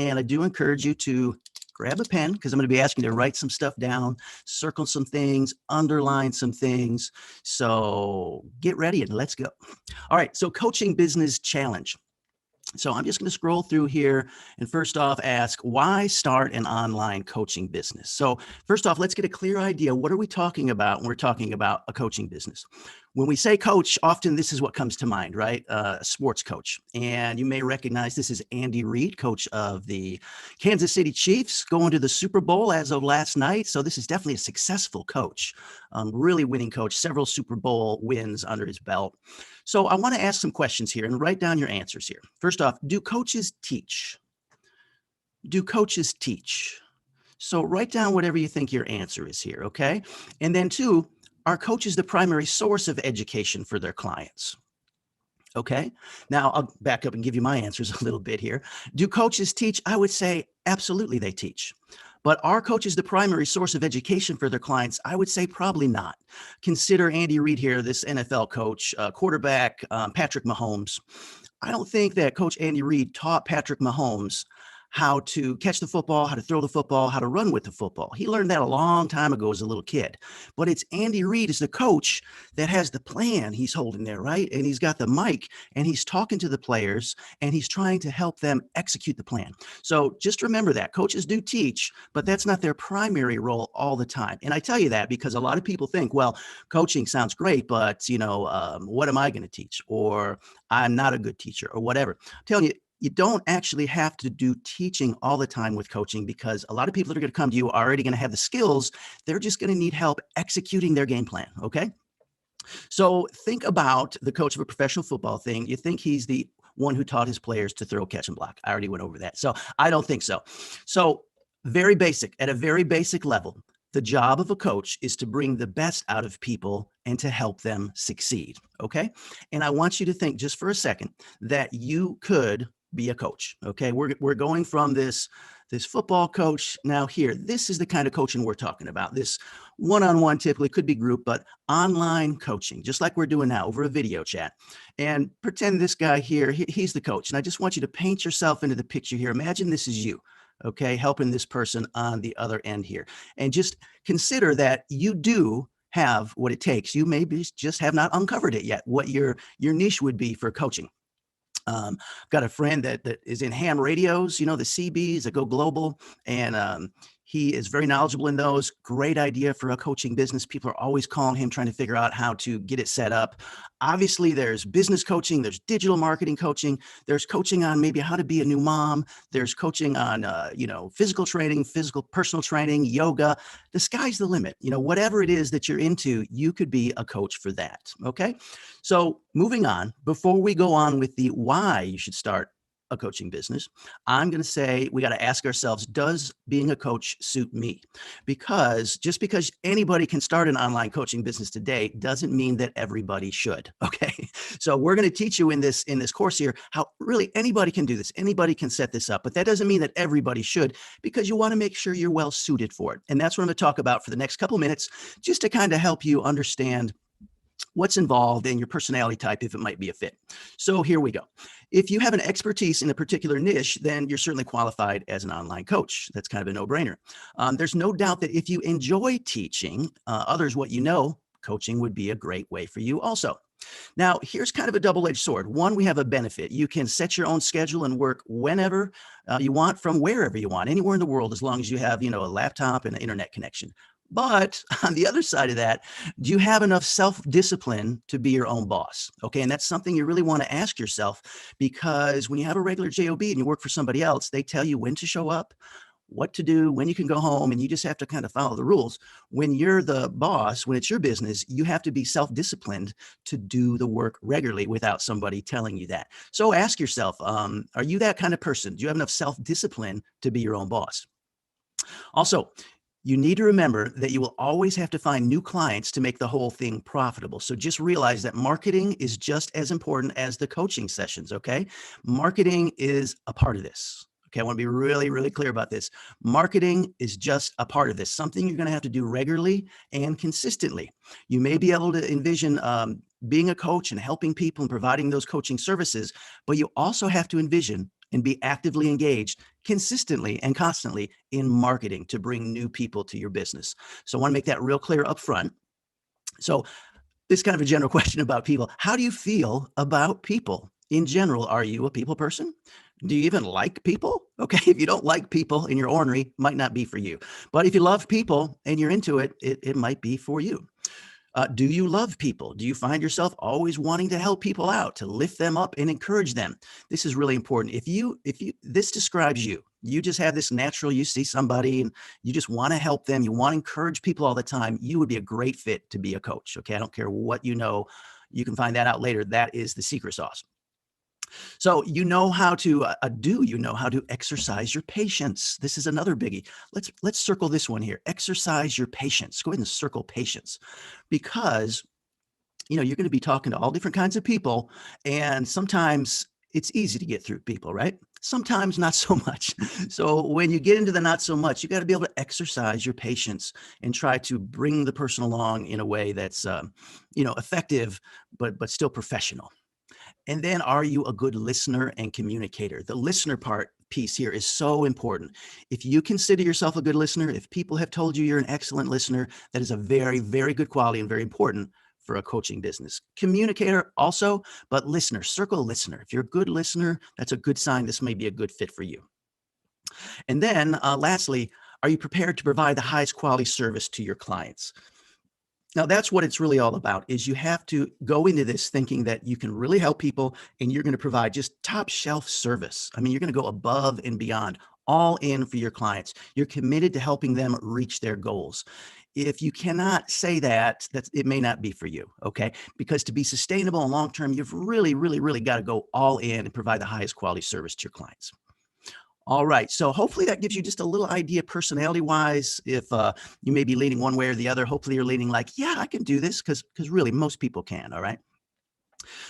And I do encourage you to grab a pen because I'm going to be asking you to write some stuff down, circle some things, underline some things. So get ready and let's go. All right. So coaching business challenge. So I'm just going to scroll through here and first off ask, why start an online coaching business? So first off, let's get a clear idea. What are we talking about when we're talking about a coaching business? When we say coach, often this is what comes to mind, right? A sports coach. And you may recognize this is Andy Reid, coach of the Kansas City Chiefs, going to the Super Bowl as of last night. So this is definitely a successful coach, really winning coach, several Super Bowl wins under his belt. So I want to ask some questions here and write down your answers here. First off, do coaches teach? Do coaches teach? So write down whatever you think your answer is here, okay? And then two, are coaches the primary source of education for their clients? Okay, now I'll back up and give you my answers a little bit here. Do coaches teach? I would say absolutely they teach. But are coaches the primary source of education for their clients? I would say probably not. Consider Andy Reid here, this NFL coach, quarterback, Patrick Mahomes. I don't think that Coach Andy Reid taught Patrick Mahomes how to catch the football, how to throw the football, how to run with the football. He learned that a long time ago as a little kid. But it's Andy Reid as the coach that has the plan he's holding there, right? And he's got the mic and he's talking to the players and he's trying to help them execute the plan. So just remember that coaches do teach, but that's not their primary role all the time. And I tell you that because a lot of people think, well, coaching sounds great, but what am I going to teach? Or I'm not a good teacher or whatever. I'm telling you, you don't actually have to do teaching all the time with coaching because a lot of people that are going to come to you are already going to have the skills. They're just going to need help executing their game plan. Okay. So think about the coach of a professional football thing. You think he's the one who taught his players to throw, catch, and block. I already went over that. So I don't think so. So very basic, at a very basic level, the job of a coach is to bring the best out of people and to help them succeed. Okay. And I want you to think just for a second that you could be a coach. Okay. We're going from this football coach now here. This is the kind of coaching we're talking about. This one-on-one typically could be group, but online coaching, just like we're doing now over a video chat. And pretend this guy here, he's the coach. And I just want you to paint yourself into the picture here. Imagine this is you. Okay. Helping this person on the other end here. And just consider that you do have what it takes. You maybe just have not uncovered it yet, what your niche would be for coaching. Got a friend that is in ham radios, the CBs that go global, and he is very knowledgeable in those. Great idea for a coaching business. People are always calling him, trying to figure out how to get it set up. Obviously, there's business coaching, there's digital marketing coaching, there's coaching on maybe how to be a new mom, there's coaching on physical training, physical personal training, yoga. The sky's the limit. Whatever it is that you're into, you could be a coach for that. Okay. So moving on, before we go on with the why you should start a coaching business, I'm going to say we got to ask ourselves, does being a coach suit me? Because just because anybody can start an online coaching business today doesn't mean that everybody should. Okay. So we're going to teach you in this course here how really anybody can do this. Anybody can set this up, but that doesn't mean that everybody should, because you want to make sure you're well suited for it. And that's what I'm going to talk about for the next couple minutes, just to kind of help you understand what's involved in your personality type, if it might be a fit. So here we go. If you have an expertise in a particular niche, then you're certainly qualified as an online coach. That's kind of a no-brainer. There's no doubt that if you enjoy teaching others what you know, coaching would be a great way for you also. Now, here's kind of a double-edged sword. One, we have a benefit. You can set your own schedule and work whenever you want from wherever you want, anywhere in the world, as long as you have, a laptop and an internet connection. But on the other side of that, do you have enough self-discipline to be your own boss? Okay. And that's something you really want to ask yourself, because when you have a regular job and you work for somebody else, they tell you when to show up, what to do, when you can go home, and you just have to kind of follow the rules. When you're the boss, when it's your business, you have to be self-disciplined to do the work regularly without somebody telling you that. So ask yourself, are you that kind of person? Do you have enough self-discipline to be your own boss? Also, you need to remember that you will always have to find new clients to make the whole thing profitable. So just realize that marketing is just as important as the coaching sessions, okay? Marketing is a part of this. Okay, I want to be really, really clear about this. Marketing is just a part of this, something you're going to have to do regularly and consistently. You may be able to envision being a coach and helping people and providing those coaching services, but you also have to envision and be actively engaged consistently and constantly in marketing to bring new people to your business. So I want to make that real clear up front. So this is kind of a general question about people. How do you feel about people in general? Are you a people person? Do you even like people? Okay, if you don't like people and you're ornery, might not be for you. But if you love people and you're into it, it might be for you. Do you love people? Do you find yourself always wanting to help people out, to lift them up and encourage them? This is really important. This describes you. You just have this natural, you see somebody and you just want to help them. You want to encourage people all the time. You would be a great fit to be a coach. Okay. I don't care what you know. You can find that out later. That is the secret sauce. So you know how to exercise your patience? This is another biggie. Let's circle this one here. Exercise your patience. Go ahead and circle patience, because you're going to be talking to all different kinds of people, and sometimes it's easy to get through people, right? Sometimes not so much. So when you get into the not so much, you got to be able to exercise your patience and try to bring the person along in a way that's effective, but still professional. And then, are you a good listener and communicator? The listener piece here is so important. If you consider yourself a good listener, if people have told you you're an excellent listener, that is a very, very good quality and very important for a coaching business. Communicator also, but listener, circle listener. If you're a good listener, that's a good sign this may be a good fit for you. And then lastly, are you prepared to provide the highest quality service to your clients? Now, that's what it's really all about, is you have to go into this thinking that you can really help people and you're going to provide just top shelf service. I mean, you're going to go above and beyond, all in for your clients. You're committed to helping them reach their goals. If you cannot say that, it may not be for you, okay? Because to be sustainable and long-term, you've really, really, really got to go all in and provide the highest quality service to your clients. All right. So hopefully that gives you just a little idea personality wise. If you may be leaning one way or the other, hopefully you're leaning like, yeah, I can do this, because really most people can. All right.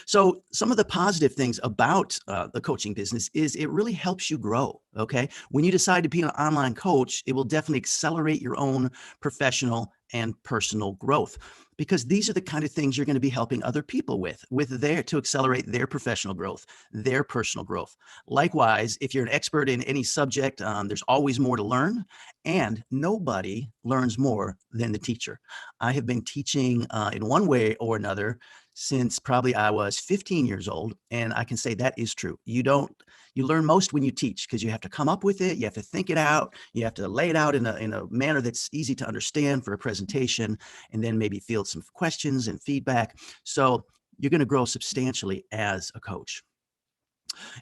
So some of the positive things about the coaching business is it really helps you grow. Okay. When you decide to be an online coach, it will definitely accelerate your own professional and personal growth, because these are the kind of things you're going to be helping other people with to accelerate their professional growth, their personal growth. Likewise, if you're an expert in any subject, there's always more to learn, and nobody learns more than the teacher. I have been teaching in one way or another since probably I was 15 years old. And I can say that is true. You learn most when you teach, because you have to come up with it. You have to think it out. You have to lay it out in a manner that's easy to understand for a presentation, and then maybe field some questions and feedback. So you're going to grow substantially as a coach.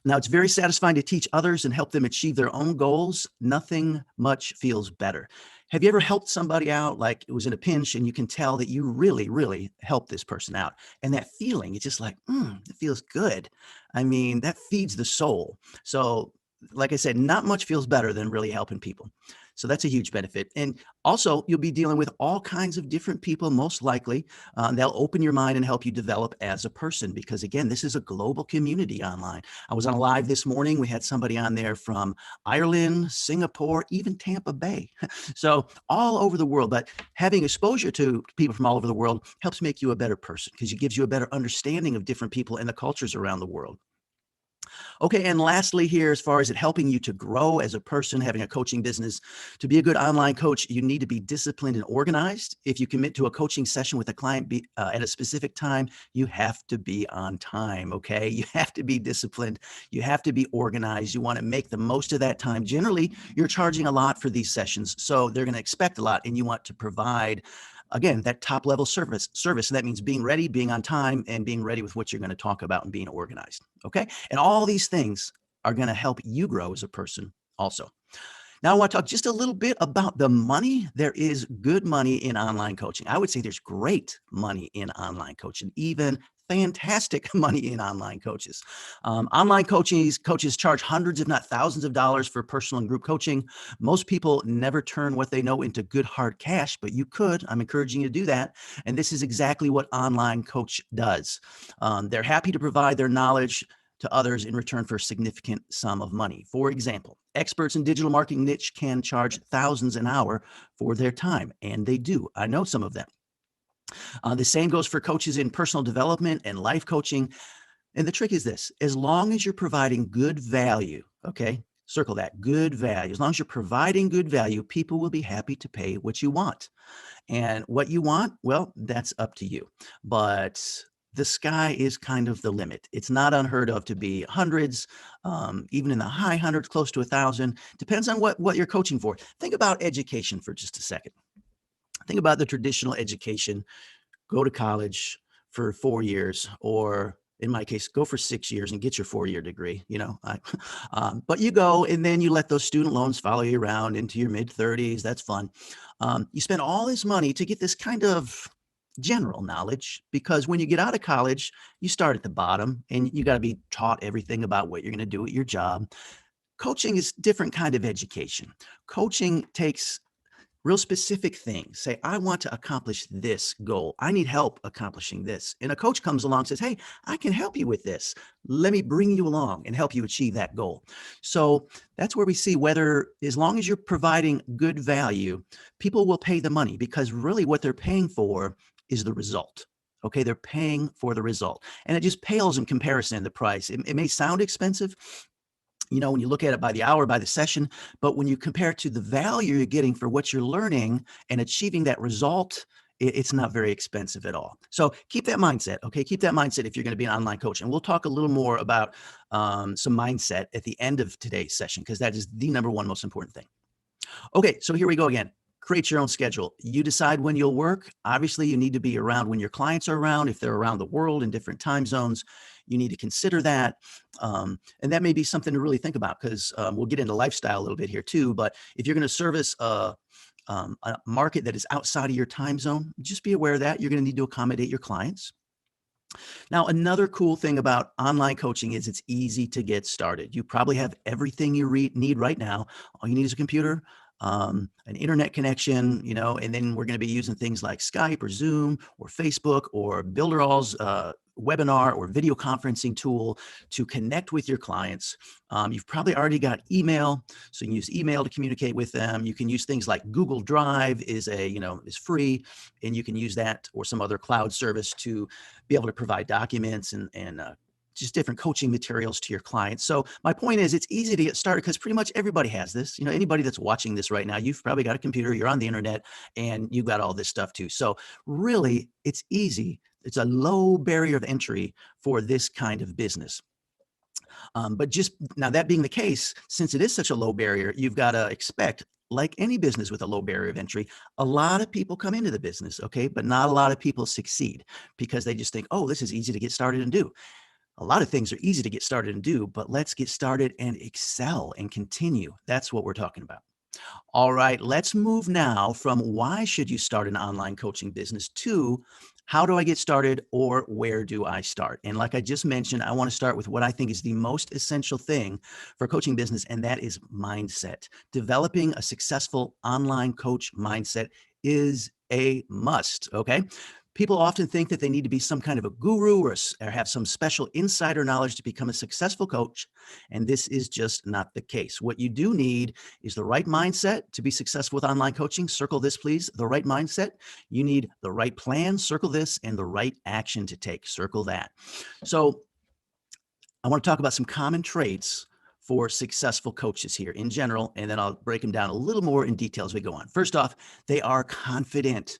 Now, it's very satisfying to teach others and help them achieve their own goals. Nothing much feels better. Have you ever helped somebody out, like it was in a pinch, and you can tell that you really, really helped this person out? And that feeling, it's just like, it feels good. I mean, that feeds the soul. So, like I said, not much feels better than really helping people. So that's a huge benefit. And also, you'll be dealing with all kinds of different people, most likely. They'll open your mind and help you develop as a person, because again, this is a global community online. I was on a live this morning. We had somebody on there from Ireland, Singapore, even Tampa Bay. So all over the world. But having exposure to people from all over the world helps make you a better person, because it gives you a better understanding of different people and the cultures around the world. Okay, and lastly here, as far as it helping you to grow as a person, having a coaching business, to be a good online coach, you need to be disciplined and organized. If you commit to a coaching session with a client at a specific time, you have to be on time, okay? You have to be disciplined. You have to be organized. You want to make the most of that time. Generally, you're charging a lot for these sessions, so they're going to expect a lot, and you want to provide, again, that top level service. So that means being ready, being on time, and being ready with what you're going to talk about and being organized. Okay. And all these things are going to help you grow as a person also. Now, I want to talk just a little bit about the money. There is good money in online coaching. I would say there's great money in online coaching, even fantastic money in online coaches. Online coaches charge hundreds, if not thousands of dollars for personal and group coaching. Most people never turn what they know into good hard cash, but you could. I'm encouraging you to do that. And this is exactly what online coach does. They're happy to provide their knowledge to others in return for a significant sum of money. For example, experts in digital marketing niche can charge thousands an hour for their time, and they do. I know some of them. The same goes for coaches in personal development and life coaching. And the trick is this: as long as you're providing good value Okay. Circle that, good value. As long as you're providing good value, people will be happy to pay what you want. And what you want, well, that's up to you. But the sky is kind of the limit. It's not unheard of to be hundreds, even in the high hundreds, close to 1,000. Depends on what you're coaching for. Think about education for just a second. Think about the traditional education. Go to college for 4 years, or in my case, go for 6 years and get your 4-year degree. But you go and then you let those student loans follow you around into your mid 30s. That's fun. You spend all this money to get this kind of general knowledge, because when you get out of college, you start at the bottom and you got to be taught everything about what you're going to do at your job. Coaching is different kind of education. Coaching takes real specific things. Say, I want to accomplish this goal. I need help accomplishing this. And a coach comes along and says, hey, I can help you with this. Let me bring you along and help you achieve that goal. So that's where we see whether, as long as you're providing good value, people will pay the money, because really what they're paying for is the result. Okay, they're paying for the result. And it just pales in comparison, the price. It may sound expensive, when you look at it by the hour, by the session, but when you compare it to the value you're getting for what you're learning and achieving that result, it's not very expensive at all. So keep that mindset. Okay, keep that mindset if you're going to be an online coach. And we'll talk a little more about some mindset at the end of today's session, because that is the number one most important thing. Okay, so here we go again. Create your own schedule. You decide when you'll work. Obviously, you need to be around when your clients are around. If they're around the world in different time zones, you need to consider that. And that may be something to really think about, because we'll get into lifestyle a little bit here too. But if you're going to service a market that is outside of your time zone, just be aware of that. You're going to need to accommodate your clients. Now, another cool thing about online coaching is it's easy to get started. You probably have everything you need right now. All you need is a computer, an internet connection, and then we're going to be using things like Skype or Zoom or Facebook or Builderall's webinar or video conferencing tool to connect with your clients. You've probably already got email, so you can use email to communicate with them. You can use things like Google Drive is free, and you can use that or some other cloud service to be able to provide documents and just different coaching materials to your clients. So my point is, it's easy to get started because pretty much everybody has this. Anybody that's watching this right now, you've probably got a computer, you're on the internet, and you've got all this stuff too. So really, it's easy. It's a low barrier of entry for this kind of business. But just now, that being the case, since it is such a low barrier, you've got to expect, like any business with a low barrier of entry, a lot of people come into the business, okay, but not a lot of people succeed, because they just think, oh, this is easy to get started and do. A lot of things are easy to get started and do, but let's get started and excel and continue. That's what we're talking about. All right, let's move now from why should you start an online coaching business to how do I get started, or where do I start? And like I just mentioned, I want to start with what I think is the most essential thing for a coaching business, and that is mindset. Developing a successful online coach mindset is a must, okay? People often think that they need to be some kind of a guru or have some special insider knowledge to become a successful coach, and this is just not the case. What you do need is the right mindset to be successful with online coaching. Circle this, please, the right mindset. You need the right plan, circle this, and the right action to take, circle that. So I want to talk about some common traits for successful coaches here in general, and then I'll break them down a little more in detail as we go on. First off, they are confident.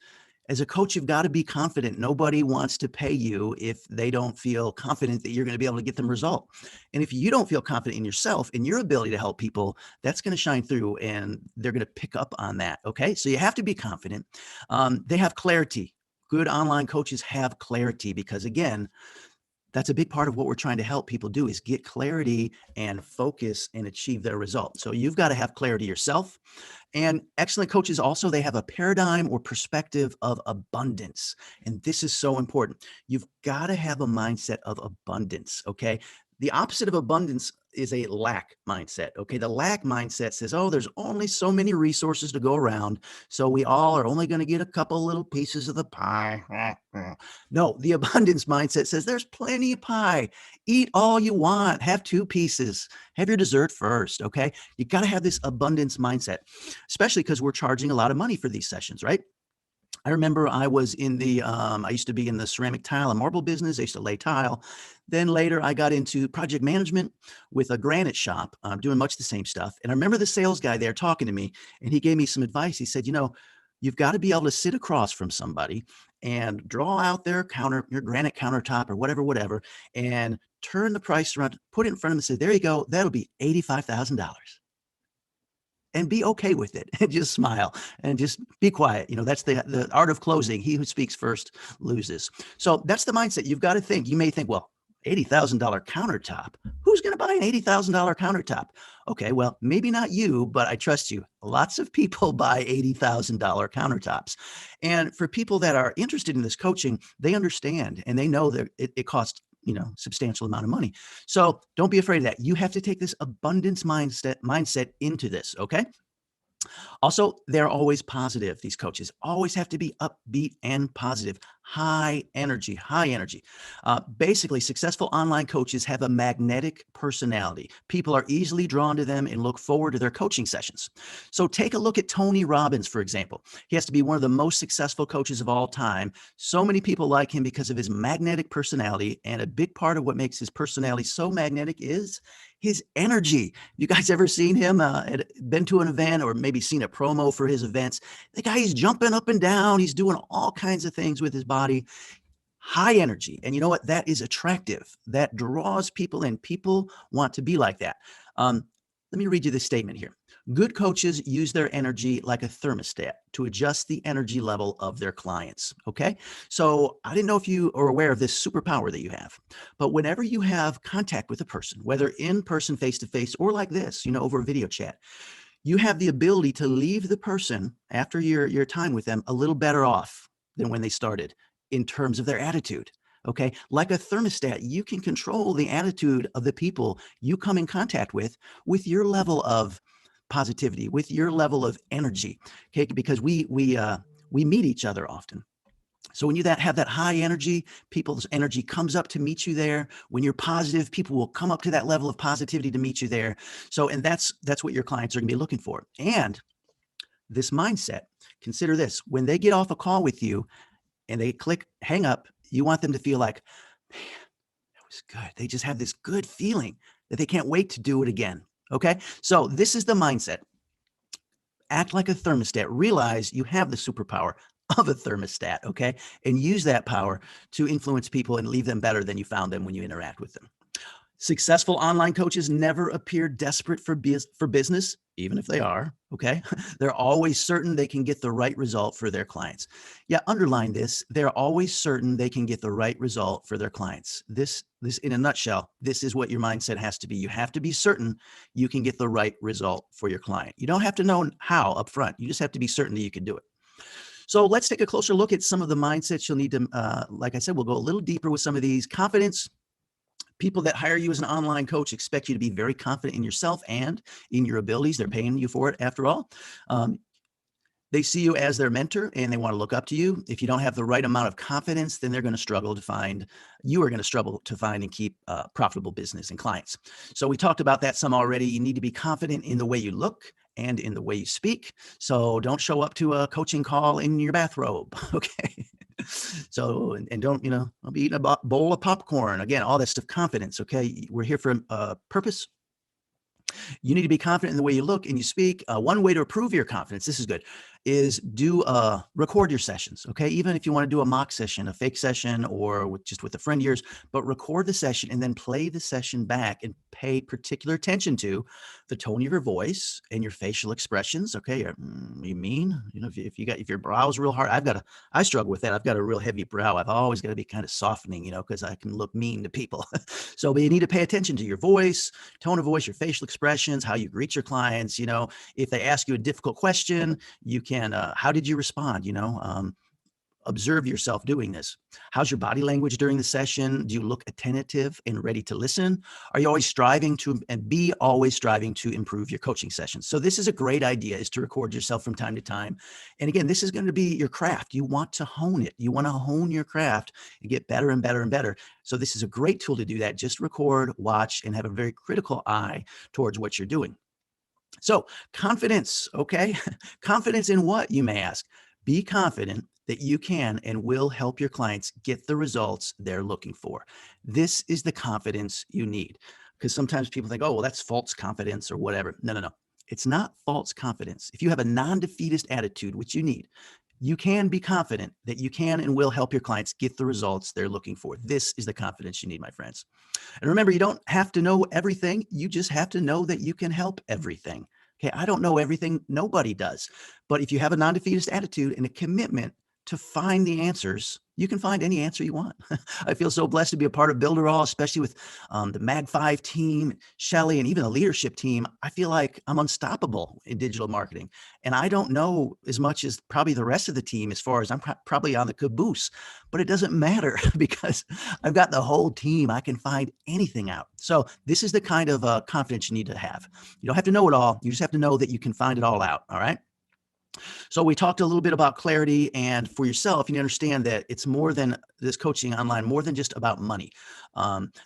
As a coach, you've got to be confident. Nobody wants to pay you if they don't feel confident that you're going to be able to get them result. And if you don't feel confident in yourself and your ability to help people, that's going to shine through, and they're going to pick up on that. Okay, so you have to be confident. They have clarity. Good online coaches have clarity, because again, that's a big part of what we're trying to help people do, is get clarity and focus and achieve their results. So you've got to have clarity yourself. And excellent coaches also, they have a paradigm or perspective of abundance. And this is so important. You've got to have a mindset of abundance, okay? The opposite of abundance is a lack mindset, okay? The lack mindset says, oh, there's only so many resources to go around, so we all are only going to get a couple little pieces of the pie. No, the abundance mindset says there's plenty of pie. Eat all you want. Have 2 pieces. Have your dessert first, okay? You got to have this abundance mindset, especially because we're charging a lot of money for these sessions, right? I remember I was in the, I used to be in the ceramic tile and marble business. I used to lay tile. Then later I got into project management with a granite shop, doing much the same stuff. And I remember the sales guy there talking to me, and he gave me some advice. He said, you know, you've got to be able to sit across from somebody and draw out their your granite countertop or whatever, and turn the price around, put it in front of them and say, there you go. That'll be $85,000. And be okay with it and just smile and just be quiet. You know, that's the art of closing. He who speaks first loses. So that's the mindset. You've got to think. You may think, well, $80,000 countertop. Who's going to buy an $80,000 countertop? Okay, well, maybe not you, but I trust you. Lots of people buy $80,000 countertops. And for people that are interested in this coaching, they understand and they know that it costs, you know, substantial amount of money. So don't be afraid of that. You have to take this abundance mindset into this. Okay. Also, they're always positive. These coaches always have to be upbeat and positive, high energy, high energy. Basically, successful online coaches have a magnetic personality. People are easily drawn to them and look forward to their coaching sessions. So take a look at Tony Robbins, for example. He has to be one of the most successful coaches of all time. So many people like him because of his magnetic personality. And a big part of what makes his personality so magnetic is his energy. You guys ever seen him, been to an event or maybe seen a promo for his events? The guy is jumping up and down. He's doing all kinds of things with his body. High energy. And you know what? That is attractive. That draws people in. People want to be like that. Let me read you this statement here. Good coaches use their energy like a thermostat to adjust the energy level of their clients. Okay. So I didn't know if you are aware of this superpower that you have, but whenever you have contact with a person, whether in person, face to face, or like this, you know, over a video chat, you have the ability to leave the person after your time with them a little better off than when they started in terms of their attitude. Okay. Like a thermostat, you can control the attitude of the people you come in contact with your level of positivity, with your level of energy. Okay. Because we meet each other often. So when you have that high energy, people's energy comes up to meet you there. When you're positive, people will come up to that level of positivity to meet you there. So, and that's what your clients are going to be looking for. And this mindset, consider this, when they get off a call with you and they click hang up, you want them to feel like, man, that was good. They just have this good feeling that they can't wait to do it again. Okay. So this is the mindset. Act like a thermostat. Realize you have the superpower of a thermostat. Okay. And use that power to influence people and leave them better than you found them when you interact with them. Successful online coaches never appear desperate for business, even if they are, okay? They're always certain they can get the right result for their clients. Yeah, underline this. They're always certain they can get the right result for their clients. This in a nutshell, this is what your mindset has to be. You have to be certain you can get the right result for your client. You don't have to know how up front. You just have to be certain that you can do it. So let's take a closer look at some of the mindsets you'll need to, like I said, we'll go a little deeper with some of these. Confidence. People that hire you as an online coach expect you to be very confident in yourself and in your abilities. They're paying you for it after all. They see you as their mentor and they want to look up to you. If you don't have the right amount of confidence, then you are going to struggle to find and keep profitable business and clients. So we talked about that some already. You need to be confident in the way you look and in the way you speak. So don't show up to a coaching call in your bathrobe. Okay. So, and don't, I'll be eating a bowl of popcorn. Again, all that stuff, confidence. Okay. We're here for a purpose. You need to be confident in the way you look and you speak. One way to improve your confidence, this is good, is record your sessions. Okay. Even if you want to do a mock session, a fake session, or just with a friend of yours, but record the session and then play the session back and pay particular attention to the tone of your voice and your facial expressions. Okay. You mean, if your brow is real hard, I struggle with that. I've got a real heavy brow. I've always got to be kind of softening, because I can look mean to people. So, but you need to pay attention to your voice, tone of voice, your facial expressions, how you greet your clients. If they ask you a difficult question, you can, how did you respond? Observe yourself doing this. How's your body language during the session? Do you look attentive and ready to listen? Are you always striving to improve your coaching sessions? So this is a great idea, is to record yourself from time to time. And again, this is going to be your craft. You want to hone it. You want to hone your craft and get better and better and better. So this is a great tool to do that. Just record, watch, and have a very critical eye towards what you're doing. So confidence, okay? Confidence in what, you may ask? Be confident that you can and will help your clients get the results they're looking for. This is the confidence you need. Because sometimes people think, oh, well, that's false confidence or whatever. No, no, no. It's not false confidence. If you have a non-defeatist attitude, which you need, you can be confident that you can and will help your clients get the results they're looking for. This is the confidence you need, my friends. And remember, you don't have to know everything. You just have to know that you can help everything. Okay, I don't know everything. Nobody does. But if you have a non-defeatist attitude and a commitment to find the answers, you can find any answer you want. I feel so blessed to be a part of Builderall, especially with the Mag 5 team, Shelly, and even the leadership team. I feel like I'm unstoppable in digital marketing. And I don't know as much as probably the rest of the team as far as I'm probably on the caboose, but it doesn't matter because I've got the whole team. I can find anything out. So this is the kind of confidence you need to have. You don't have to know it all. You just have to know that you can find it all out. All right. So we talked a little bit about clarity, and for yourself, you need to understand that it's more than this coaching online, more than just about money.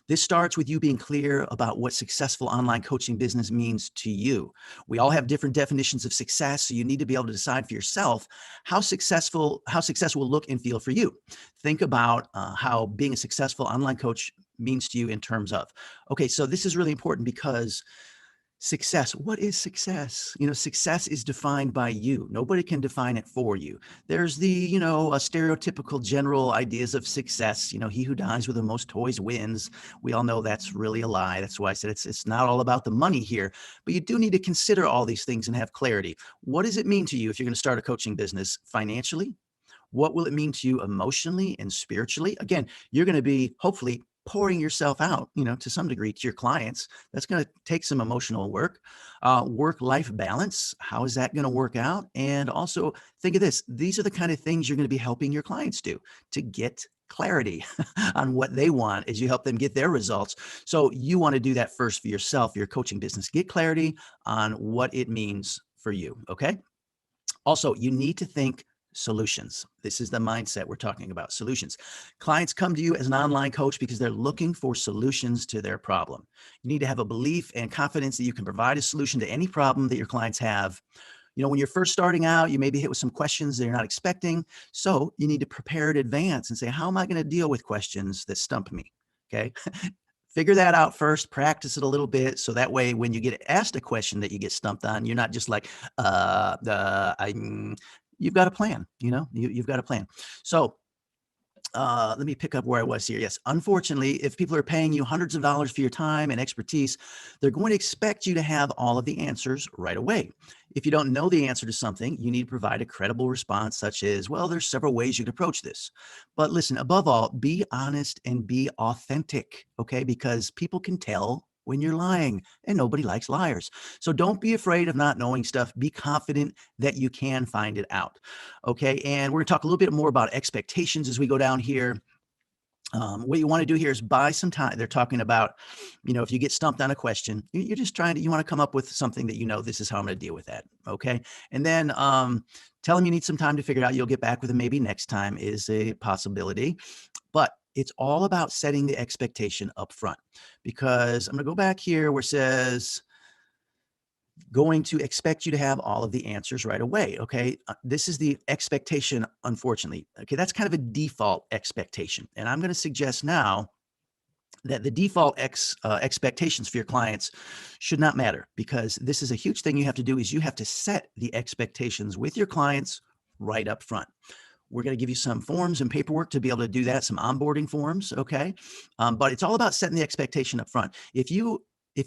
This starts with you being clear about what successful online coaching business means to you. We all have different definitions of success, so you need to be able to decide for yourself how successful will look and feel for you. Think about how being a successful online coach means to you in terms of, okay, so this is really important because success, what is success? Success is defined by you. Nobody can define it for you. There's the, stereotypical general ideas of success. He who dies with the most toys wins. We all know that's really a lie. That's why I said it's not all about the money here, but you do need to consider all these things and have clarity. What does it mean to you if you're going to start a coaching business financially? What will it mean to you emotionally and spiritually? Again, you're going to be hopefully pouring yourself out, to some degree to your clients. That's going to take some emotional work. Work-life balance. How is that going to work out? And also think of this. These are the kind of things you're going to be helping your clients do to get clarity on what they want as you help them get their results. So you want to do that first for yourself, your coaching business. Get clarity on what it means for you. Okay. Also, you need to think solutions. This is the mindset we're talking about, solutions. Clients come to you as an online coach because they're looking for solutions to their problem. You need to have a belief and confidence that you can provide a solution to any problem that your clients have. When you're first starting out, you may be hit with some questions that you're not expecting. So you need to prepare in advance and say, how am I going to deal with questions that stump me? Okay. Figure that out first, practice it a little bit. So that way, when you get asked a question that you get stumped on, you're not just like, you've got a plan, you've got a plan. So let me pick up where I was here. Yes. Unfortunately, if people are paying you hundreds of dollars for your time and expertise, they're going to expect you to have all of the answers right away. If you don't know the answer to something, you need to provide a credible response such as, well, there's several ways you can approach this. But listen, above all, be honest and be authentic, okay? Because people can tell when you're lying, and nobody likes liars. So don't be afraid of not knowing stuff. Be confident that you can find it out. Okay. And we're going to talk a little bit more about expectations as we go down here. What you want to do here is buy some time. They're talking about, if you get stumped on a question, you're just you want to come up with something that, this is how I'm going to deal with that. Okay. And then tell them you need some time to figure it out. You'll get back with them maybe next time is a possibility. But it's all about setting the expectation up front, because I'm going to go back here where it says going to expect you to have all of the answers right away. Okay. This is the expectation, unfortunately. Okay. That's kind of a default expectation. And I'm going to suggest now that the default expectations for your clients should not matter, because this is a huge thing you have to do is you have to set the expectations with your clients right up front. We're going to give you some forms and paperwork to be able to do that, some onboarding forms, okay? But it's all about setting the expectation up front. If you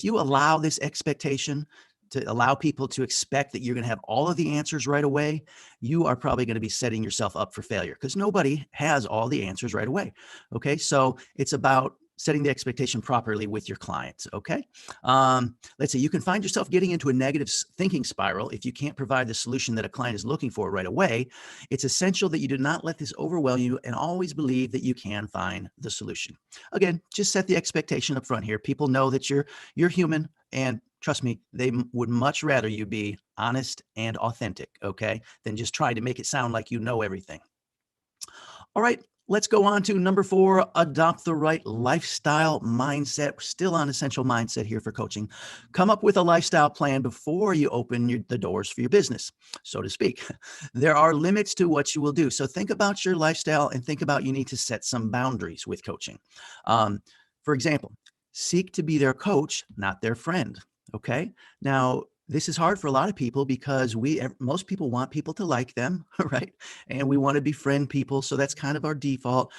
allow this expectation to allow people to expect that you're going to have all of the answers right away, you are probably going to be setting yourself up for failure, because nobody has all the answers right away, okay? So it's about setting the expectation properly with your clients, okay? Let's say you can find yourself getting into a negative thinking spiral if you can't provide the solution that a client is looking for right away. It's essential that you do not let this overwhelm you and always believe that you can find the solution. Again, just set the expectation up front here. People know that you're human, and trust me, they would much rather you be honest and authentic, okay, than just try to make it sound like you know everything. All right. Let's go on to number 4, adopt the right lifestyle mindset. We're still on essential mindset here for coaching. Come up with a lifestyle plan before you open the doors for your business, so to speak. There are limits to what you will do. So think about your lifestyle and think about you need to set some boundaries with coaching. For example, seek to be their coach, not their friend. Okay. Now, this is hard for a lot of people because most people want people to like them, right? And we want to befriend people. So that's kind of our default.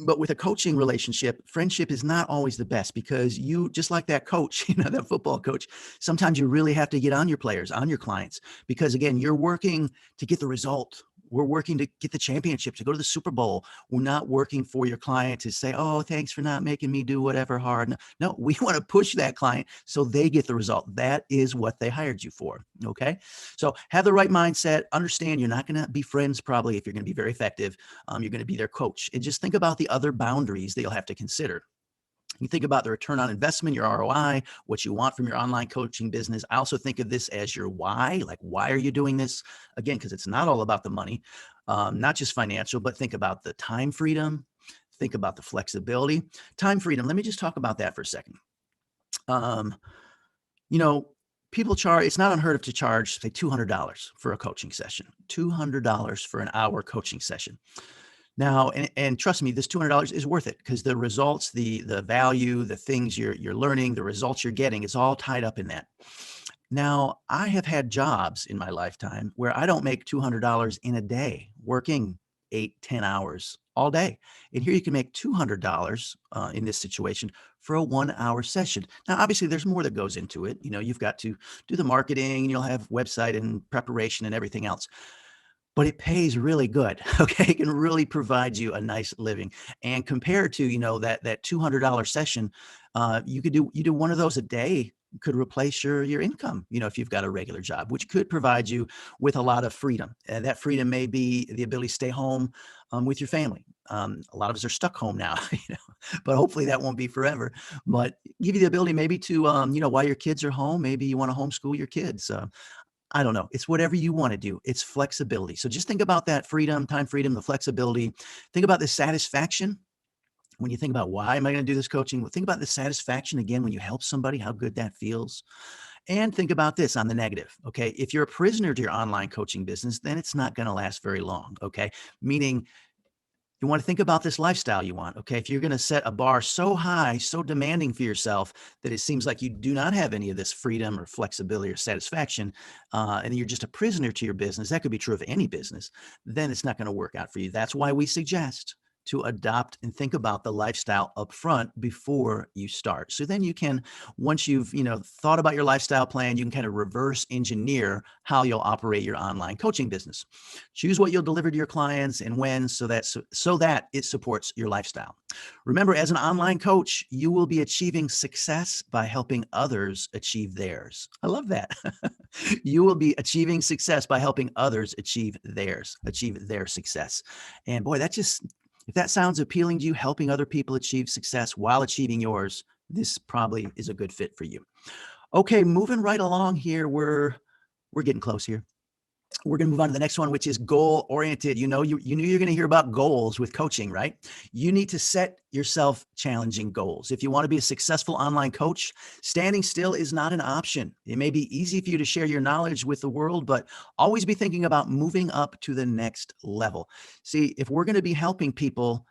But with a coaching relationship, friendship is not always the best because you, just like that coach, that football coach, sometimes you really have to get on your players, on your clients, because again, you're working to get the result. We're working to get the championship, to go to the Super Bowl. We're not working for your client to say, oh, thanks for not making me do whatever hard. No, we want to push that client so they get the result. That is what they hired you for. Okay. So have the right mindset. Understand you're not going to be friends probably if you're going to be very effective. You're going to be their coach. And just think about the other boundaries that you'll have to consider. You think about the return on investment, your ROI, what you want from your online coaching business. I also think of this as your why, like why are you doing this? Again, because it's not all about the money, not just financial, but think about the time freedom, think about the flexibility. Time freedom, let me just talk about that for a second. You know, people charge, it's not unheard of to charge, say, $200 for a coaching session, $200 for an hour coaching session. Now, and trust me, this $200 is worth it because the results, the value, the things you're learning, the results you're getting, it's all tied up in that. Now, I have had jobs in my lifetime where I don't make $200 in a day, working 8, 10 hours all day. And here you can make $200 in this situation for a 1-hour session. Now, obviously, there's more that goes into it. You've got to do the marketing, and you'll have website and preparation and everything else. But it pays really good. Okay. It can really provide you a nice living. And compared to, that $200 session, you do one of those a day could replace your income, if you've got a regular job, which could provide you with a lot of freedom. And that freedom may be the ability to stay home with your family. A lot of us are stuck home now, but hopefully that won't be forever. But give you the ability maybe to, while your kids are home, maybe you want to homeschool your kids. I don't know. It's whatever you want to do. It's flexibility. So just think about that freedom, time freedom, the flexibility. Think about the satisfaction. When you think about why am I going to do this coaching? Well, think about the satisfaction again when you help somebody, how good that feels. And think about this on the negative. Okay. If you're a prisoner to your online coaching business, then it's not going to last very long. Okay. Meaning, you want to think about this lifestyle you want. Okay. If you're going to set a bar so high, so demanding for yourself that it seems like you do not have any of this freedom or flexibility or satisfaction, and you're just a prisoner to your business, that could be true of any business, then it's not going to work out for you. That's why we suggest to adopt and think about the lifestyle up front before you start. So then you can, once you've, thought about your lifestyle plan, you can kind of reverse engineer how you'll operate your online coaching business. Choose what you'll deliver to your clients and when, so that it supports your lifestyle. Remember, as an online coach, you will be achieving success by helping others achieve theirs. I love that. You will be achieving success by helping others achieve their success. And boy, if that sounds appealing to you, helping other people achieve success while achieving yours, this probably is a good fit for you. Okay, moving right along here. We're getting close here. We're going to move on to the next one, which is goal oriented. You knew you're going to hear about goals with coaching, right? You need to set yourself challenging goals. If you want to be a successful online coach, standing still is not an option. It may be easy for you to share your knowledge with the world, but always be thinking about moving up to the next level. See, if we're going to be helping people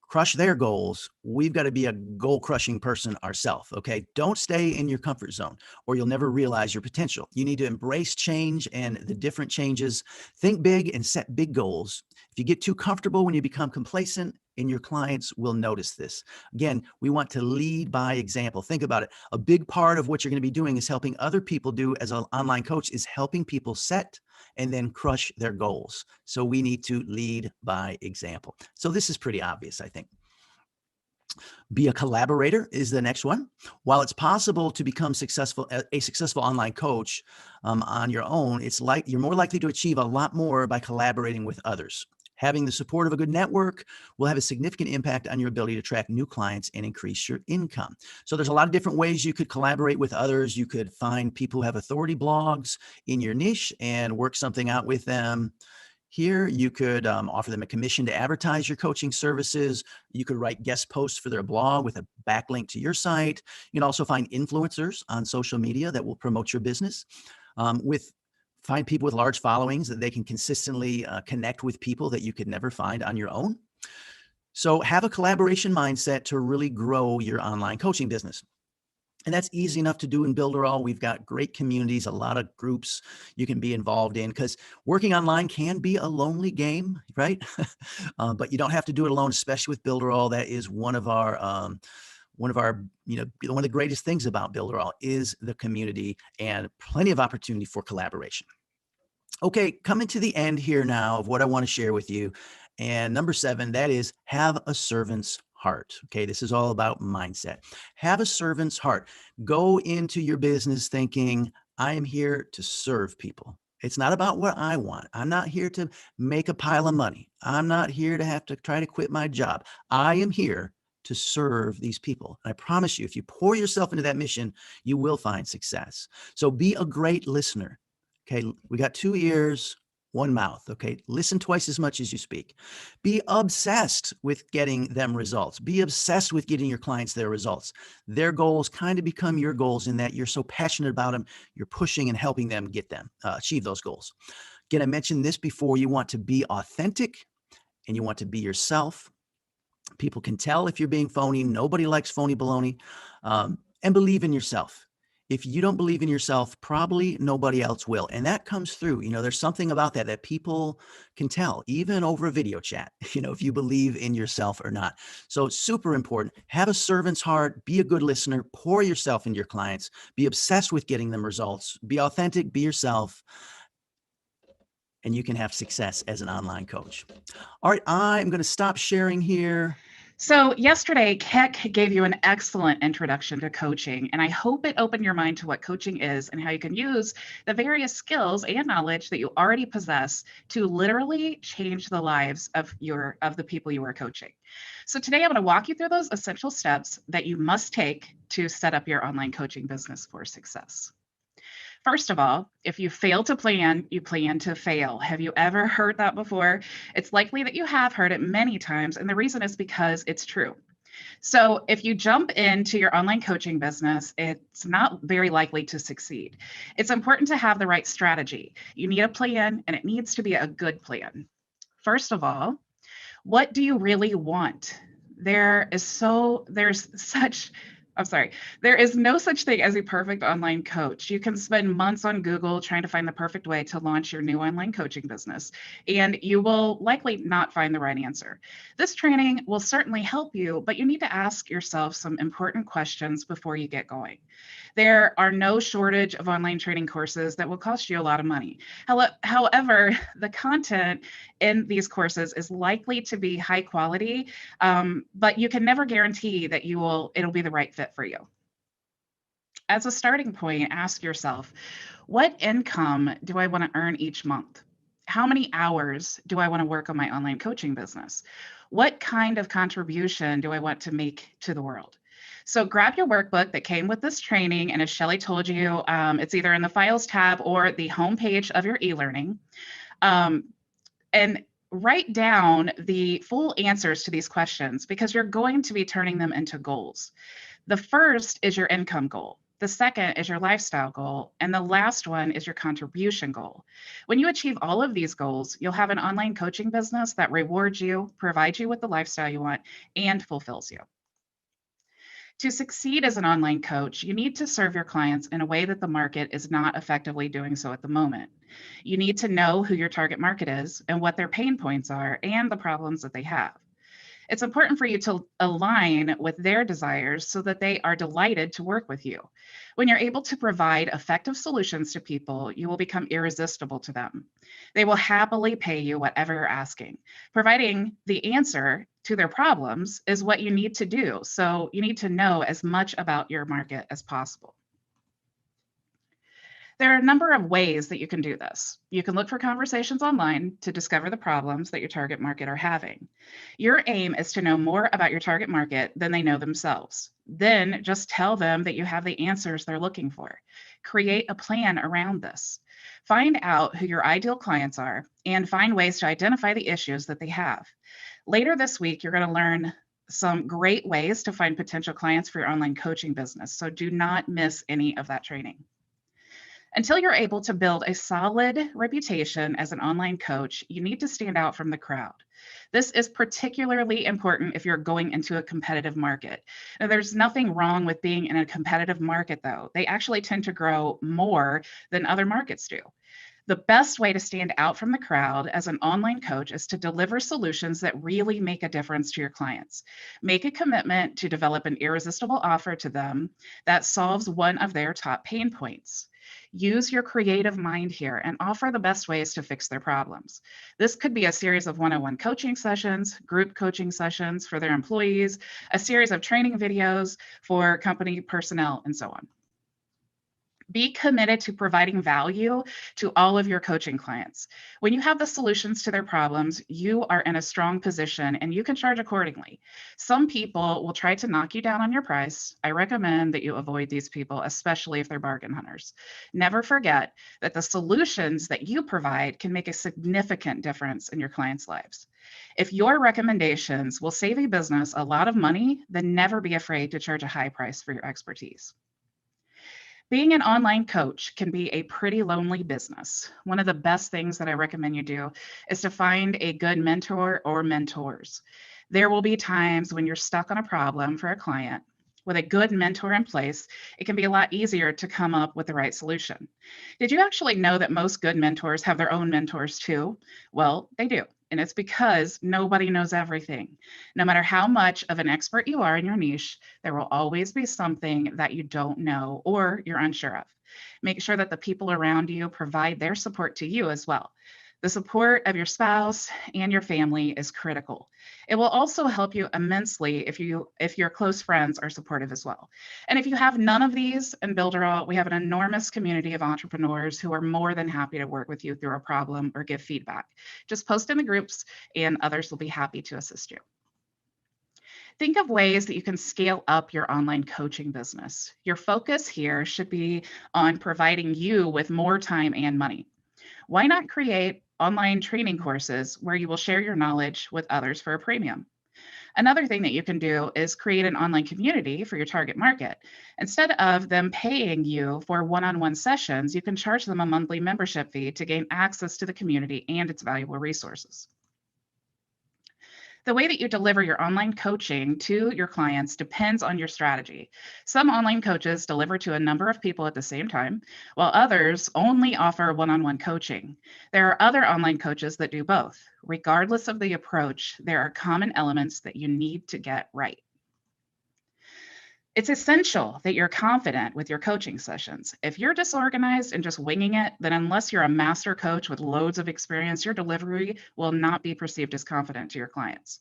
crush their goals, we've got to be a goal crushing person ourselves. Okay. Don't stay in your comfort zone or you'll never realize your potential. You need to embrace change and the different changes. Think big and set big goals. If you get too comfortable, when you become complacent, and your clients will notice this. Again, we want to lead by example. Think about it. A big part of what you're going to be doing is helping other people do as an online coach is helping people set and then crush their goals. So we need to lead by example. So this is pretty obvious, I think. Be a collaborator is the next one. While it's possible to become a successful online coach on your own, it's like you're more likely to achieve a lot more by collaborating with others. Having the support of a good network will have a significant impact on your ability to attract new clients and increase your income. So there's a lot of different ways you could collaborate with others. You could find people who have authority blogs in your niche and work something out with them. Here, you could offer them a commission to advertise your coaching services. You could write guest posts for their blog with a backlink to your site. You can also find influencers on social media that will promote your business. Find people with large followings that they can consistently connect with people that you could never find on your own. So have a collaboration mindset to really grow your online coaching business. And that's easy enough to do in Builderall. We've got great communities, a lot of groups you can be involved in, because working online can be a lonely game, right? But you don't have to do it alone, especially with Builderall. That is one of one of the greatest things about Builderall is the community and plenty of opportunity for collaboration. Okay, coming to the end here now of what I want to share with you. And number 7, that is have a servant's heart. Okay, this is all about mindset. Have a servant's heart. Go into your business thinking, I am here to serve people. It's not about what I want. I'm not here to make a pile of money. I'm not here to have to try to quit my job. I am here to serve these people. And I promise you, if you pour yourself into that mission, you will find success. So be a great listener. Okay, we got 2 ears, 1 mouth. Okay, listen twice as much as you speak. Be obsessed with getting them results. Be obsessed with getting your clients their results. Their goals kind of become your goals in that you're so passionate about them, you're pushing and helping them get them, achieve those goals. Again, I mentioned this before, you want to be authentic and you want to be yourself. People can tell if you're being phony. Nobody likes phony baloney. And believe in yourself. If you don't believe in yourself, probably nobody else will. And that comes through. There's something about that people can tell, even over a video chat, if you believe in yourself or not. So it's super important. Have a servant's heart. Be a good listener. Pour yourself into your clients. Be obsessed with getting them results. Be authentic. Be yourself. And you can have success as an online coach. All right, I'm going to stop sharing here. So yesterday, Keck gave you an excellent introduction to coaching, and I hope it opened your mind to what coaching is and how you can use the various skills and knowledge that you already possess to literally change the lives of the people you are coaching. So today I'm going to walk you through those essential steps that you must take to set up your online coaching business for success. First of all, if you fail to plan, you plan to fail. Have you ever heard that before? It's likely that you have heard it many times, and the reason is because it's true. So if you jump into your online coaching business, it's not very likely to succeed. It's important to have the right strategy. You need a plan, and it needs to be a good plan. First of all, what do you really want? There is no such thing as a perfect online coach. You can spend months on Google trying to find the perfect way to launch your new online coaching business, and you will likely not find the right answer. This training will certainly help you, but you need to ask yourself some important questions before you get going. There are no shortage of online training courses that will cost you a lot of money. However, the content in these courses is likely to be high quality, but you can never guarantee that it'll be the right fit for you. As a starting point, ask yourself, what income do I want to earn each month? How many hours do I want to work on my online coaching business? What kind of contribution do I want to make to the world? So grab your workbook that came with this training, and as Shelly told you, it's either in the Files tab or the homepage of your e-learning, and write down the full answers to these questions because you're going to be turning them into goals. The first is your income goal. The second is your lifestyle goal. And the last one is your contribution goal. When you achieve all of these goals, you'll have an online coaching business that rewards you, provides you with the lifestyle you want, and fulfills you. To succeed as an online coach, you need to serve your clients in a way that the market is not effectively doing so at the moment. You need to know who your target market is and what their pain points are and the problems that they have. It's important for you to align with their desires so that they are delighted to work with you. When you're able to provide effective solutions to people, you will become irresistible to them. They will happily pay you whatever you're asking. Providing the answer to their problems is what you need to do. So you need to know as much about your market as possible. There are a number of ways that you can do this. You can look for conversations online to discover the problems that your target market are having. Your aim is to know more about your target market than they know themselves. Then just tell them that you have the answers they're looking for. Create a plan around this. Find out who your ideal clients are and find ways to identify the issues that they have. Later this week, you're going to learn some great ways to find potential clients for your online coaching business. So do not miss any of that training. Until you're able to build a solid reputation as an online coach, you need to stand out from the crowd. This is particularly important if you're going into a competitive market. Now, there's nothing wrong with being in a competitive market, though. They actually tend to grow more than other markets do. The best way to stand out from the crowd as an online coach is to deliver solutions that really make a difference to your clients. Make a commitment to develop an irresistible offer to them that solves one of their top pain points. Use your creative mind here and offer the best ways to fix their problems. This could be a series of one-on-one coaching sessions, group coaching sessions for their employees, a series of training videos for company personnel, and so on. Be committed to providing value to all of your coaching clients. When you have the solutions to their problems, you are in a strong position and you can charge accordingly. Some people will try to knock you down on your price. I recommend that you avoid these people, especially if they're bargain hunters. Never forget that the solutions that you provide can make a significant difference in your clients' lives. If your recommendations will save a business a lot of money, then never be afraid to charge a high price for your expertise. Being an online coach can be a pretty lonely business. One of the best things that I recommend you do is to find a good mentor or mentors. There will be times when you're stuck on a problem for a client. With a good mentor in place, it can be a lot easier to come up with the right solution. Did you actually know that most good mentors have their own mentors too? Well, they do. And it's because nobody knows everything. No matter how much of an expert you are in your niche, there will always be something that you don't know or you're unsure of. Make sure that the people around you provide their support to you as well. The support of your spouse and your family is critical. It will also help you immensely if your close friends are supportive as well. And if you have none of these in Builderall, we have an enormous community of entrepreneurs who are more than happy to work with you through a problem or give feedback. Just post in the groups and others will be happy to assist you. Think of ways that you can scale up your online coaching business. Your focus here should be on providing you with more time and money. Why not create online training courses where you will share your knowledge with others for a premium? Another thing that you can do is create an online community for your target market. Instead of them paying you for one-on-one sessions, you can charge them a monthly membership fee to gain access to the community and its valuable resources. The way that you deliver your online coaching to your clients depends on your strategy. Some online coaches deliver to a number of people at the same time, while others only offer one-on-one coaching. There are other online coaches that do both. Regardless of the approach, there are common elements that you need to get right. It's essential that you're confident with your coaching sessions. If you're disorganized and just winging it, then unless you're a master coach with loads of experience, your delivery will not be perceived as confident to your clients.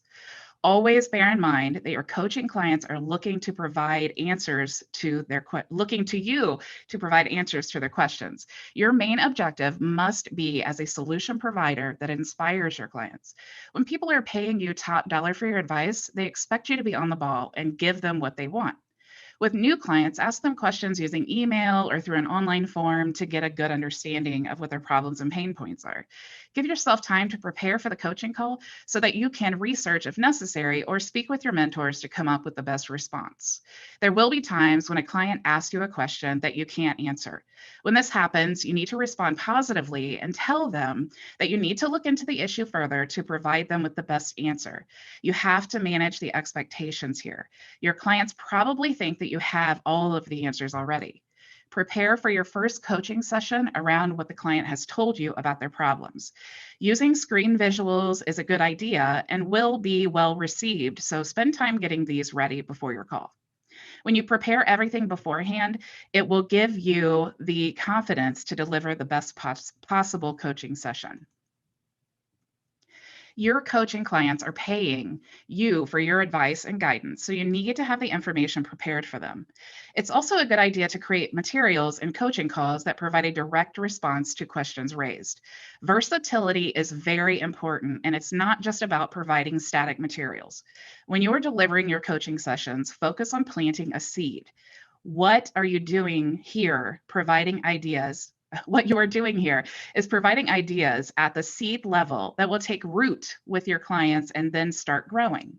Always bear in mind that your coaching clients are looking to provide answers to looking to you to provide answers to their questions. Your main objective must be as a solution provider that inspires your clients. When people are paying you top dollar for your advice, they expect you to be on the ball and give them what they want. With new clients, ask them questions using email or through an online form to get a good understanding of what their problems and pain points are. Give yourself time to prepare for the coaching call so that you can research if necessary or speak with your mentors to come up with the best response. There will be times when a client asks you a question that you can't answer. When this happens, you need to respond positively and tell them that you need to look into the issue further to provide them with the best answer. You have to manage the expectations here. Your clients probably think that you have all of the answers already. Prepare for your first coaching session around what the client has told you about their problems. Using screen visuals is a good idea and will be well received, so spend time getting these ready before your call. When you prepare everything beforehand, it will give you the confidence to deliver the best possible coaching session. Your coaching clients are paying you for your advice and guidance, so you need to have the information prepared for them. It's also a good idea to create materials and coaching calls that provide a direct response to questions raised. Versatility is very important, and it's not just about providing static materials. When you're delivering your coaching sessions, focus on planting a seed. What are you doing here? Providing ideas. What you are doing here is providing ideas at the seed level that will take root with your clients and then start growing.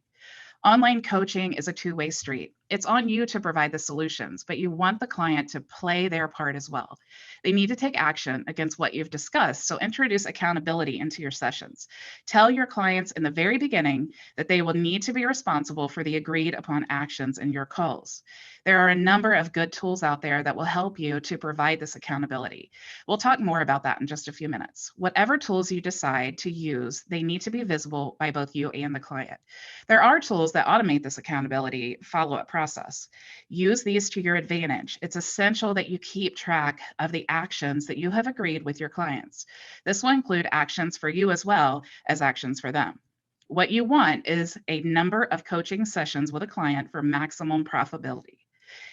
Online coaching is a two-way street. It's on you to provide the solutions, but you want the client to play their part as well. They need to take action against what you've discussed, so introduce accountability into your sessions. Tell your clients in the very beginning that they will need to be responsible for the agreed upon actions in your calls. There are a number of good tools out there that will help you to provide this accountability. We'll talk more about that in just a few minutes. Whatever tools you decide to use, they need to be visible by both you and the client. There are tools that automate this accountability follow-up process. Use these to your advantage. It's essential that you keep track of the actions that you have agreed with your clients. This will include actions for you as well as actions for them. What you want is a number of coaching sessions with a client for maximum profitability.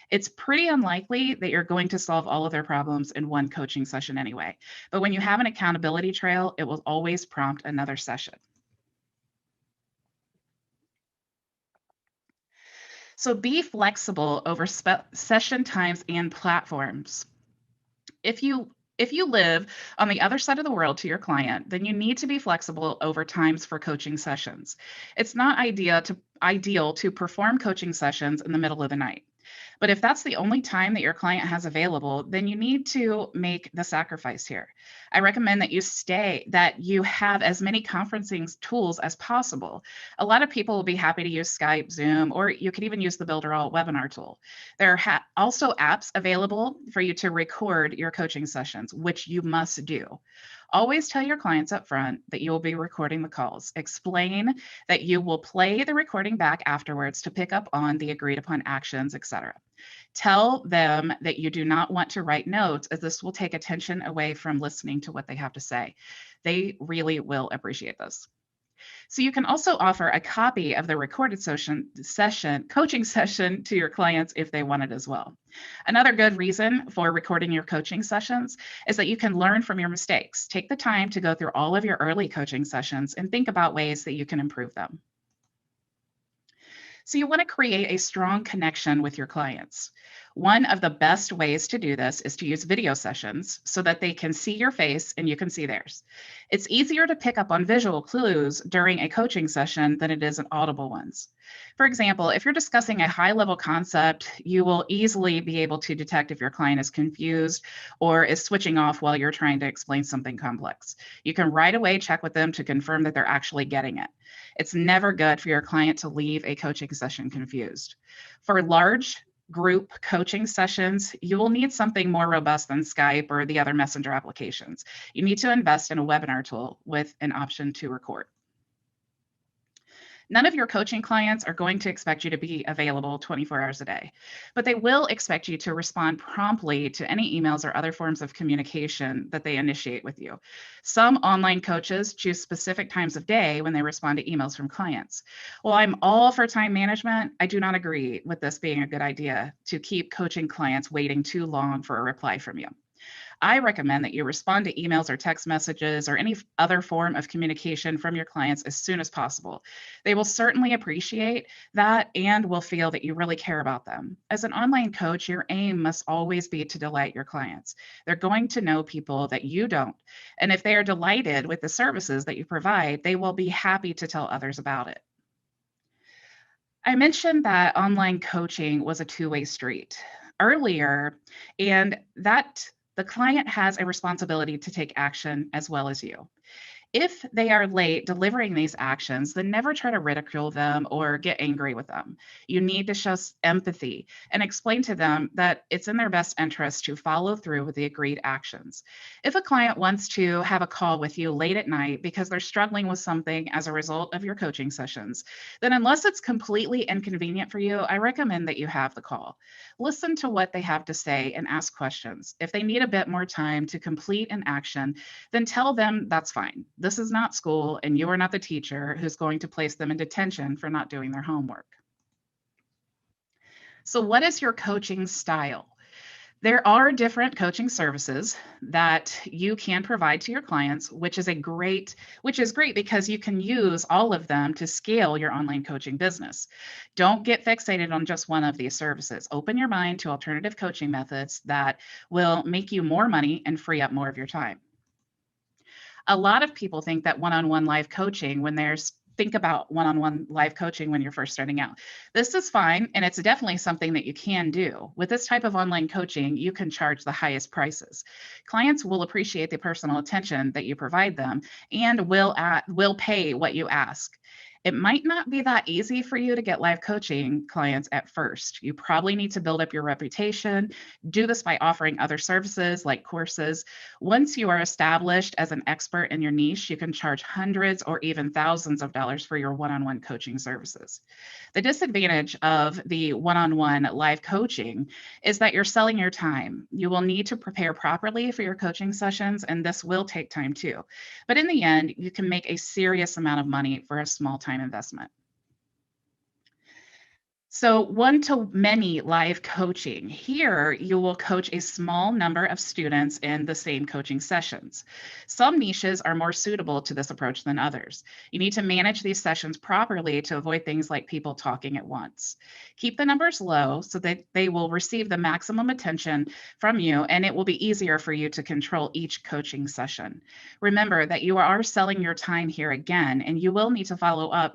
It's pretty unlikely that you're going to solve all of their problems in one coaching session anyway. But when you have an accountability trail, it will always prompt another session. So be flexible over session times and platforms. If you live on the other side of the world to your client, then you need to be flexible over times for coaching sessions. It's not ideal to perform coaching sessions in the middle of the night. But if that's the only time that your client has available, then you need to make the sacrifice here. I recommend that you have as many conferencing tools as possible. A lot of people will be happy to use Skype, Zoom, or you could even use the Builderall webinar tool. There are also apps available for you to record your coaching sessions, which you must do. Always tell your clients up front that you will be recording the calls. Explain that you will play the recording back afterwards to pick up on the agreed upon actions, etc. Tell them that you do not want to write notes, as this will take attention away from listening to what they have to say. They really will appreciate this. So you can also offer a copy of the recorded coaching session to your clients if they want it as well. Another good reason for recording your coaching sessions is that you can learn from your mistakes. Take the time to go through all of your early coaching sessions and think about ways that you can improve them. So you want to create a strong connection with your clients. One of the best ways to do this is to use video sessions so that they can see your face and you can see theirs. It's easier to pick up on visual clues during a coaching session than it is in audible ones. For example, if you're discussing a high-level concept, you will easily be able to detect if your client is confused or is switching off while you're trying to explain something complex. You can right away check with them to confirm that they're actually getting it. It's never good for your client to leave a coaching session confused. For large group coaching sessions, you will need something more robust than Skype or the other messenger applications. You need to invest in a webinar tool with an option to record. None of your coaching clients are going to expect you to be available 24 hours a day, but they will expect you to respond promptly to any emails or other forms of communication that they initiate with you. Some online coaches choose specific times of day when they respond to emails from clients. While I'm all for time management, I do not agree with this being a good idea to keep coaching clients waiting too long for a reply from you. I recommend that you respond to emails or text messages or any other form of communication from your clients as soon as possible. They will certainly appreciate that and will feel that you really care about them. As an online coach, your aim must always be to delight your clients. They're going to know people that you don't. And if they are delighted with the services that you provide, they will be happy to tell others about it. I mentioned that online coaching was a two-way street earlier, and that the client has a responsibility to take action as well as you. If they are late delivering these actions, then never try to ridicule them or get angry with them. You need to show empathy and explain to them that it's in their best interest to follow through with the agreed actions. If a client wants to have a call with you late at night because they're struggling with something as a result of your coaching sessions, then unless it's completely inconvenient for you, I recommend that you have the call. Listen to what they have to say and ask questions. If they need a bit more time to complete an action, then tell them that's fine. This is not school, and you are not the teacher who's going to place them in detention for not doing their homework. So what is your coaching style? There are different coaching services that you can provide to your clients, which is great because you can use all of them to scale your online coaching business. Don't get fixated on just one of these services. Open your mind to alternative coaching methods that will make you more money and free up more of your time. A lot of people think that one-on-one live coaching think about one-on-one live coaching when you're first starting out. This is fine, and it's definitely something that you can do. With this type of online coaching, you can charge the highest prices. Clients will appreciate the personal attention that you provide them and will pay what you ask. It might not be that easy for you to get live coaching clients at first. You probably need to build up your reputation. Do this by offering other services like courses. Once you are established as an expert in your niche, you can charge hundreds or even thousands of dollars for your one-on-one coaching services. The disadvantage of the one-on-one live coaching is that you're selling your time. You will need to prepare properly for your coaching sessions, and this will take time too. But in the end, you can make a serious amount of money for a small time investment. So one-to-many live coaching. Here, you will coach a small number of students in the same coaching sessions. Some niches are more suitable to this approach than others. You need to manage these sessions properly to avoid things like people talking at once. Keep the numbers low so that they will receive the maximum attention from you, and it will be easier for you to control each coaching session. Remember that you are selling your time here again, and you will need to follow up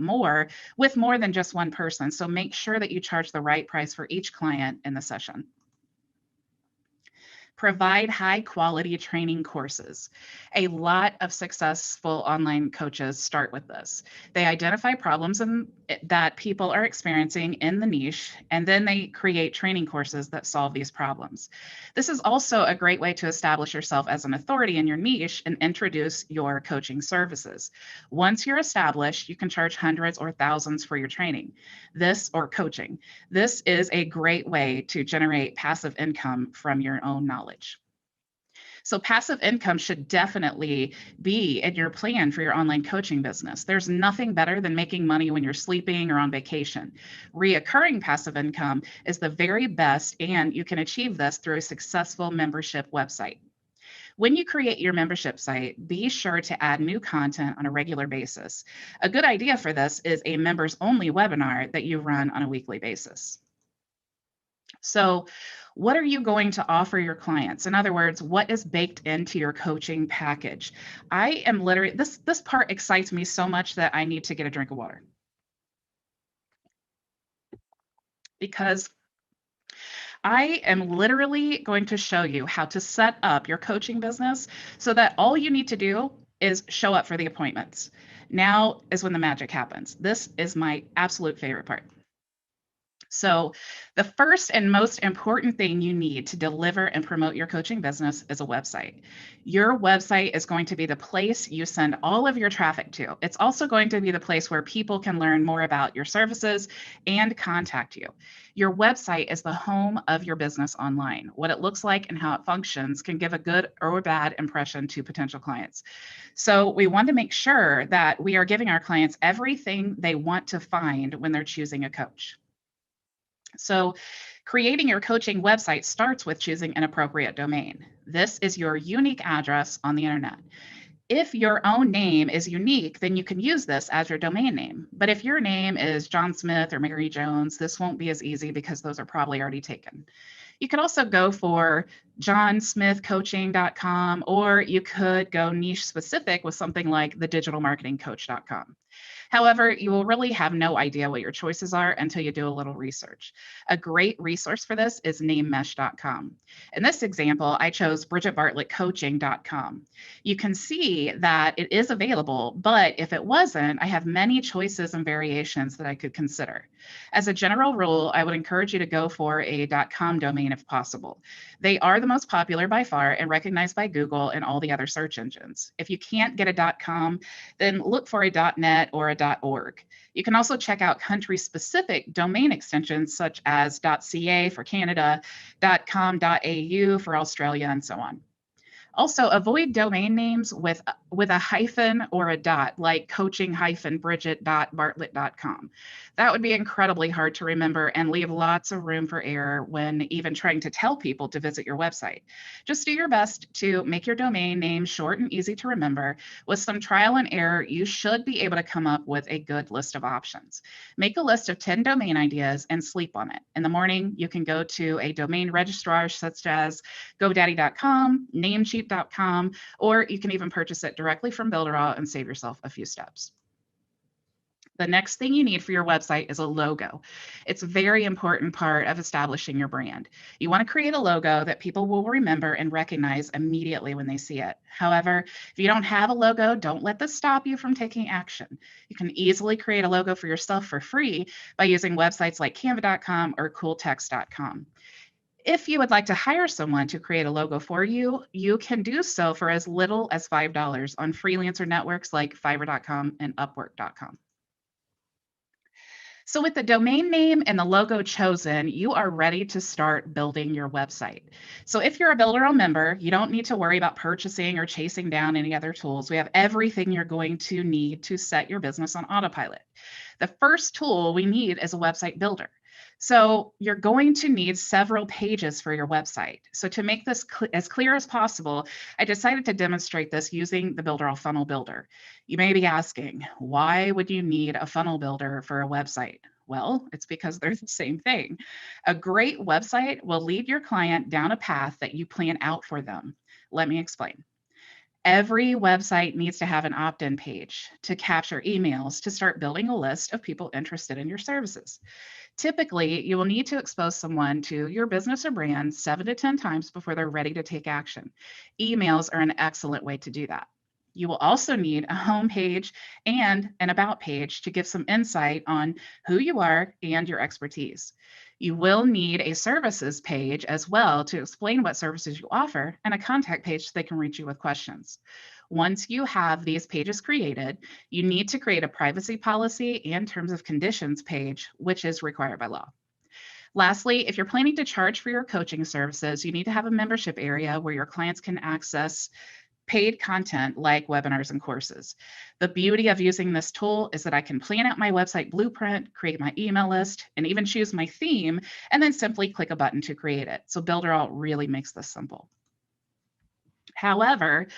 with more than just one person. So make sure that you charge the right price for each client in the session. Provide high quality training courses. A lot of successful online coaches start with this. They identify problems that people are experiencing in the niche, and then they create training courses that solve these problems. This is also a great way to establish yourself as an authority in your niche and introduce your coaching services. Once you're established, you can charge hundreds or thousands for your training, or coaching. This is a great way to generate passive income from your own knowledge. So passive income should definitely be in your plan for your online coaching business. There's nothing better than making money when you're sleeping or on vacation. Reoccurring passive income is the very best, and you can achieve this through a successful membership website. When you create your membership site, be sure to add new content on a regular basis. A good idea for this is a members-only webinar that you run on a weekly basis. So what are you going to offer your clients? In other words, what is baked into your coaching package? I am literally, this part excites me so much that I need to get a drink of water. Because I am literally going to show you how to set up your coaching business so that all you need to do is show up for the appointments. Now is when the magic happens. This is my absolute favorite part. So the first and most important thing you need to deliver and promote your coaching business is a website. Your website is going to be the place you send all of your traffic to. It's also going to be the place where people can learn more about your services and contact you. Your website is the home of your business online. What it looks like and how it functions can give a good or bad impression to potential clients. So we want to make sure that we are giving our clients everything they want to find when they're choosing a coach. So creating your coaching website starts with choosing an appropriate domain. This is your unique address on the internet. If your own name is unique, then you can use this as your domain name. But if your name is John Smith or Mary Jones, this won't be as easy because those are probably already taken. You could also go for johnsmithcoaching.com, or you could go niche specific with something like thedigitalmarketingcoach.com. However, you will really have no idea what your choices are until you do a little research. A great resource for this is namemesh.com. In this example, I chose bridgetbartlettcoaching.com. You can see that it is available, but if it wasn't, I have many choices and variations that I could consider. As a general rule, I would encourage you to go for a .com domain if possible. They are the most popular by far and recognized by Google and all the other search engines. If you can't get a .com, then look for a .net or a .org. You can also check out country-specific domain extensions such as .ca for Canada, .com.au for Australia, and so on. Also, avoid domain names with a hyphen or a dot, like coaching-bridget.bartlett.com. That would be incredibly hard to remember and leave lots of room for error when even trying to tell people to visit your website. Just do your best to make your domain name short and easy to remember. With some trial and error, you should be able to come up with a good list of options. Make a list of 10 domain ideas and sleep on it. In the morning, you can go to a domain registrar such as GoDaddy.com, Namecheap.com, or you can even purchase it directly from Builderall and save yourself a few steps. The next thing you need for your website is a logo. It's a very important part of establishing your brand. You want to create a logo that people will remember and recognize immediately when they see it. However, if you don't have a logo, don't let this stop you from taking action. You can easily create a logo for yourself for free by using websites like canva.com or cooltext.com. If you would like to hire someone to create a logo for you, you can do so for as little as $5 on freelancer networks like Fiverr.com and Upwork.com. So with the domain name and the logo chosen, you are ready to start building your website. So if you're a Builderall member, you don't need to worry about purchasing or chasing down any other tools. We have everything you're going to need to set your business on autopilot. The first tool we need is a website builder. So you're going to need several pages for your website. So to make this as clear as possible, I decided to demonstrate this using the Builderall Funnel Builder. You may be asking, why would you need a funnel builder for a website? Well, it's because they're the same thing. A great website will lead your client down a path that you plan out for them. Let me explain. Every website needs to have an opt-in page to capture emails to start building a list of people interested in your services. Typically, you will need to expose someone to your business or brand 7 to 10 times before they're ready to take action. Emails are an excellent way to do that. You will also need a home page and an about page to give some insight on who you are and your expertise. You will need a services page as well to explain what services you offer and a contact page so they can reach you with questions. Once you have these pages created, you need to create a privacy policy and terms of conditions page, which is required by law. Lastly, if you're planning to charge for your coaching services, you need to have a membership area where your clients can access paid content like webinars and courses. The beauty of using this tool is that I can plan out my website blueprint, create my email list, and even choose my theme, and then simply click a button to create it. So Builderall really makes this simple. However,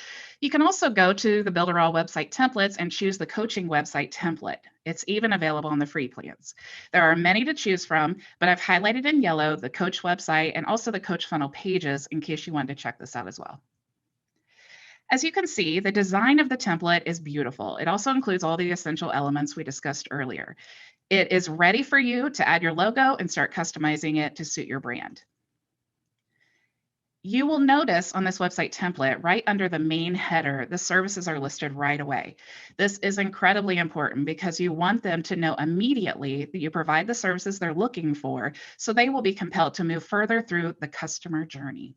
you can also go to the Builderall website templates and choose the coaching website template. It's even available on the free plans. There are many to choose from, but I've highlighted in yellow the coach website and also the coach funnel pages in case you wanted to check this out as well. As you can see, the design of the template is beautiful. It also includes all the essential elements we discussed earlier. It is ready for you to add your logo and start customizing it to suit your brand. You will notice on this website template, right under the main header, the services are listed right away. This is incredibly important because you want them to know immediately that you provide the services they're looking for, so they will be compelled to move further through the customer journey.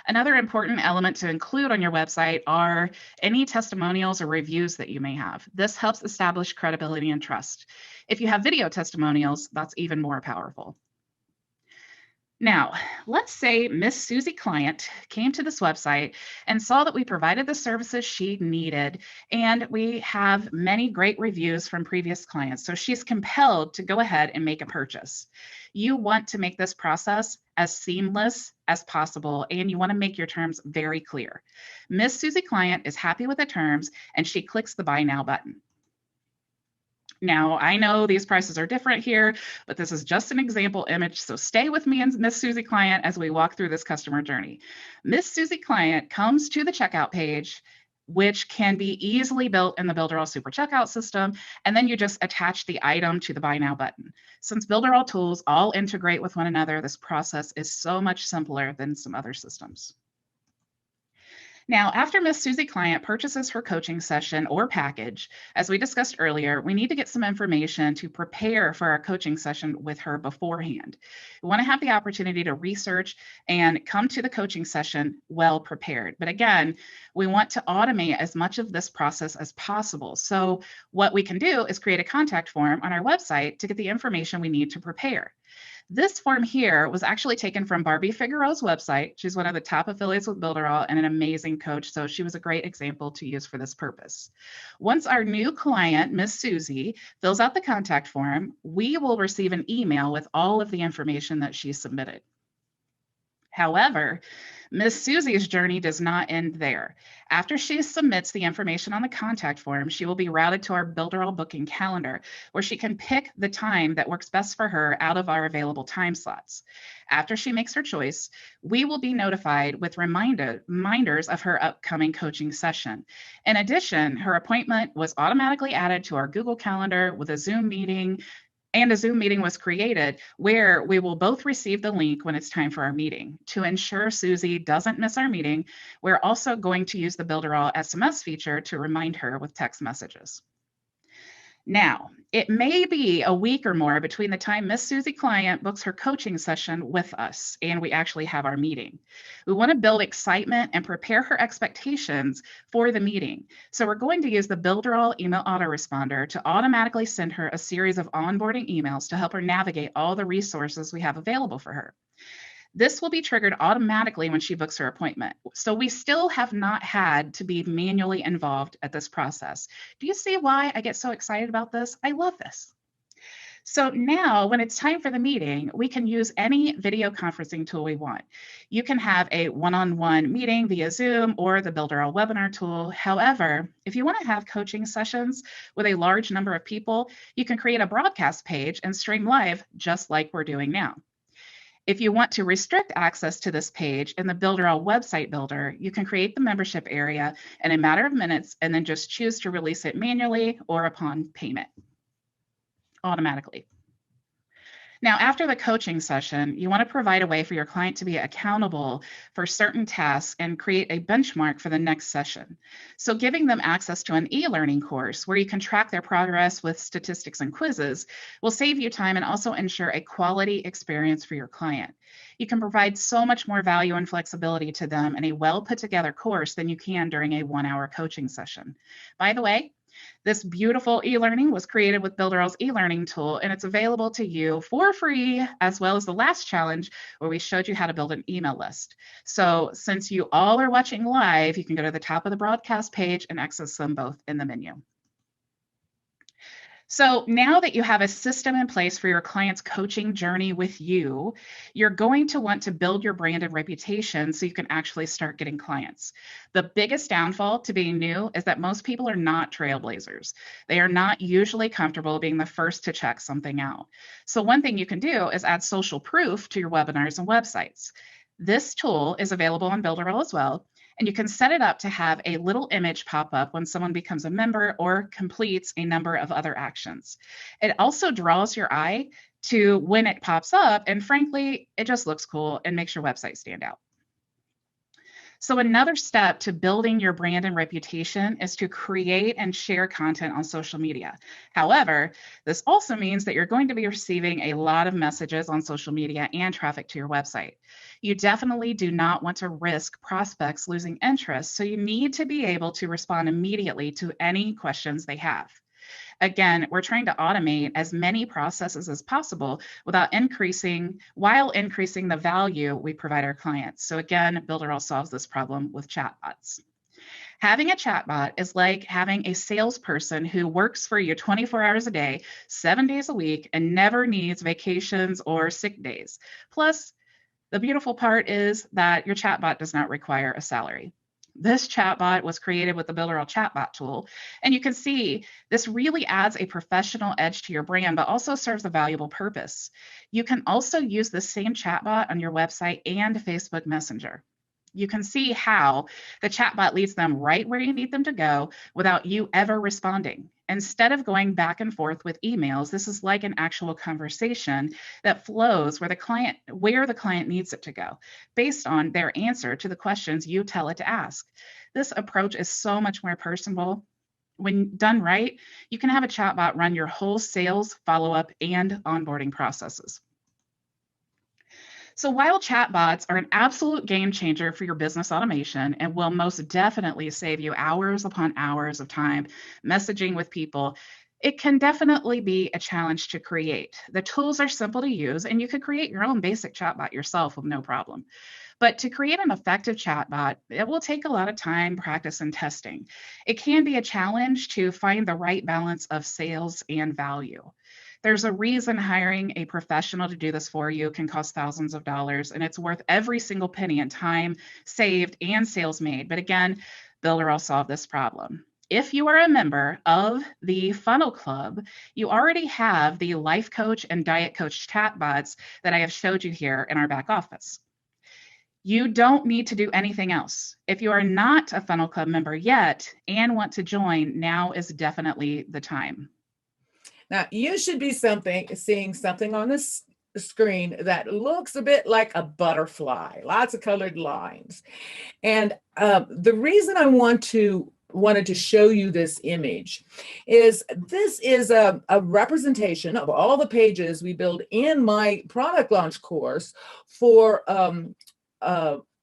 Another important element to include on your website are any testimonials or reviews that you may have. This helps establish credibility and trust. If you have video testimonials, that's even more powerful. Now, let's say Miss Susie client came to this website and saw that we provided the services she needed, and we have many great reviews from previous clients. So she's compelled to go ahead and make a purchase. You want to make this process as seamless as possible, and you want to make your terms very clear. Miss Susie client is happy with the terms, and she clicks the Buy Now button. Now, I know these prices are different here, but this is just an example image, so stay with me and Miss Susie client as we walk through this customer journey. Miss Susie client comes to the checkout page, which can be easily built in the Builderall Super Checkout system, and then you just attach the item to the Buy Now button. Since Builderall tools all integrate with one another, this process is so much simpler than some other systems. Now, after Miss Susie client purchases her coaching session or package, as we discussed earlier, we need to get some information to prepare for our coaching session with her beforehand. We want to have the opportunity to research and come to the coaching session well prepared. But again, we want to automate as much of this process as possible. So what we can do is create a contact form on our website to get the information we need to prepare. This form here was actually taken from Barbie Figueroa's website. She's one of the top affiliates with Builderall and an amazing coach, so she was a great example to use for this purpose. Once our new client, Miss Susie, fills out the contact form, we will receive an email with all of the information that she submitted. However, Miss Susie's journey does not end there. After she submits the information on the contact form, she will be routed to our Builderall booking calendar, where she can pick the time that works best for her out of our available time slots. After she makes her choice, we will be notified with reminders of her upcoming coaching session. In addition, her appointment was automatically added to our Google Calendar with a Zoom meeting, and a Zoom meeting was created where we will both receive the link when it's time for our meeting. To ensure Susie doesn't miss our meeting, we're also going to use the Builderall SMS feature to remind her with text messages. Now, it may be a week or more between the time Miss Susie client books her coaching session with us and we actually have our meeting. We want to build excitement and prepare her expectations for the meeting. So we're going to use the Builderall email autoresponder to automatically send her a series of onboarding emails to help her navigate all the resources we have available for her. This will be triggered automatically when she books her appointment. So we still have not had to be manually involved at this process. Do you see why I get so excited about this? I love this. So now when it's time for the meeting, we can use any video conferencing tool we want. You can have a one-on-one meeting via Zoom or the Builderall webinar tool. However, if you want to have coaching sessions with a large number of people, you can create a broadcast page and stream live just like we're doing now. If you want to restrict access to this page in the Builderall website builder, you can create the membership area in a matter of minutes and then just choose to release it manually or upon payment automatically. Now, after the coaching session, you want to provide a way for your client to be accountable for certain tasks and create a benchmark for the next session. So giving them access to an e-learning course where you can track their progress with statistics and quizzes will save you time and also ensure a quality experience for your client. You can provide so much more value and flexibility to them in a well put together course than you can during a 1-hour coaching session. By the way, this beautiful e-learning was created with Builderall's e-learning tool, and it's available to you for free, as well as the last challenge where we showed you how to build an email list. So since you all are watching live, you can go to the top of the broadcast page and access them both in the menu. So now that you have a system in place for your client's coaching journey with you, you're going to want to build your brand and reputation so you can actually start getting clients. The biggest downfall to being new is that most people are not trailblazers. They are not usually comfortable being the first to check something out. So one thing you can do is add social proof to your webinars and websites. This tool is available on Builderall as well. And you can set it up to have a little image pop up when someone becomes a member or completes a number of other actions. It also draws your eye to when it pops up, and frankly, it just looks cool and makes your website stand out. So another step to building your brand and reputation is to create and share content on social media. However, this also means that you're going to be receiving a lot of messages on social media and traffic to your website. You definitely do not want to risk prospects losing interest, so you need to be able to respond immediately to any questions they have. Again, we're trying to automate as many processes as possible while increasing the value we provide our clients. So again, Builderall solves this problem with chatbots. Having a chatbot is like having a salesperson who works for you 24 hours a day, 7 days a week, and never needs vacations or sick days. Plus, the beautiful part is that your chatbot does not require a salary. This chatbot was created with the Builderall chatbot tool, and you can see this really adds a professional edge to your brand, but also serves a valuable purpose. You can also use the same chatbot on your website and Facebook Messenger. You can see how the chatbot leads them right where you need them to go without you ever responding. Instead of going back and forth with emails, this is like an actual conversation that flows where the client needs it to go, based on their answer to the questions you tell it to ask. This approach is so much more personable. When done right, you can have a chatbot run your whole sales, follow-up, and onboarding processes. So while chatbots are an absolute game changer for your business automation and will most definitely save you hours upon hours of time messaging with people, It can definitely be a challenge to create. The tools are simple to use, and you could create your own basic chatbot yourself with no problem. But to create an effective chatbot, it will take a lot of time, practice, and testing. It can be a challenge to find the right balance of sales and value. There's a reason hiring a professional to do this for you can cost thousands of dollars, and it's worth every single penny in time saved and sales made. But again, Builderall solved this problem. If you are a member of the Funnel Club, you already have the Life Coach and Diet Coach chatbots that I have showed you here in our back office. You don't need to do anything else. If you are not a Funnel Club member yet and want to join, now is definitely the time. Now, you should be seeing something on this screen that looks a bit like a butterfly, lots of colored lines. And the reason I wanted to show you this image is this is a representation of all the pages we build in my product launch course for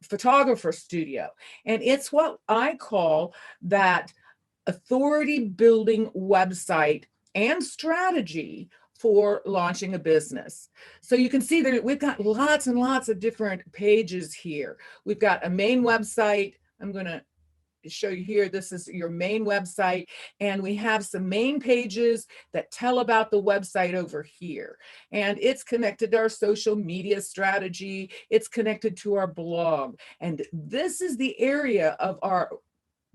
photographer studio. And it's what I call that authority building website and strategy for launching a business. So you can see that we've got lots and lots of different pages here. We've got a main website. I'm going to show you here. This is your main website. And we have some main pages that tell about the website over here. And it's connected to our social media strategy. It's connected to our blog. And this is the area of our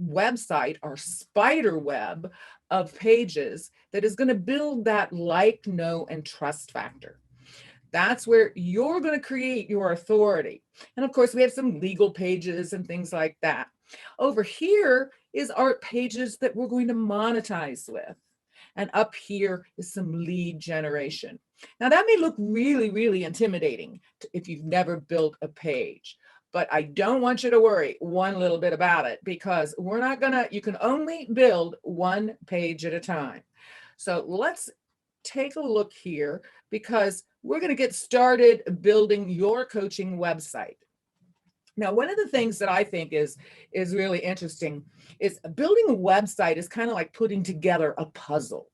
website, our spider web of pages that is going to build that like, know, and trust factor. That's where you're going to create your authority. And of course, we have some legal pages and things like that. Over here is our pages that we're going to monetize with. And up here is some lead generation. Now that may look really, really intimidating if you've never built a page, but I don't want you to worry one little bit about it, because you can only build one page at a time. So let's take a look here, because we're going to get started building your coaching website. Now, one of the things that I think is really interesting is building a website is kind of like putting together a puzzle.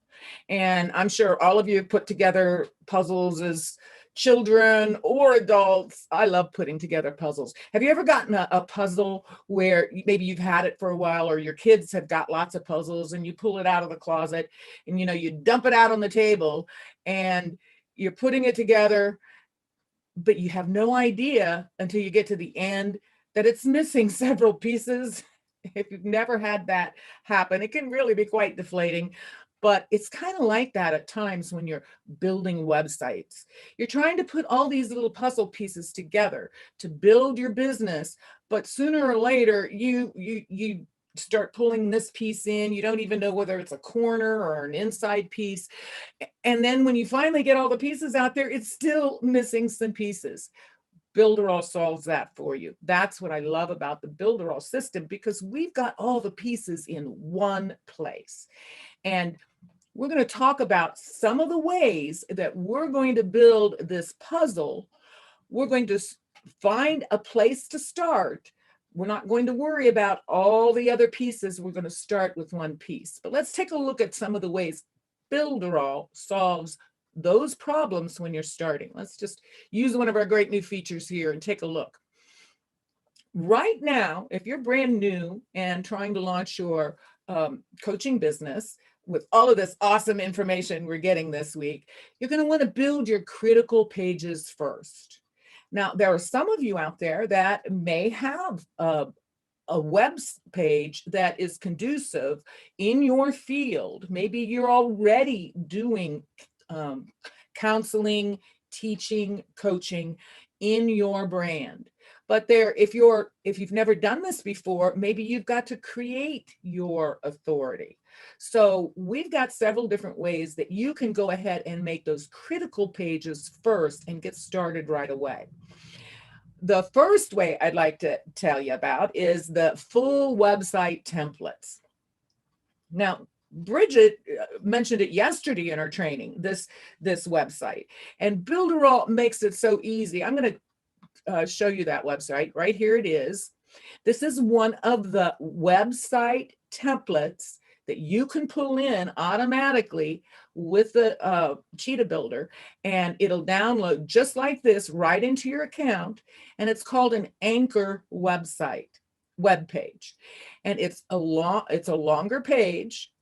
And I'm sure all of you have put together puzzles as children or adults. I love putting together puzzles. Have you ever gotten a puzzle where maybe you've had it for a while, or your kids have got lots of puzzles, and you pull it out of the closet and you dump it out on the table and you're putting it together, but you have no idea until you get to the end that it's missing several pieces? If you've never had that happen, it can really be quite deflating. But it's kind of like that at times when you're building websites. You're trying to put all these little puzzle pieces together to build your business, but sooner or later you start pulling this piece in. You don't even know whether it's a corner or an inside piece. And then when you finally get all the pieces out there, it's still missing some pieces. Builderall solves that for you. That's what I love about the Builderall system, because we've got all the pieces in one place. And we're going to talk about some of the ways that we're going to build this puzzle. We're going to find a place to start. We're not going to worry about all the other pieces. We're going to start with one piece. But let's take a look at some of the ways Builderall solves those problems when you're starting. Let's just use one of our great new features here and take a look. Right now, if you're brand new and trying to launch your coaching business with all of this awesome information we're getting this week, you're going to want to build your critical pages first. Now, there are some of you out there that may have a web page that is conducive in your field. Maybe you're already doing counseling, teaching, coaching in your brand. But if you've never done this before, maybe you've got to create your authority. So we've got several different ways that you can go ahead and make those critical pages first and get started right away. The first way I'd like to tell you about is the full website templates. Now, Bridget mentioned it yesterday in our training, this website, and Builderall makes it so easy. I'm going to show you that website. Right here it is. This is one of the website templates that you can pull in automatically with the Cheetah Builder, and it'll download just like this right into your account. And it's called an anchor web page. And it's a longer page.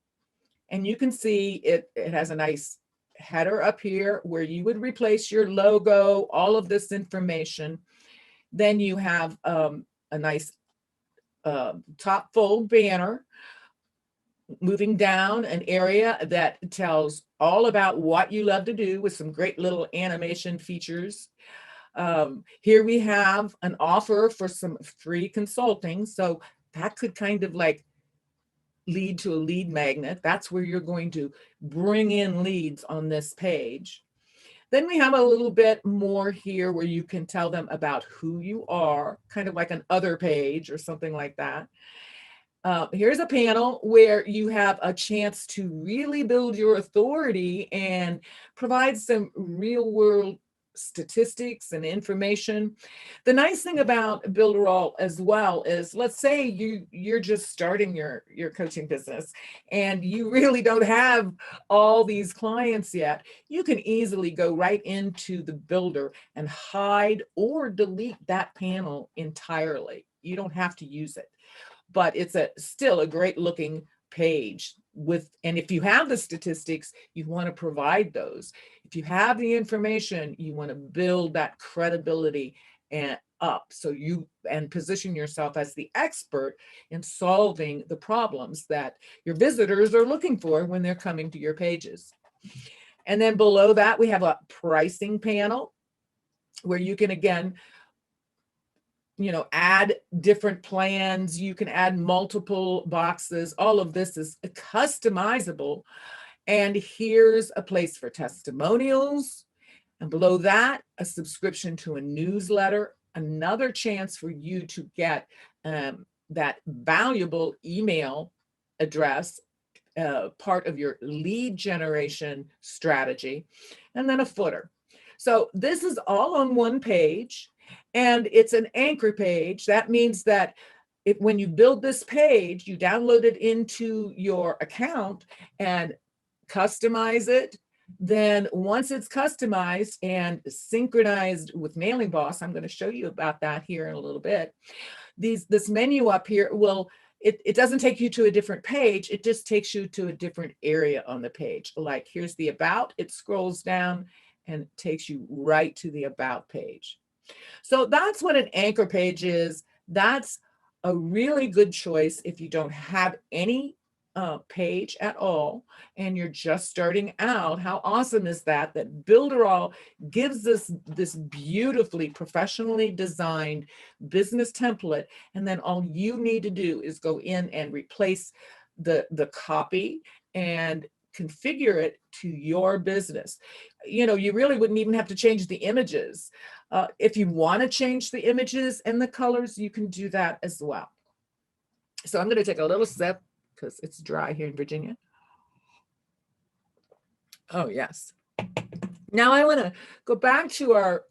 And you can see it has a nice header up here where you would replace your logo, all of this information. Then you have a nice top fold banner moving down an area that tells all about what you love to do with some great little animation features. Here we have an offer for some free consulting. So that could kind of like lead to a lead magnet. That's where you're going to bring in leads on this page. Then we have a little bit more here where you can tell them about who you are, kind of like an other page or something like that. Here's a panel where you have a chance to really build your authority and provide some real world statistics and information. The nice thing about Builderall as well is, let's say you're just starting your coaching business and you really don't have all these clients yet. You can easily go right into the builder and hide or delete that panel entirely. You don't have to use it, but it's still a great looking page and if you have the statistics, you want to provide those. If you have the information, you want to build that credibility and up and position yourself as the expert in solving the problems that your visitors are looking for when they're coming to your pages. And then below that, we have a pricing panel where you can, again, add different plans. You can add multiple boxes. All of this is customizable. And here's a place for testimonials. And below that, a subscription to a newsletter, another chance for you to get that valuable email address, part of your lead generation strategy, and then a footer. So this is all on one page. And it's an anchor page. That means that when you build this page, you download it into your account and customize it. Then once it's customized and synchronized with Mailing Boss, I'm going to show you about that here in a little bit. This menu up here it doesn't take you to a different page. It just takes you to a different area on the page. Like here's the About. It scrolls down and takes you right to the About page. So that's what an anchor page is. That's a really good choice if you don't have any page at all and you're just starting out. How awesome is that Builderall gives us this beautifully professionally designed business template, and then all you need to do is go in and replace the copy and configure it to your business. You really wouldn't even have to change the images. If you want to change the images and the colors, you can do that as well. So I'm going to take a little sip because it's dry here in Virginia. Oh, yes. Now I want to go back to our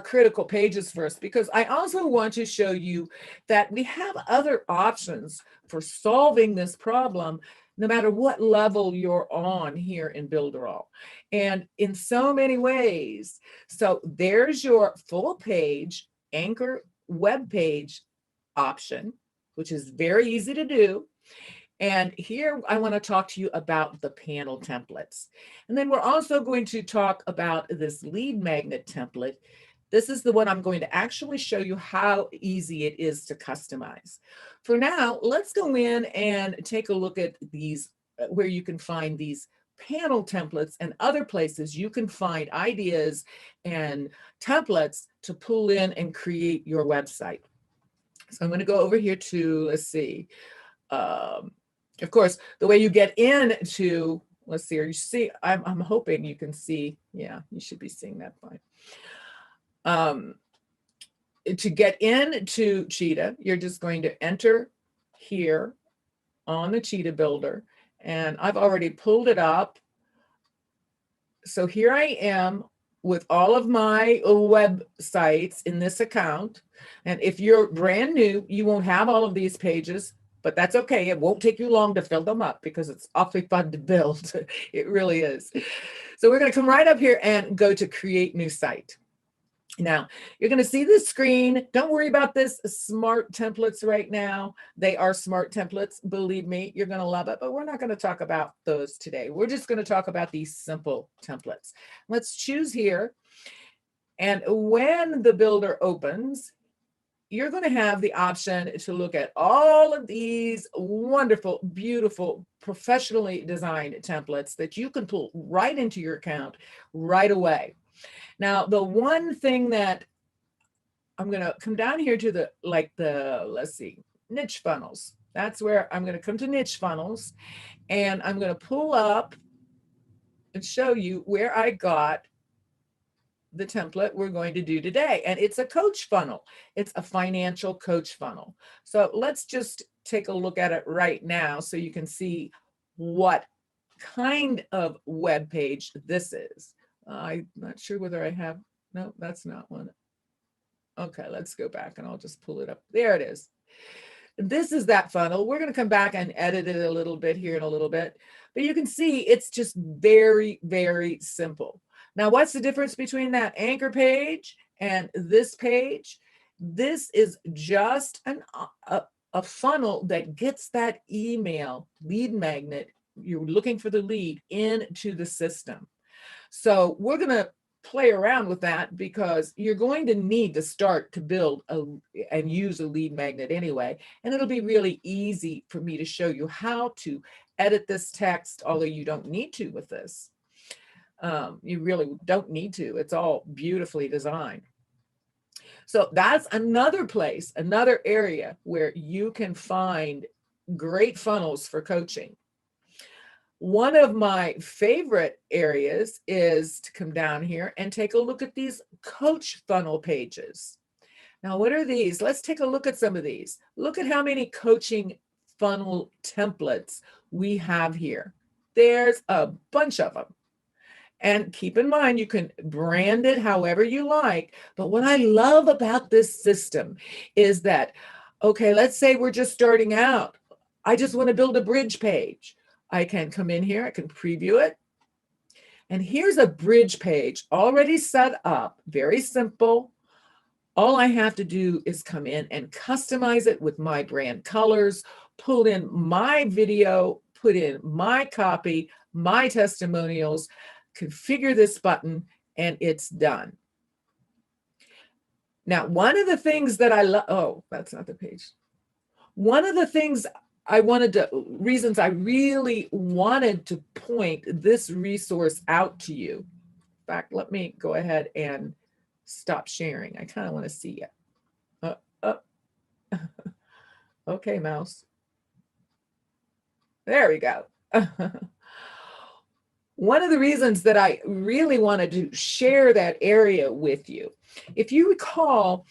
critical pages first, because I also want to show you that we have other options for solving this problem, no matter what level you're on here in Builderall, and in so many ways. So there's your full page anchor web page option, which is very easy to do. And here I want to talk to you about the panel templates. And then we're also going to talk about this lead magnet template. This is the one I'm going to actually show you how easy it is to customize. For now, let's go in and take a look at these, where you can find these panel templates and other places you can find ideas and templates to pull in and create your website. So I'm going to go over here to, let's see, of course, the way you get into, let's see, you see, I'm hoping you can see, yeah, you should be seeing that fine. To get into Cheetah, you're just going to enter here on the Cheetah Builder, and I've already pulled it up. So here I am with all of my websites in this account. And if you're brand new, you won't have all of these pages. but that's okay. It won't take you long to fill them up because it's awfully fun to build. It really is. So we're going to come right up here and go to create new site. Now, you're going to see the screen. Don't worry about this smart templates right now. They are smart templates. Believe me, you're going to love it, but we're not going to talk about those today. We're just going to talk about these simple templates. Let's choose here. And when the builder opens, you're going to have the option to look at all of these wonderful, beautiful, professionally designed templates that you can pull right into your account right away. Now, the one thing that I'm going to come down here to let's see, niche funnels. That's where I'm going to come to niche funnels, and I'm going to pull up and show you where I got the template we're going to do today. And it's a coach funnel. It's a financial coach funnel. So let's just take a look at it right now so you can see what kind of web page this is. I'm not sure whether I have, no, that's not one. Okay, let's go back and I'll just pull it up. There it is. This is that funnel. We're going to come back and edit it a little bit here in a little bit, but you can see it's just very, very simple. Now, what's the difference between that anchor page and this page? This is just a funnel that gets that email lead magnet. You're looking for the lead into the system. So we're going to play around with that because you're going to need to start to build and use a lead magnet anyway. And it'll be really easy for me to show you how to edit this text, although you don't need to with this. You really don't need to. It's all beautifully designed. So that's another place, another area where you can find great funnels for coaching. One of my favorite areas is to come down here and take a look at these coach funnel pages. Now, what are these? Let's take a look at some of these. Look at how many coaching funnel templates we have here. There's a bunch of them. And keep in mind, you can brand it however you like. But what I love about this system is that, okay, let's say we're just starting out. I just want to build a bridge page. I can come in here, I can preview it. And here's a bridge page already set up, very simple. All I have to do is come in and customize it with my brand colors, pull in my video, put in my copy, my testimonials, configure this button, and it's done. Now, one of the things that I love, oh, that's not the page. One of the things reasons I really wanted to point this resource out to you. In fact, let me go ahead and stop sharing. I kind of want to see it. Okay, mouse. There we go. One of the reasons that I really wanted to share that area with you, if you recall,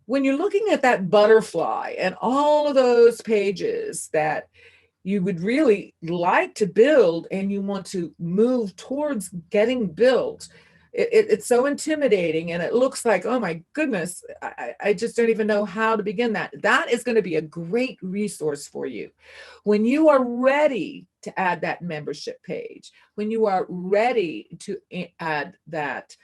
when you're looking at that butterfly and all of those pages that you would really like to build and you want to move towards getting built, it's so intimidating and it looks like, oh my goodness, I just don't even know how to begin that. That is going to be a great resource for you. When you are ready to add that membership page, when you are ready to add that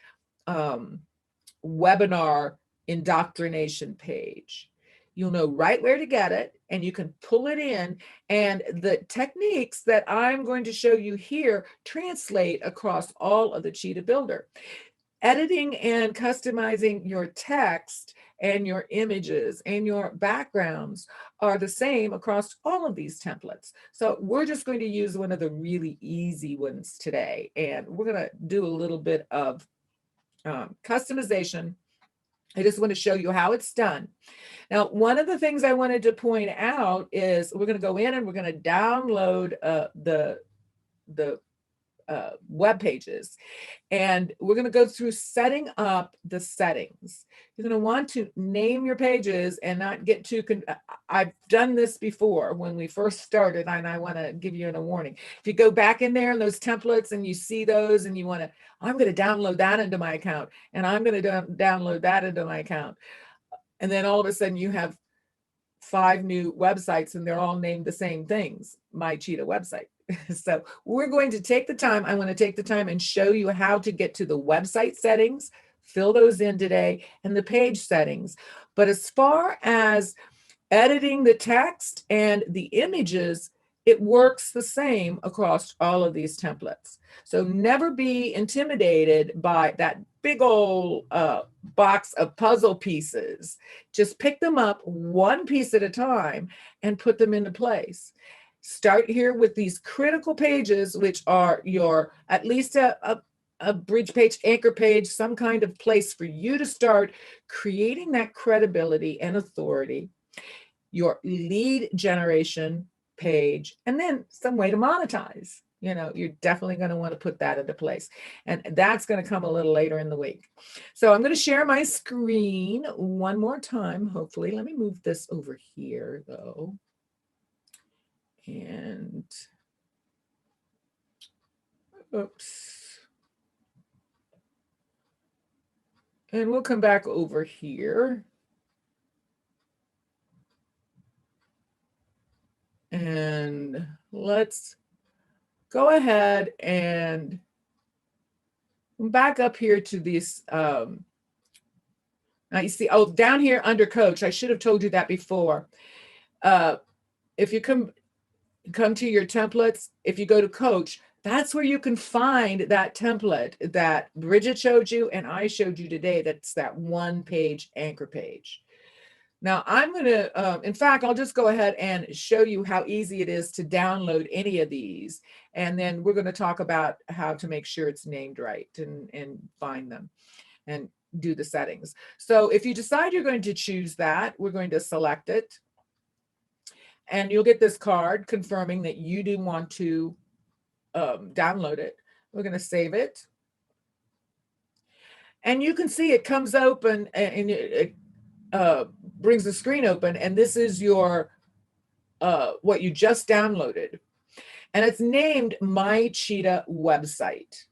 webinar indoctrination page, you'll know right where to get it and you can pull it in, and the techniques that I'm going to show you here translate across all of the Cheetah Builder. Editing and customizing your text and your images and your backgrounds are the same across all of these templates. So we're just going to use one of the really easy ones today, and we're going to do a little bit of customization. I just want to show you how it's done. Now, one of the things I wanted to point out is we're going to go in and we're going to download the web pages, and we're going to go through setting up the settings. You're going to want to name your pages and not get too I've done this before when we first started, and I want to give you a warning. If you go back in there in those templates and you see those and you want to, I'm going to download that into my account, and I'm going to download that into my account, and then all of a sudden you have 5 new websites and they're all named the same things, My Cheetah website. So we're going to take the time. I want to take the time and show you how to get to the website settings, fill those in today, and the page settings. But as far as editing the text and the images, it works the same across all of these templates. So never be intimidated by that big old box of puzzle pieces. Just pick them up one piece at a time and put them into place. Start here with these critical pages, which are your, at least a bridge page, anchor page, some kind of place for you to start creating that credibility and authority, your lead generation page, and then some way to monetize. You know, you're definitely going to want to put that into place. And that's going to come a little later in the week. So I'm going to share my screen one more time, hopefully. Let me move this over here, though. And, oops. And we'll come back over here. And let's go ahead and back up here to these. Now you see, oh, down here under coach, I should have told you that before. If you come to your templates, if you go to coach, that's where you can find that template that Bridget showed you and I showed you today. That's that one page anchor page. Now I'm going to, in fact, I'll just go ahead and show you how easy it is to download any of these. And then we're going to talk about how to make sure it's named right and find them and do the settings. So if you decide you're going to choose that, we're going to select it. And you'll get this card confirming that you do want to download it. We're going to save it. And you can see it comes open and it brings the screen open. And this is your, what you just downloaded. And it's named My Cheetah Website.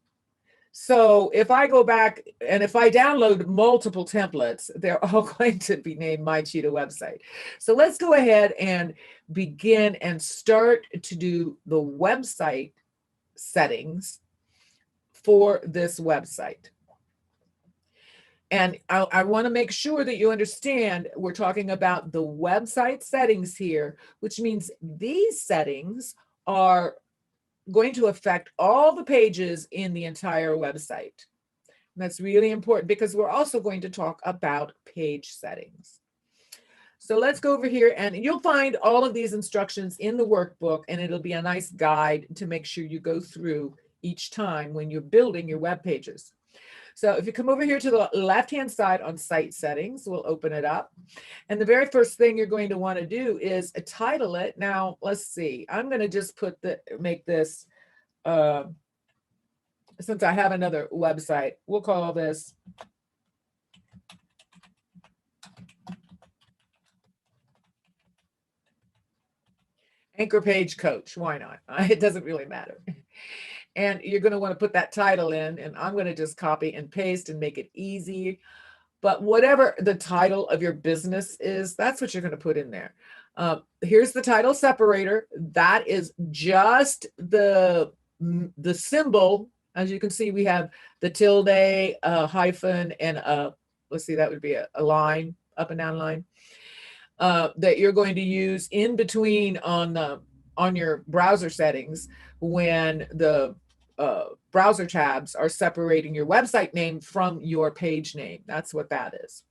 So if I go back and if I download multiple templates, they're all going to be named My Cheetah Website. So let's go ahead and begin and start to do the website settings for this website. And I want to make sure that you understand we're talking about the website settings here, which means these settings are going to affect all the pages in the entire website. And that's really important because we're also going to talk about page settings. So let's go over here and you'll find all of these instructions in the workbook, and it'll be a nice guide to make sure you go through each time when you're building your web pages. So if you come over here to the left-hand side on site settings, we'll open it up. And the very first thing you're going to want to do is title it. Now, let's see. I'm going to just make this, since I have another website, we'll call this Anchor Page Coach. Why not? It doesn't really matter. And you're going to want to put that title in, and I'm going to just copy and paste and make it easy. But whatever the title of your business is, that's what you're going to put in there. Here's the title separator. That is just the symbol. As you can see, we have the tilde, a hyphen, and let's see, that would be a line, up and down line, that you're going to use in between on your browser settings when the browser tabs are separating your website name from your page name. That's what that is.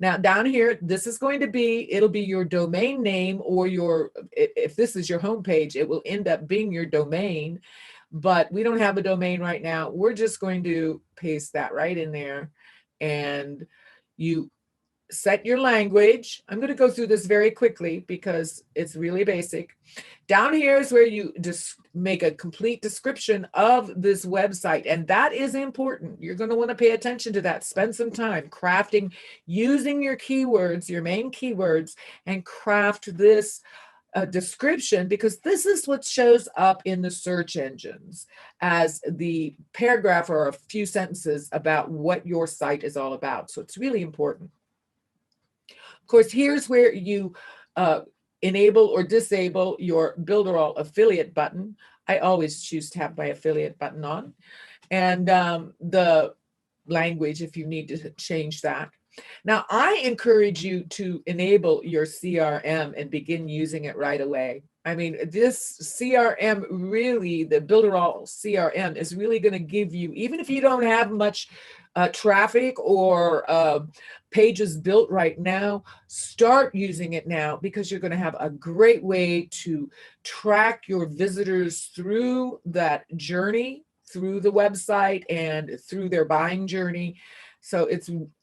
Now down here, this is going to be, it'll be your domain name, or if this is your home page, it will end up being your domain, but we don't have a domain right now. We're just going to paste that right in there, and you set your language. I'm going to go through this very quickly because it's really basic. Down here is where you just make a complete description of this website, and that is important. You're going to want to pay attention to that. Spend some time crafting, using your keywords, your main keywords, and craft this description, because this is what shows up in the search engines as the paragraph or a few sentences about what your site is all about. So it's really important. Of course, here's where you enable or disable your Builderall affiliate button. I always choose to have my affiliate button on, and the language if you need to change that. Now, I encourage you to enable your CRM and begin using it right away. I mean, this CRM really, the Builderall CRM is really going to give you, even if you don't have much traffic or pages built right now, start using it now, because you're going to have a great way to track your visitors through that journey, through the website and through their buying journey. So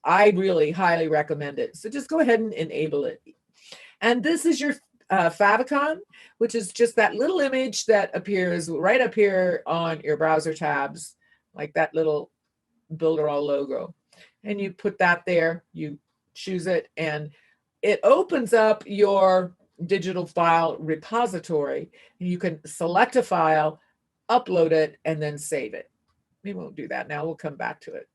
I really highly recommend it. So just go ahead and enable it. And this is your favicon, which is just that little image that appears right up here on your browser tabs, like that little Builderall logo. And you put that there, you choose it, and it opens up your digital file repository. You can select a file, upload it, and then save it. We won't do that now. We'll come back to it.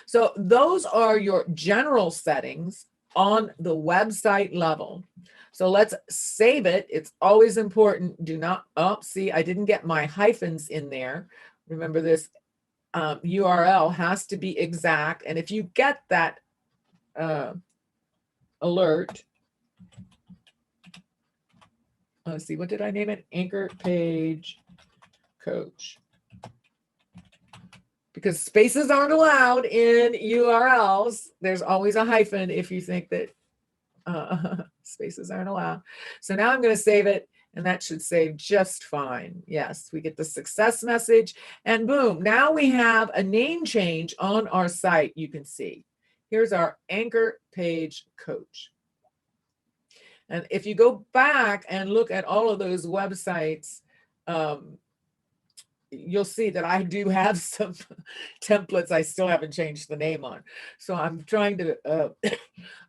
So those are your general settings on the website level. So let's save it. It's always important. Do not, see, I didn't get my hyphens in there. Remember, this URL has to be exact. And if you get that alert, let's see, what did I name it? Anchor page coach. Because spaces aren't allowed in URLs. There's always a hyphen if you think that spaces aren't allowed. So now I'm going to save it, and that should save just fine. Yes, we get the success message, and boom, now we have a name change on our site. You can see here's our anchor page coach. And if you go back and look at all of those websites, you'll see that I do have some templates I still haven't changed the name on. So I'm trying to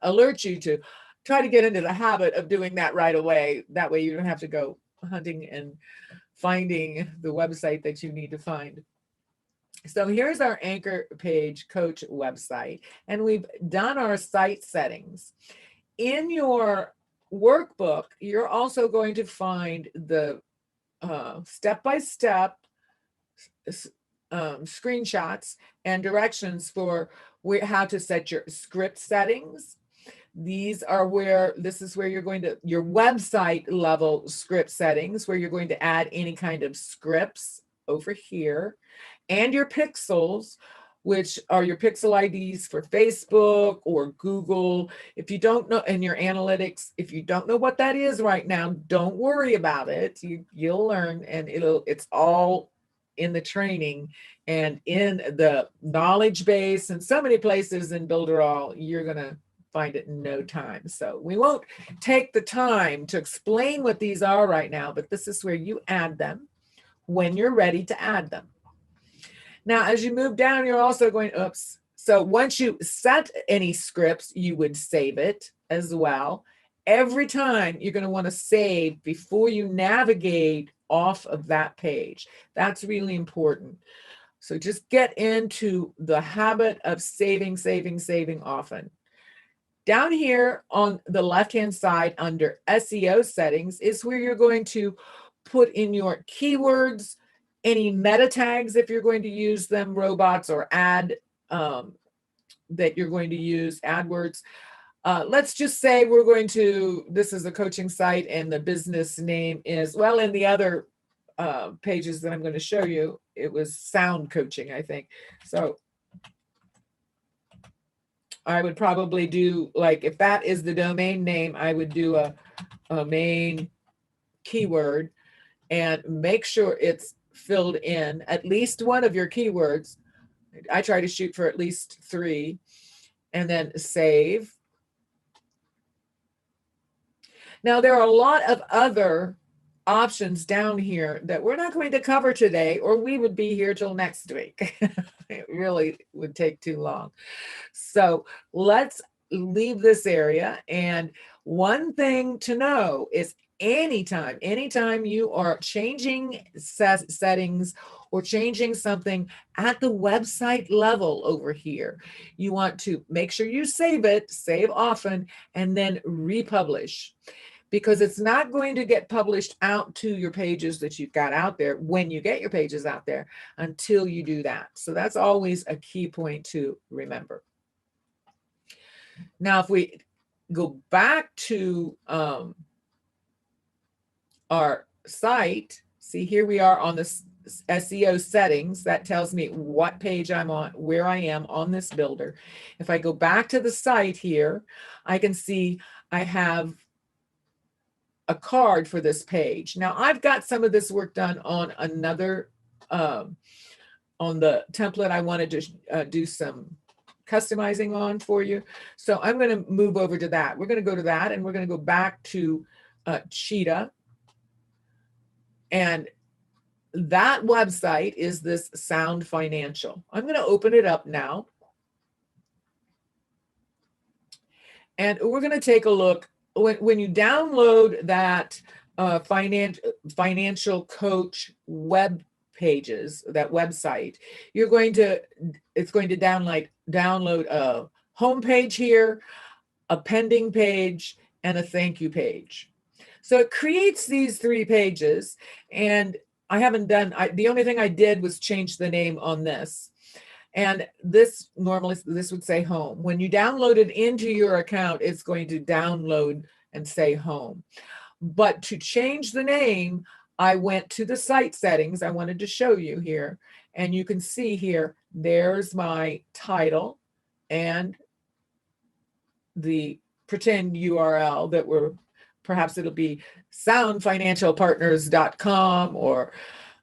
alert you to try to get into the habit of doing that right away. That way you don't have to go hunting and finding the website that you need to find. So here's our anchor page coach website, and we've done our site settings. In your workbook, you're also going to find the step-by-step screenshots and directions for how to set your script settings. This is where you're going to, your website level script settings, where you're going to add any kind of scripts over here, and your pixels, which are your pixel IDs for Facebook or Google. If you don't know, and your analytics, if you don't know what that is right now, don't worry about it. You'll learn, and it's all in the training and in the knowledge base, and so many places in Builderall, you're going to find it in no time. So we won't take the time to explain what these are right now, but this is where you add them when you're ready to add them. Now, as you move down, you're also going, so once you set any scripts, you would save it as well. Every time you're going to want to save before you navigate off of that page. That's really important. So just get into the habit of saving often. Down here on the left-hand side under SEO settings is where you're going to put in your keywords, any meta tags if you're going to use them, robots or ad that you're going to use, AdWords. Let's just say this is a coaching site and the business name is, well, in the other pages that I'm going to show you, it was sound coaching, I think. So I would probably do, like, if that is the domain name, I would do a main keyword and make sure it's filled in at least one of your keywords. I try to shoot for at least 3, and then save. Now, there are a lot of other options down here that we're not going to cover today, or we would be here till next week. It really would take too long. So let's leave this area. And one thing to know is anytime you are changing settings or changing something at the website level over here, you want to make sure you save it, save often, and then republish. Because it's not going to get published out to your pages that you've got out there when you get your pages out there until you do that. So that's always a key point to remember. Now, if we go back to our site, see here we are on this SEO settings. That tells me what page I'm on, where I am on this builder. If I go back to the site here, I can see I have a card for this page. Now I've got some of this work done on another, on the template I wanted to do some customizing on for you. So I'm going to move over to that. We're going to go to that, and we're going to go back to Cheetah. And that website is this Sound Financial. I'm going to open it up now. And we're going to take a look. When you download that financial coach web pages, that website, it's going to download a home page here, a pending page, and a thank you page. So it creates these 3 pages, and the only thing I did was change the name on this. And this would say home. When you download it into your account, it's going to download and say home. But to change the name, I went to the site settings. I wanted to show you here. And you can see here, there's my title and the pretend URL that perhaps it'll be soundfinancialpartners.com or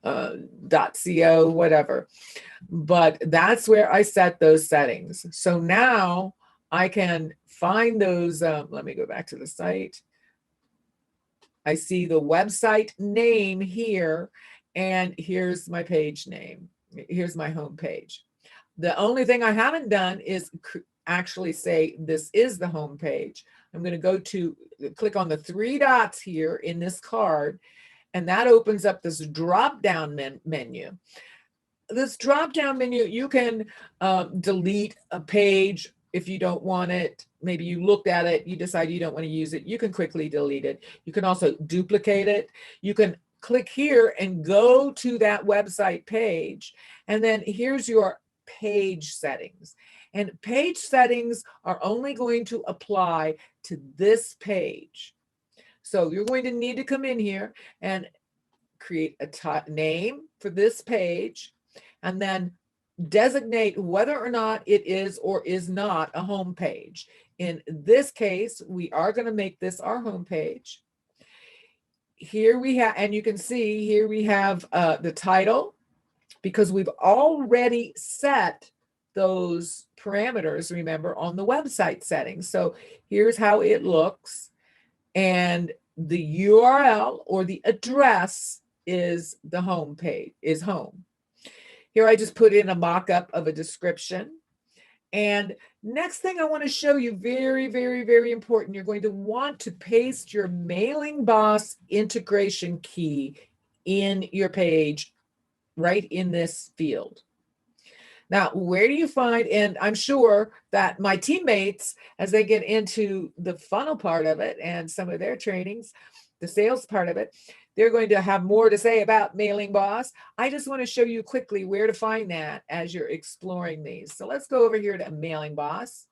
.co, whatever. But that's where I set those settings. So now I can find those. Let me go back to the site. I see the website name here, and here's my page name. Here's my home page. The only thing I haven't done is actually say this is the home page. I'm going to go to click on the 3 dots here in this card, and that opens up this drop-down menu. This drop-down menu, you can delete a page if you don't want it. Maybe you looked at it, you decide you don't want to use it. You can quickly delete it. You can also duplicate it. You can click here and go to that website page. And then here's your page settings. And page settings are only going to apply to this page. So you're going to need to come in here and create a name for this page, and then designate whether or not it is or is not a home page. In this case, we are going to make this our home page. Here we have, and you can see here we have the title, because we've already set those parameters, remember, on the website settings. So here's how it looks. And the URL or the address is the home page, is home. Here I just put in a mock-up of a description. And next thing I want to show you, very, very, very important, you're going to want to paste your Mailing Boss integration key in your page, right in this field. Now, where do you find, and I'm sure that my teammates, as they get into the funnel part of it and some of their trainings, the sales part of it, they're going to have more to say about Mailing Boss. I just want to show you quickly where to find that as you're exploring these. So let's go over here to Mailing Boss.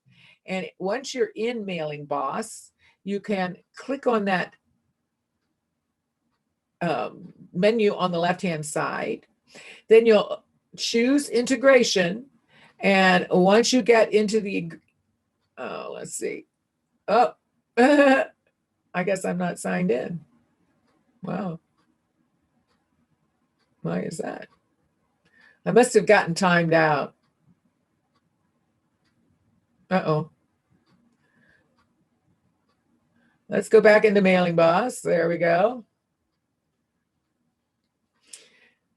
And once you're in Mailing Boss, you can click on that menu on the left-hand side. Then you'll choose integration. And once you get into the, let's see. Oh, I guess I'm not signed in. Wow. Why is that? I must have gotten timed out. Uh-oh. Let's go back into Mailing Boss. There we go.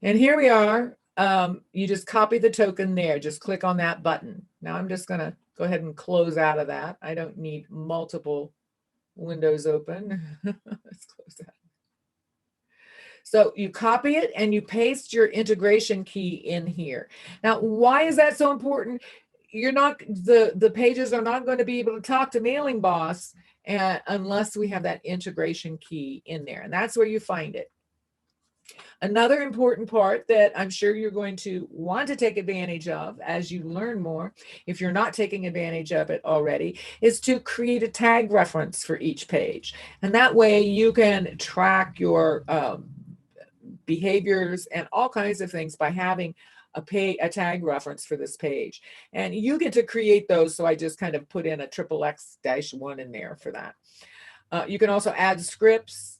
And here we are. You just copy the token there. Just click on that button. Now I'm just going to go ahead and close out of that. I don't need multiple windows open. Let's close that. So you copy it and you paste your integration key in here. Now, why is that so important? You're not, the pages are not going to be able to talk to Mailing Boss unless we have that integration key in there. And that's where you find it. Another important part that I'm sure you're going to want to take advantage of as you learn more, if you're not taking advantage of it already, is to create a tag reference for each page. And that way you can track your behaviors and all kinds of things by having a tag reference for this page. And you get to create those. So I just kind of put in a XXX-1 in there for that. You can also add scripts.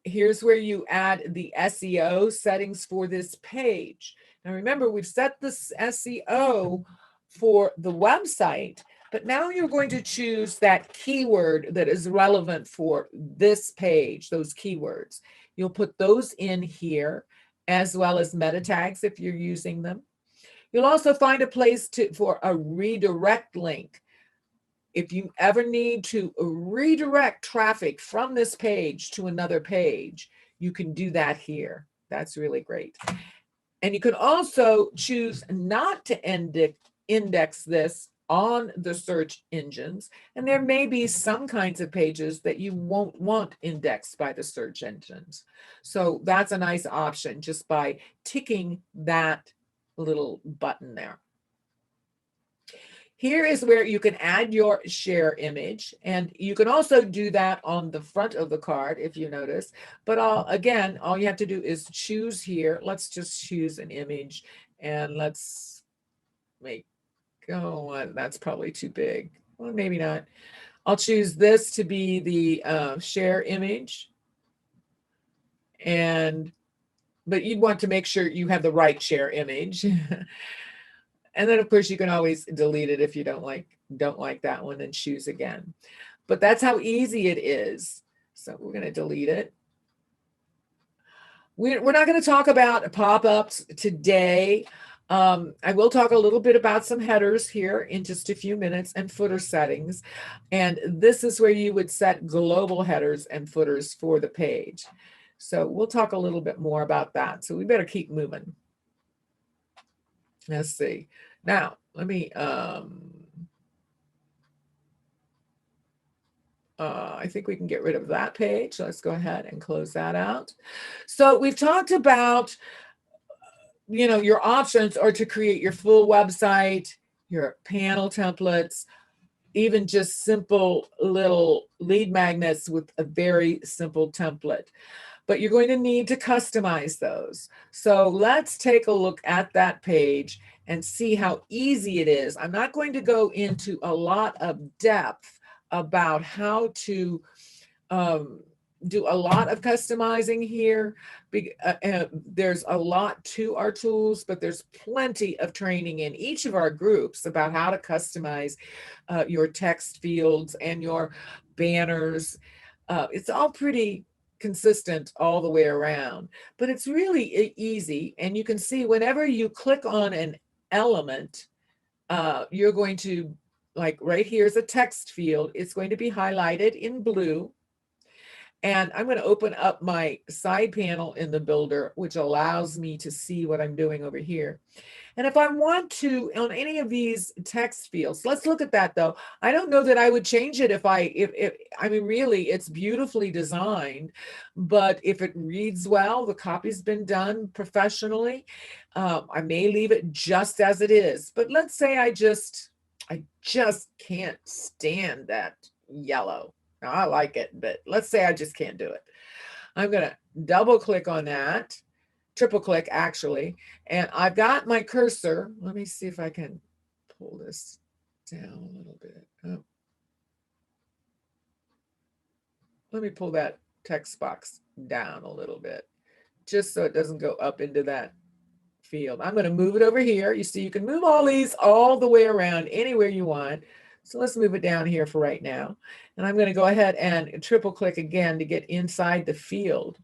Here's where you add the SEO settings for this page. Now remember, we've set this SEO for the website, but now you're going to choose that keyword that is relevant for this page, those keywords. You'll put those in here, as well as meta tags if you're using them. You'll also find a place for a redirect link. If you ever need to redirect traffic from this page to another page, you can do that here. That's really great. And you can also choose not to index this on the search engines. And there may be some kinds of pages that you won't want indexed by the search engines. So that's a nice option just by ticking that little button there. Here is where you can add your share image, and you can also do that on the front of the card if you notice. But again, all you have to do is choose here. Let's just choose an image, and let's that's probably too big. Well, maybe not. I'll choose this to be the share image, but you'd want to make sure you have the right share image. And then, of course, you can always delete it if you don't like that one and choose again. But that's how easy it is. So we're going to delete it. We're not going to talk about pop-ups today. I will talk a little bit about some headers here in just a few minutes and footer settings. And this is where you would set global headers and footers for the page. So we'll talk a little bit more about that. So we better keep moving. Let's see. Now, let me, I think we can get rid of that page. Let's go ahead and close that out. So we've talked about, your options are to create your full website, your panel templates, even just simple little lead magnets with a very simple template. But you're going to need to customize those. So let's take a look at that page and see how easy it is. I'm not going to go into a lot of depth about how to do a lot of customizing here. There's a lot to our tools, but there's plenty of training in each of our groups about how to customize your text fields and your banners. It's all pretty consistent all the way around, but it's really easy. And you can see whenever you click on an element, you're going to, like right here is a text field. It's going to be highlighted in blue. And I'm going to open up my side panel in the builder, which allows me to see what I'm doing over here. And if I want to, on any of these text fields, let's look at that though. I don't know that I would change it I mean, really, it's beautifully designed, but if it reads well, the copy's been done professionally, I may leave it just as it is. But let's say I just can't stand that yellow. Now, I like it, but let's say I just can't do it. I'm going to double click on that. Triple click actually, and I've got my cursor. Let me see if I can pull this down a little bit. Oh. Let me pull that text box down a little bit, just so it doesn't go up into that field. I'm going to move it over here. You see, you can move all these all the way around anywhere you want. So let's move it down here for right now. And I'm going to go ahead and triple click again to get inside the field.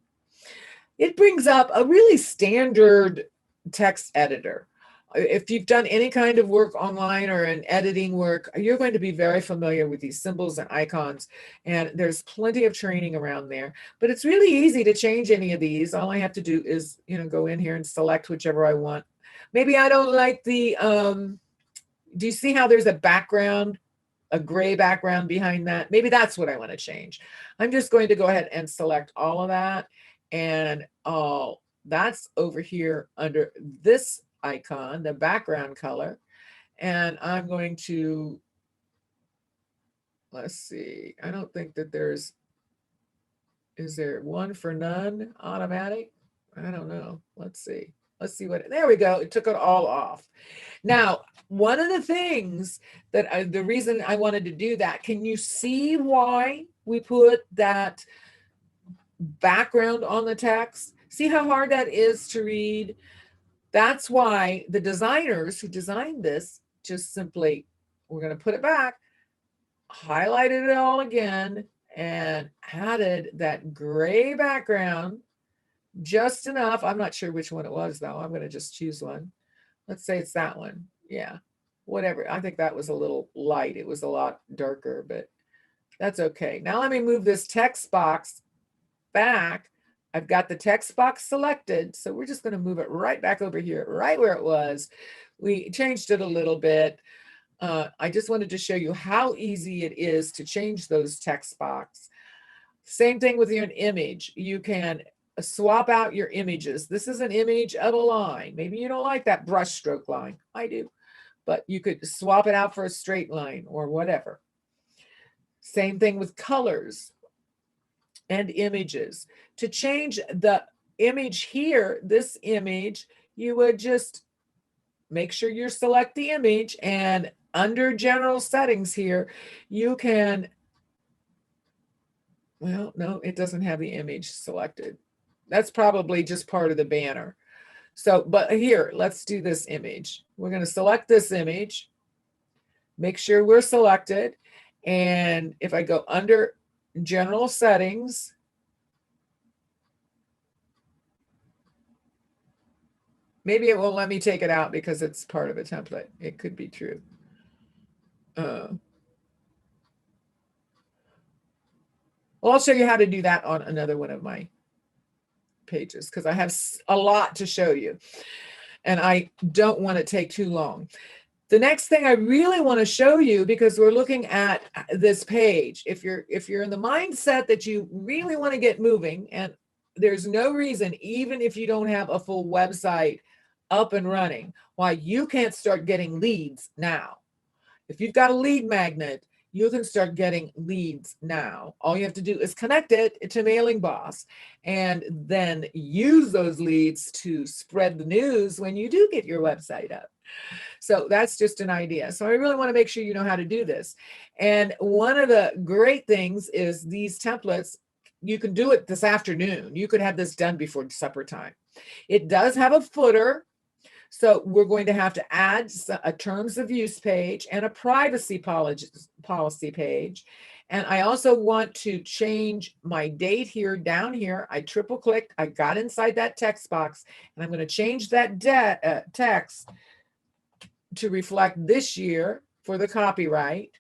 It brings up a really standard text editor. if you've done any kind of work online or in editing work, you're going to be very familiar with these symbols and icons. And there's plenty of training around there. But it's really easy to change any of these. All I have to do is, go in here and select whichever I want. Maybe I don't like the, do you see how there's a background, a gray background behind that? Maybe that's what I want to change. I'm just going to go ahead and select all of that. And that's over here under this icon, the background color. And I'm going to, let's see, I don't think that is there one for none automatic? I don't know. Let's see. Let's see what, there we go. It took it all off. Now, one of the things that the reason I wanted to do that, can you see why we put that background on the text? See how hard that is to read? That's why the designers who designed this just simply, we're going to put it back, highlighted it all again, and added that gray background just enough. I'm not sure which one it was, though. I'm going to just choose one. Let's say it's that one. Yeah, whatever. I think that was a little light. It was a lot darker, but that's okay. Now let me move this text box back. I've got the text box selected, so we're just going to move it right back over here, right where it was. We changed it a little bit. I just wanted to show you how easy it is to change those text box. Same thing with your image. You can swap out your images. This is an image of a line. Maybe you don't like that brush stroke line. I do. But you could swap it out for a straight line or whatever. Same thing with colors and images. To change the image here, this image, you would just make sure you select the image, and under general settings here, you can, well, no, it doesn't have the image selected. That's probably just part of the banner. So, but here, let's do this image. We're going to select this image, make sure we're selected. And if I go under general settings, maybe it won't let me take it out because it's part of a template. It could be true. Well, I'll show you how to do that on another one of my pages because I have a lot to show you and I don't want to take too long. The next thing I really want to show you, because we're looking at this page, if you're in the mindset that you really want to get moving, and there's no reason, even if you don't have a full website up and running, why you can't start getting leads now. If you've got a lead magnet, you can start getting leads now. All you have to do is connect it to Mailing Boss and then use those leads to spread the news when you do get your website up. So that's just an idea. So I really want to make sure you know how to do this. And one of the great things is these templates, you can do it this afternoon. You could have this done before supper time. It does have a footer. So we're going to have to add a terms of use page and a privacy policy page. And I also want to change my date here down here. I triple clicked, I got inside that text box, and I'm going to change that text to reflect this year for the copyright.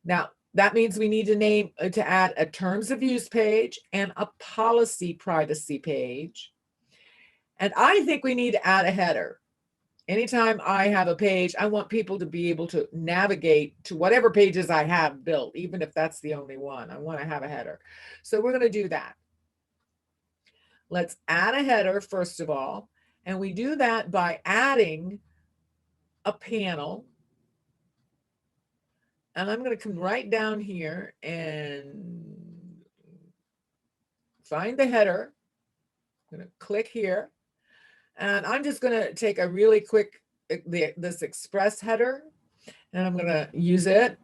Now, that means we need to add a terms of use page and a policy privacy page. And I think we need to add a header. Anytime I have a page, I want people to be able to navigate to whatever pages I have built, even if that's the only one. I want to have a header. So we're going to do that. Let's add a header first of all. And we do that by adding a panel. And I'm going to come right down here and find the header. I'm going to click here. And I'm just going to take a really quick, this express header, and I'm going to use it.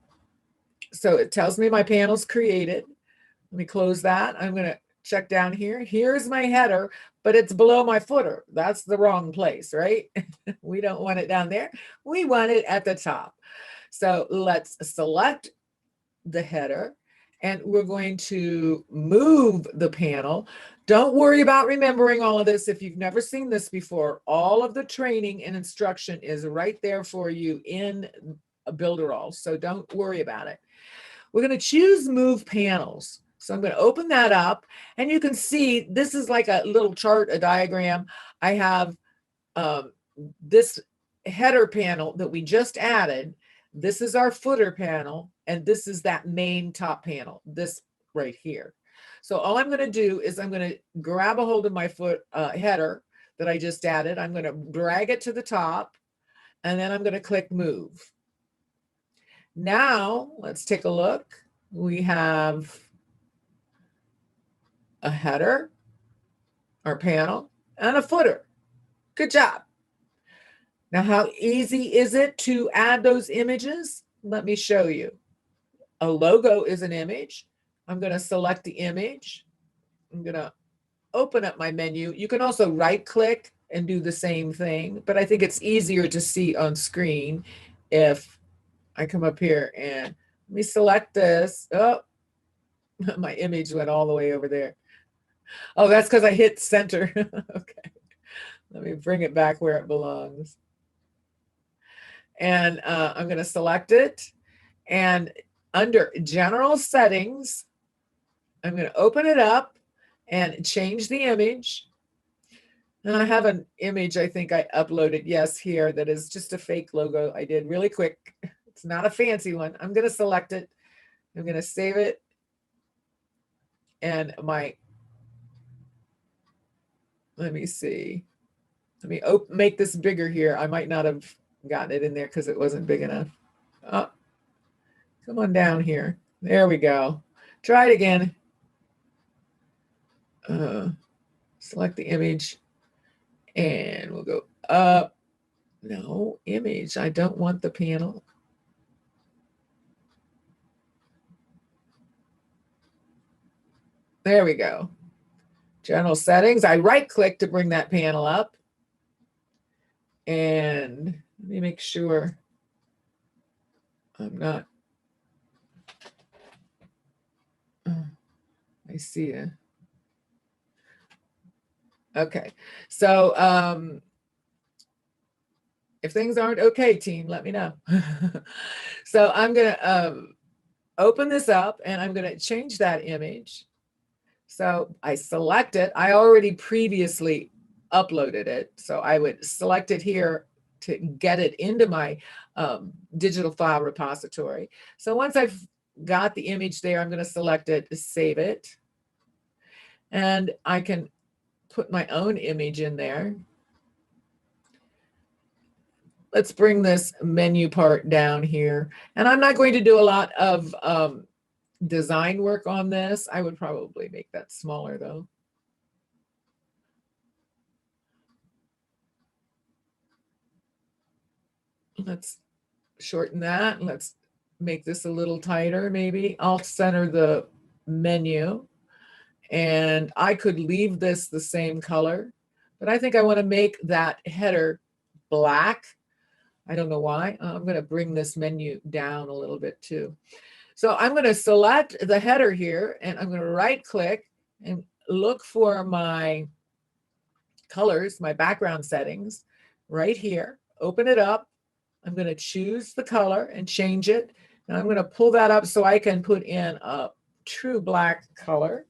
So it tells me my panel's created. Let me close that. I'm going to check down here. Here's my header, but it's below my footer. That's the wrong place, right? We don't want it down there. We want it at the top. So let's select the header and we're going to move the panel. Don't worry about remembering all of this. If you've never seen this before, all of the training and instruction is right there for you in a Builderall, so don't worry about it. We're going to choose move panels. So I'm going to open that up, and you can see this is like a little chart, a diagram. I have this header panel that we just added. This is our footer panel, and this is that main top panel, this right here. So all I'm going to do is I'm going to grab a hold of my header that I just added. I'm going to drag it to the top, and then I'm going to click move. Now let's take a look. We have a header, our panel, and a footer. Good job. Now, how easy is it to add those images? Let me show you. A logo is an image. I'm going to select the image. I'm going to open up my menu. You can also right click and do the same thing, but I think it's easier to see on screen if I come up here and let me select this. Oh, my image went all the way over there. Oh, that's because I hit center. Okay. Let me bring it back where it belongs. And I'm going to select it. And under general settings, I'm going to open it up and change the image. And I have an image I think I uploaded, yes, here, that is just a fake logo I did really quick. It's not a fancy one. I'm going to select it. I'm going to save it. And let me see. Let me make this bigger here. I might not have gotten it in there because it wasn't big enough. Oh, come on down here. There we go. Try it again. Select the image and we'll go up. No, image. I don't want the panel. There we go. General settings. I right click to bring that panel up. And let me make sure I'm not. I see it. Okay. So if things aren't okay, team, let me know. So I'm going to open this up and I'm going to change that image. So I select it. I already previously uploaded it. So I would select it here to get it into my digital file repository. So once I've got the image there, I'm going to select it, save it. And I can put my own image in there. Let's bring this menu part down here. And I'm not going to do a lot of design work on this. I would probably make that smaller though. Let's shorten that. Let's make this a little tighter maybe. I'll center the menu. And I could leave this the same color, but I think I want to make that header black. I don't know why. I'm going to bring this menu down a little bit too. So I'm going to select the header here and I'm going to right click and look for my colors, my background settings right here. Open it up. I'm going to choose the color and change it. And I'm going to pull that up so I can put in a true black color.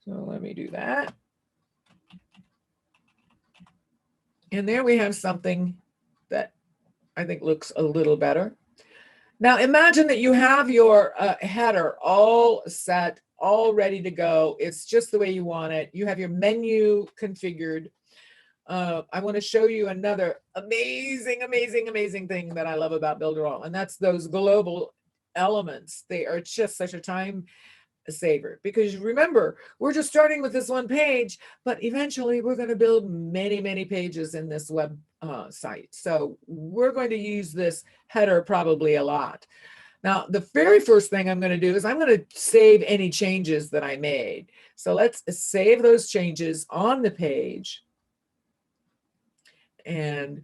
So let me do that. And there we have something that I think looks a little better. Now imagine that you have your header all set, all ready to go. It's just the way you want it. You have your menu configured. I want to show you another amazing thing that I love about Builderall, and that's those global elements. They are just such a time saver because remember, we're just starting with this one page, but eventually we're going to build many pages in this web site. So we're going to use this header probably a lot. Now, the very first thing I'm going to do is I'm going to save any changes that I made. So let's save those changes on the page. And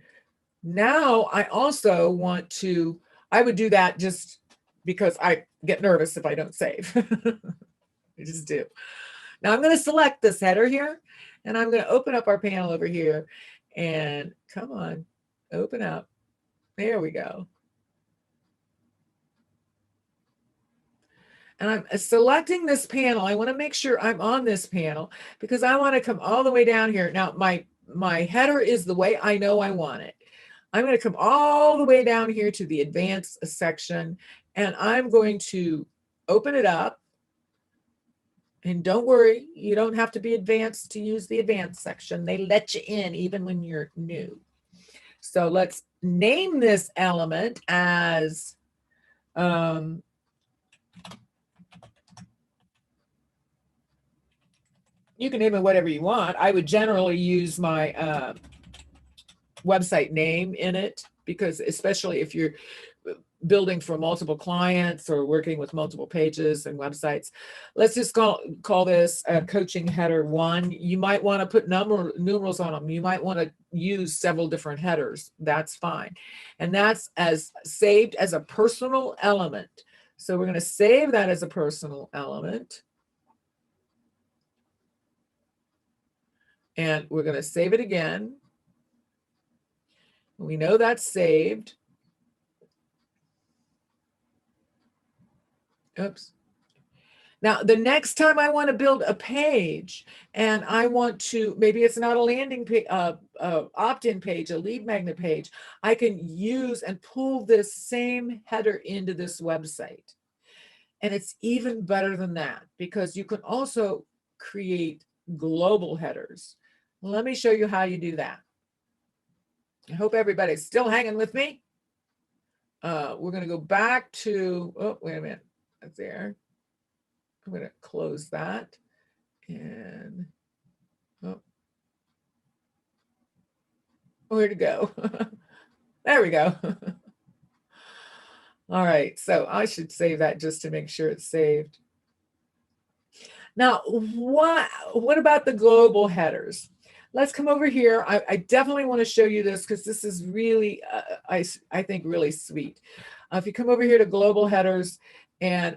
now I also want to, I would do that just because I get nervous if I don't save. I just do. Now I'm going to select this header here, and I'm going to open up our panel over here, and come on, open up. There we go. And I'm selecting this panel. I want to make sure I'm on this panel because I want to come all the way down here. Now my header is the way I know I want it. I'm going to come all the way down here to the advanced section, and I'm going to open it up. And don't worry, you don't have to be advanced to use the advanced section. They let you in even when you're new. So let's name this element as you can name it whatever you want. I would generally use my website name in it, because especially if you're building for multiple clients or working with multiple pages and websites. Let's just call this coaching header 1. You might want to put numerals on them. You might want to use several different headers. That's fine. And that's as saved as a personal element. So we're going to save that as a personal element. And we're going to save it again. We know that's saved. Oops. Now, the next time I want to build a page and I want to, maybe it's not a landing page, opt-in page, a lead magnet page, I can use and pull this same header into this website. And it's even better than that, because you can also create global headers. Let me show you how you do that. I hope everybody's still hanging with me. We're going to go back to, oh, wait a minute. That's there. I'm going to close that. And, oh, where to go? There we go. All right. So I should save that just to make sure it's saved. Now, what about the global headers? Let's come over here. I definitely want to show you this because this is really, I think, really sweet. If you come over here to global headers, and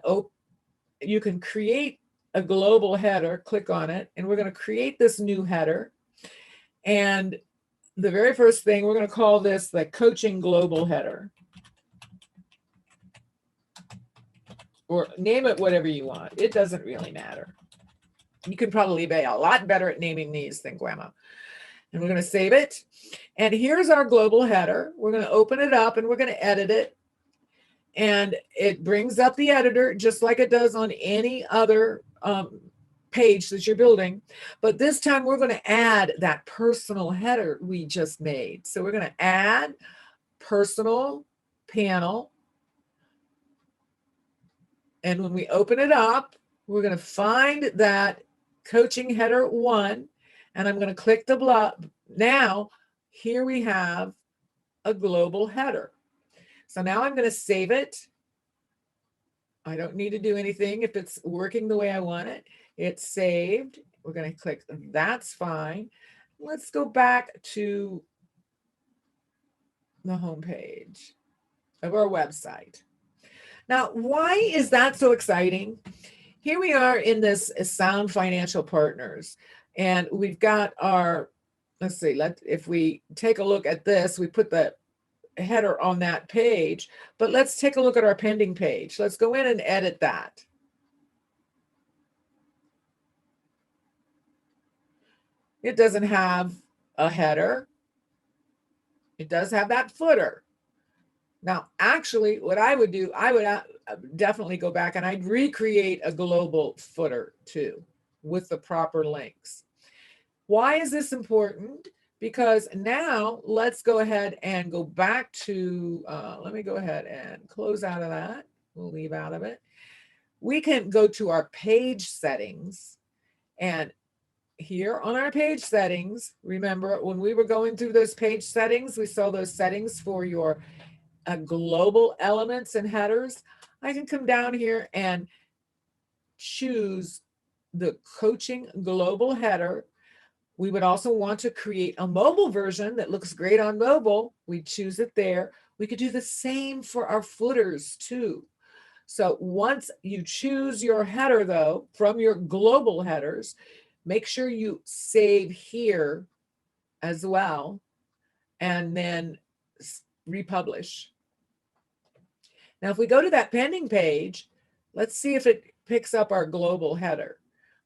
you can create a global header, click on it, and we're going to create this new header. And the very first thing, we're going to call this the coaching global header. Or name it whatever you want. It doesn't really matter. You can probably be a lot better at naming these than Grandma. And we're going to save it. And here's our global header. We're going to open it up and we're going to edit it. And it brings up the editor just like it does on any other page that you're building. But this time we're going to add that personal header we just made. So we're going to add personal panel. And when we open it up, we're going to find that coaching header 1. And I'm going to click the block. Now, here we have a global header. So now I'm going to save it. I don't need to do anything if it's working the way I want it. It's saved. We're going to click that's fine. Let's go back to the home page of our website. Now, why is that so exciting? Here we are in this Sound Financial Partners, and we've got our, let's see, if we take a look at this, we put the header on that page, but let's take a look at our pending page. Let's go in and edit that. It doesn't have a header. It does have that footer. Now, actually, what I would do, I would definitely go back and I'd recreate a global footer too with the proper links. Why is this important? Because now let's go ahead and go back to, let me go ahead and close out of that. We'll leave out of it. We can go to our page settings, and here on our page settings, remember when we were going through those page settings, we saw those settings for your global elements and headers. I can come down here and choose the coaching global header. We would also want to create a mobile version that looks great on mobile. We choose it there. We could do the same for our footers too. So once you choose your header, though, from your global headers, make sure you save here as well, and then republish. Now, if we go to that pending page, let's see if it picks up our global header.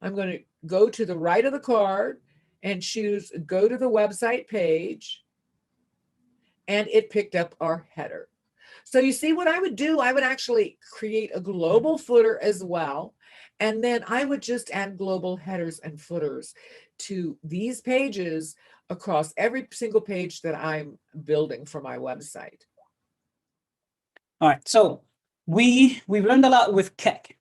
I'm going to go to the right of the card and choose go to the website page, and it picked up our header. So you see what I would do? I would actually create a global footer as well, and then I would just add global headers and footers to these pages across every single page that I'm building for my website. All right, so we've learned a lot with Keck,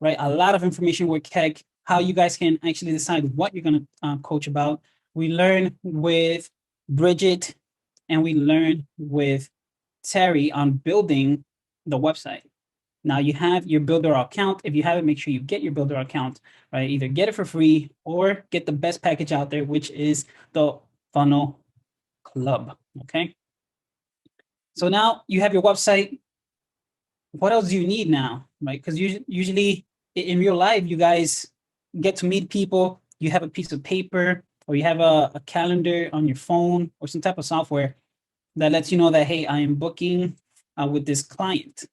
right? A lot of information with Keck, how you guys can actually decide what you're going to coach about. We learned with Bridget, and we learned with Terry on building the website. Now you have your Builderall account. If you haven't, make sure you get your Builderall account, right? Either get it for free or get the best package out there, which is the Funnel Club, okay? So now you have your website. What else do you need now, right? Because usually in real life, you guys get to meet people. You have a piece of paper, or you have a calendar on your phone, or some type of software that lets you know that, hey, I am booking with this client.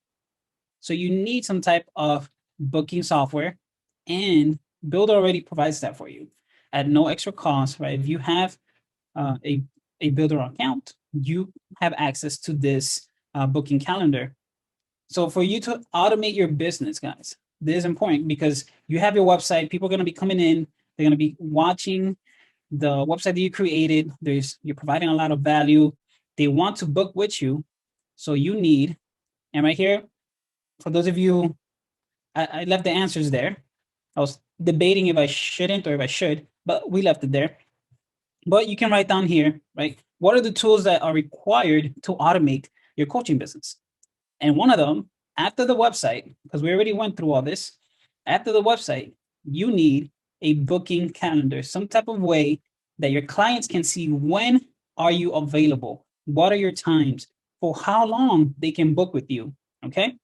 So you need some type of booking software, and Builder already provides that for you at no extra cost, right? If you have a Builder account, you have access to this booking calendar. So for you to automate your business, guys, this is important because you have your website. People are going to be coming in. They're going to be watching the website that you created. You're providing a lot of value. They want to book with you. So you need, and right here, for those of you, I left the answers there. I was debating if I shouldn't or if I should, but we left it there. But you can write down here, right? What are the tools that are required to automate your coaching business? And one of them, after the website, because we already went through all this, after the website, you need a booking calendar, some type of way that your clients can see when are you available, what are your times, for how long they can book with you, okay?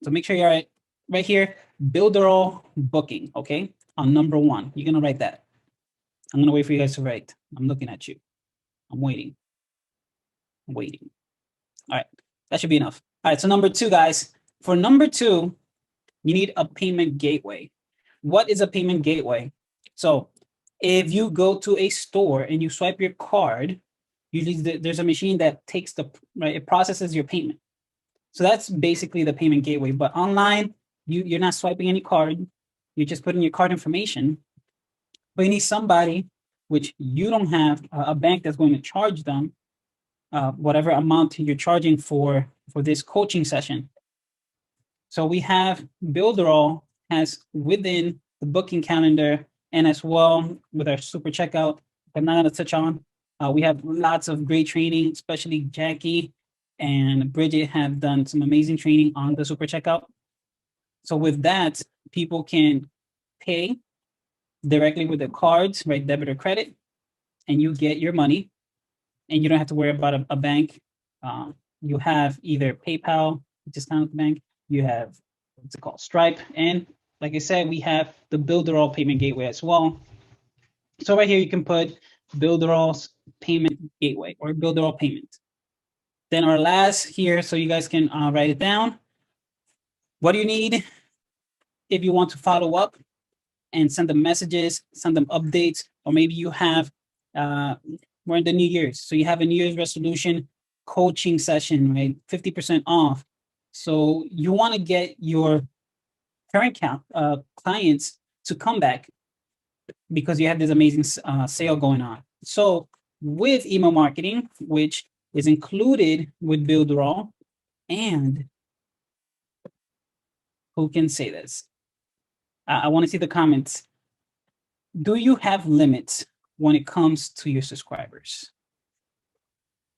So make sure you're right here, Builderall booking, okay? On number 1, you're gonna write that. I'm gonna wait for you guys to write. I'm looking at you. I'm waiting. I'm waiting. All right, that should be enough. All right, so number 2, guys. For number 2, you need a payment gateway. What is a payment gateway? So if you go to a store and you swipe your card, usually there's a machine that takes right, it processes your payment. So that's basically the payment gateway. But online, you're not swiping any card. You're just putting your card information. But you need somebody, which you don't have a bank that's going to charge them whatever amount you're charging for this coaching session. So we have Builderall has within the booking calendar, and as well with our super checkout, I'm not going to touch on. We have lots of great training, especially Jackie and Bridget have done some amazing training on the super checkout. So with that, people can pay directly with their cards, right, debit or credit, and you get your money, and you don't have to worry about a bank. You have either PayPal, which is kind of the bank. You have what's it called, Stripe, and like I said, we have the Builderall payment gateway as well. So right here, you can put Builderall's payment gateway or Builderall payment. Then our last here, so you guys can write it down. What do you need if you want to follow up and send them messages, send them updates, or maybe you have, we're in the New Year's, so you have a New Year's resolution coaching session, right? 50% off. So you want to get your current clients to come back because you have this amazing sale going on. So with email marketing, which is included with Builderall, and who can say this? I want to see the comments. Do you have limits when it comes to your subscribers?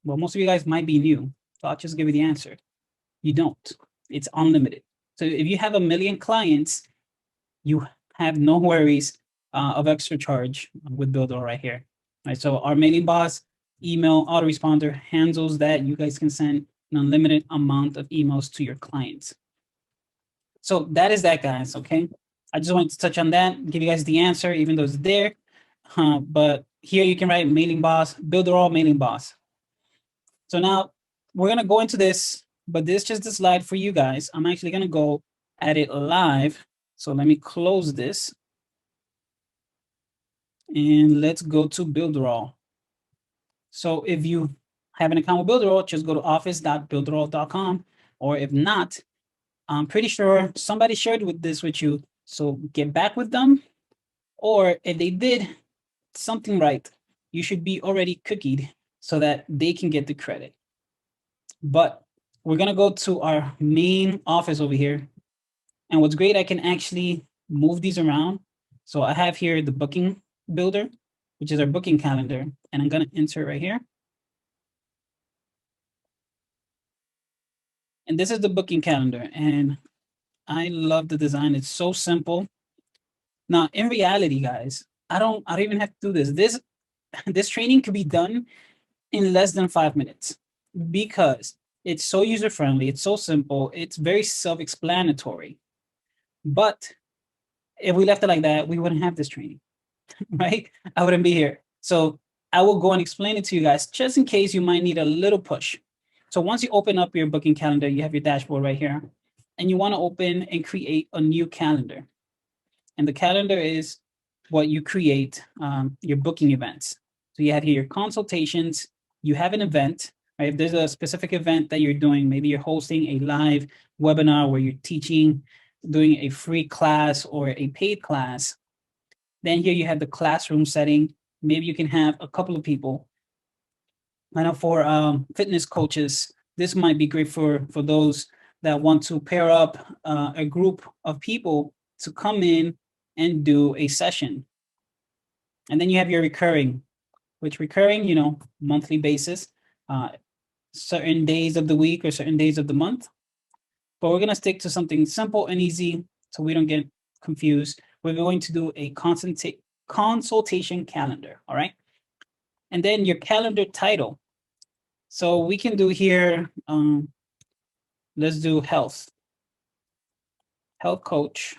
Well, most of you guys might be new, so I'll just give you the answer. You don't. It's unlimited. So if you have 1 million clients, you have no worries of extra charge with Builderall right here. Right, so our mailing boss email autoresponder handles that. You guys can send an unlimited amount of emails to your clients. So that is that, guys. Okay. I just wanted to touch on that, give you guys the answer, even though it's there. But here you can write mailing boss, Builderall mailing boss. So now we're going to go into this, but this is just the slide for you guys. I'm actually going to go at it live. So let me close this. And let's go to Builderall. So if you have an account with Builderall, just go to office.builderall.com. Or if not, I'm pretty sure somebody shared this with you. So get back with them. Or if they did something right, you should be already cookied so that they can get the credit. But we're going to go to our main office over here. And what's great, I can actually move these around. So I have here the booking builder, which is our booking calendar. And I'm going to insert right here. And this is the booking calendar. And I love the design. It's so simple. Now, in reality, guys, I don't even have to do this. This training could be done in less than 5 minutes because it's so user-friendly. It's so simple. It's very self-explanatory. But if we left it like that, we wouldn't have this training, right? I wouldn't be here. So I will go and explain it to you guys just in case you might need a little push. So once you open up your booking calendar, you have your dashboard right here, and you want to open and create a new calendar. And the calendar is what you create your booking events. So you have here your consultations, you have an event, right? If there's a specific event that you're doing, maybe you're hosting a live webinar where you're teaching, doing a free class or a paid class. Then here you have the classroom setting. Maybe you can have a couple of people. I know for fitness coaches, this might be great for those that want to pair up a group of people to come in and do a session. And then you have your recurring, which recurring, monthly basis, certain days of the week or certain days of the month. But we're going to stick to something simple and easy so we don't get confused. We're going to do a consultation calendar, all right? And then your calendar title. So we can do here, let's do health coach.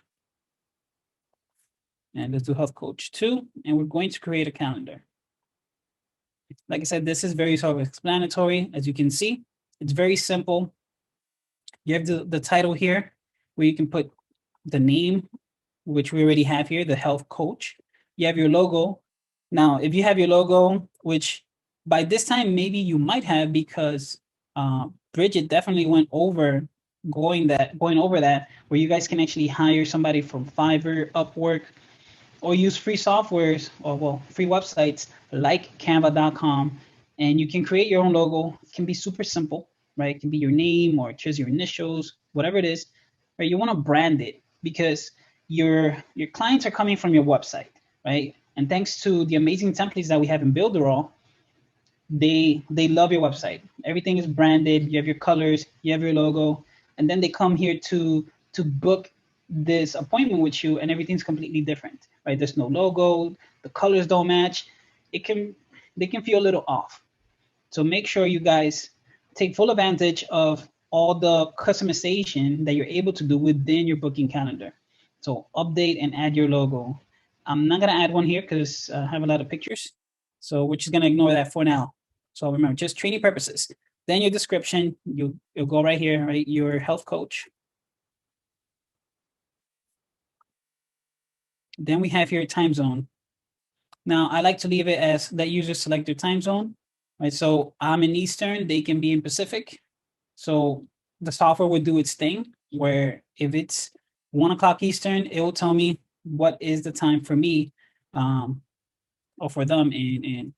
And let's do health coach 2. And we're going to create a calendar. Like I said, this is very self-explanatory. As you can see, it's very simple. You have the title here where you can put the name, which we already have here, the health coach. You have your logo. Now, if you have your logo, which by this time, maybe you might have because Bridget definitely went over going over that, where you guys can actually hire somebody from Fiverr, Upwork, or use free softwares or free websites like canva.com, and you can create your own logo. It can be super simple, right? It can be your name or just your initials, whatever it is, right? You want to brand it because your clients are coming from your website, right? And thanks to the amazing templates that we have in Builderall, they love your website. Everything is branded. You have your colors, you have your logo, and then they come here to book this appointment with you, and everything's completely different, right? There's no logo, the colors don't match. They can feel a little off. So make sure you guys take full advantage of all the customization that you're able to do within your booking calendar. So update and add your logo. I'm not gonna add one here because I have a lot of pictures. So we're just gonna ignore that for now. So remember, just training purposes. Then your description, you'll go right here, right? Your health coach. Then we have here time zone. Now I like to leave it as that users select their time zone, right? So I'm in Eastern, they can be in Pacific. So the software will do its thing where if it's 1 o'clock Eastern, it will tell me what is the time for me or for them in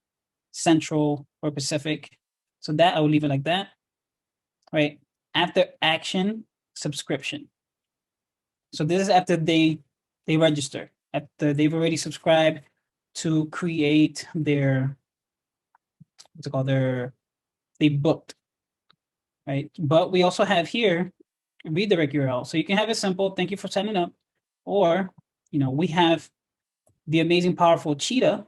Central or Pacific. So that I will leave it like that, right? After action, subscription. So this is after they register, after they've already subscribed to create their, what's it called, they booked, right? But we also have here redirect URL. So you can have it simple, thank you for signing up. Or, we have the amazing, powerful Cheetah,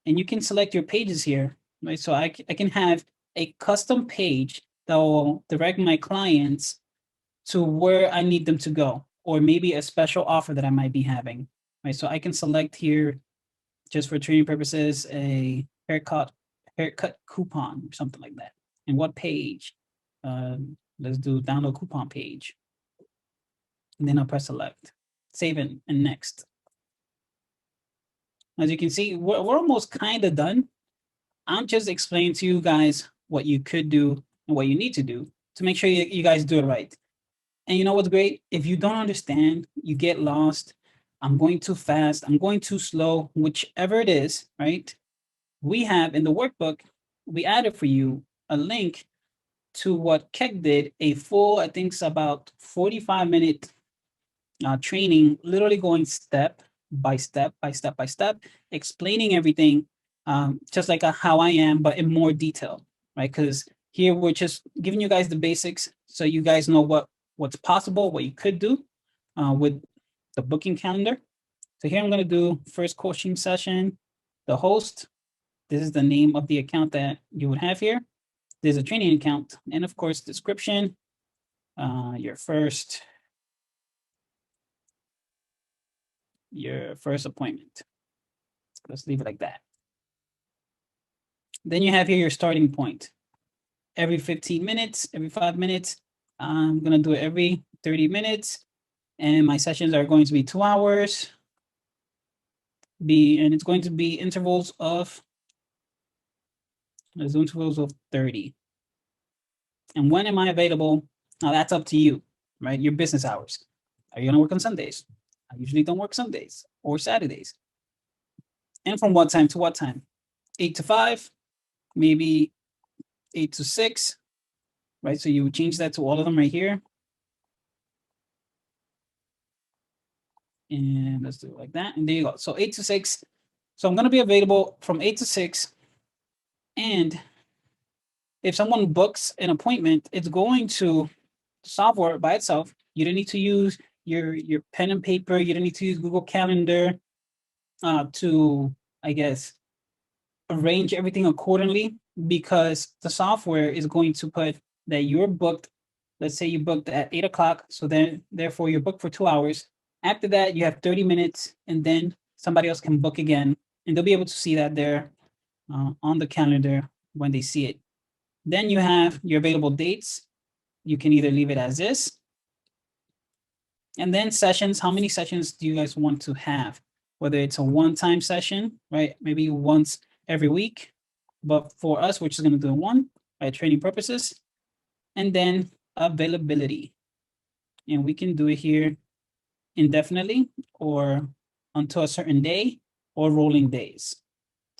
and you can select your pages here, right? So I can have a custom page that will direct my clients to where I need them to go, or maybe a special offer that I might be having, right? So I can select here, just for training purposes, a haircut coupon or something like that. And what page? Let's do download coupon page. And then I'll press select, save it, and next. As you can see, we're almost kind of done. I'm just explaining to you guys what you could do and what you need to do to make sure you guys do it right. And you know what's great? If you don't understand, you get lost, I'm going too fast, I'm going too slow, whichever it is, right? We have in the workbook, we added for you a link to what Keck did, a full, I think it's about 45-minute training, literally going step by step, explaining everything, just like how I am, but in more detail, right? Because here we're just giving you guys the basics so you guys know what's possible, what you could do with the booking calendar. So here I'm going to do first coaching session, the host. This is the name of the account that you would have here. There's a training account, and of course, description, your first appointment. Let's leave it like that. Then you have here your starting point. Every 15 minutes, every 5 minutes, I'm going to do it every 30 minutes. And my sessions are going to be 2 hours. And it's going to be intervals of 30. And when am I available? Now that's up to you, right? Your business hours. Are you going to work on Sundays? I usually don't work Sundays or Saturdays. And from what time to what time? 8 to 5, maybe 8 to 6, right? So you would change that to all of them right here. And let's do it like that. And there you go. So 8 to 6. So I'm going to be available from 8 to 6. And if someone books an appointment, it's going to software by itself. You don't need to use your pen and paper. You don't need to use Google Calendar to, I guess, arrange everything accordingly, because the software is going to put that you're booked. Let's say you booked at 8 o'clock. So then therefore you're booked for 2 hours. After that, you have 30 minutes, and then somebody else can book again, and they'll be able to see that there on the calendar when they see it. Then you have your available dates. You can either leave it as is. And then sessions, how many sessions do you guys want to have? Whether it's a one-time session, right? Maybe once every week. But for us, we're just going to do one, right? Training purposes. And then availability. And we can do it here indefinitely, or until a certain day, or rolling days,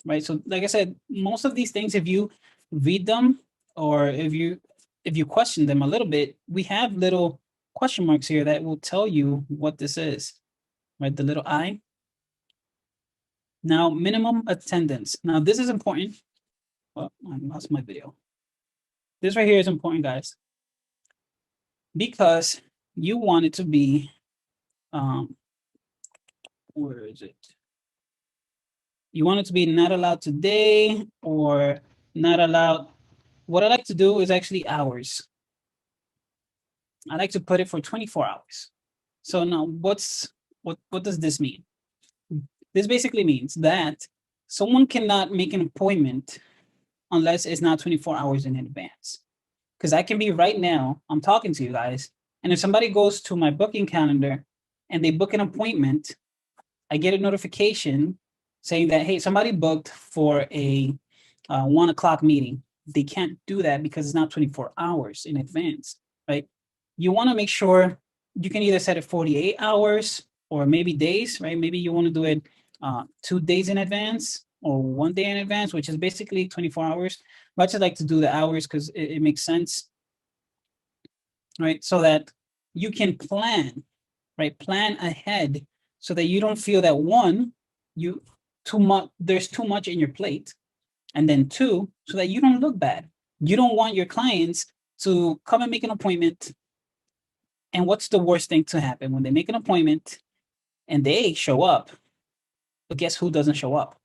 right? So like I said, most of these things, if you read them, or if you question them a little bit, we have little question marks here that will tell you what this is, right? The little I. Now, minimum attendance. Now, this is important. Oh, I lost my video. This right here is important, guys, because you want it to be, where is it? You want it to be not allowed today, or not allowed. What I like to do is actually hours. I like to put it for 24 hours. So now what does this mean? This basically means that someone cannot make an appointment unless it's not 24 hours in advance. Because I can be right now, I'm talking to you guys, and if somebody goes to my booking calendar and they book an appointment, I get a notification saying that, hey, somebody booked for a 1 o'clock meeting. They can't do that because it's not 24 hours in advance, right? You want to make sure you can either set it 48 hours or maybe days, right? Maybe you want to do it 2 days in advance or 1 day in advance, which is basically 24 hours. But I just like to do the hours because it makes sense, right? So that you can plan, right? Plan ahead so that you don't feel that one, there's too much in your plate. And then two, so that you don't look bad. You don't want your clients to come and make an appointment. And what's the worst thing to happen when they make an appointment and they show up? But guess who doesn't show up?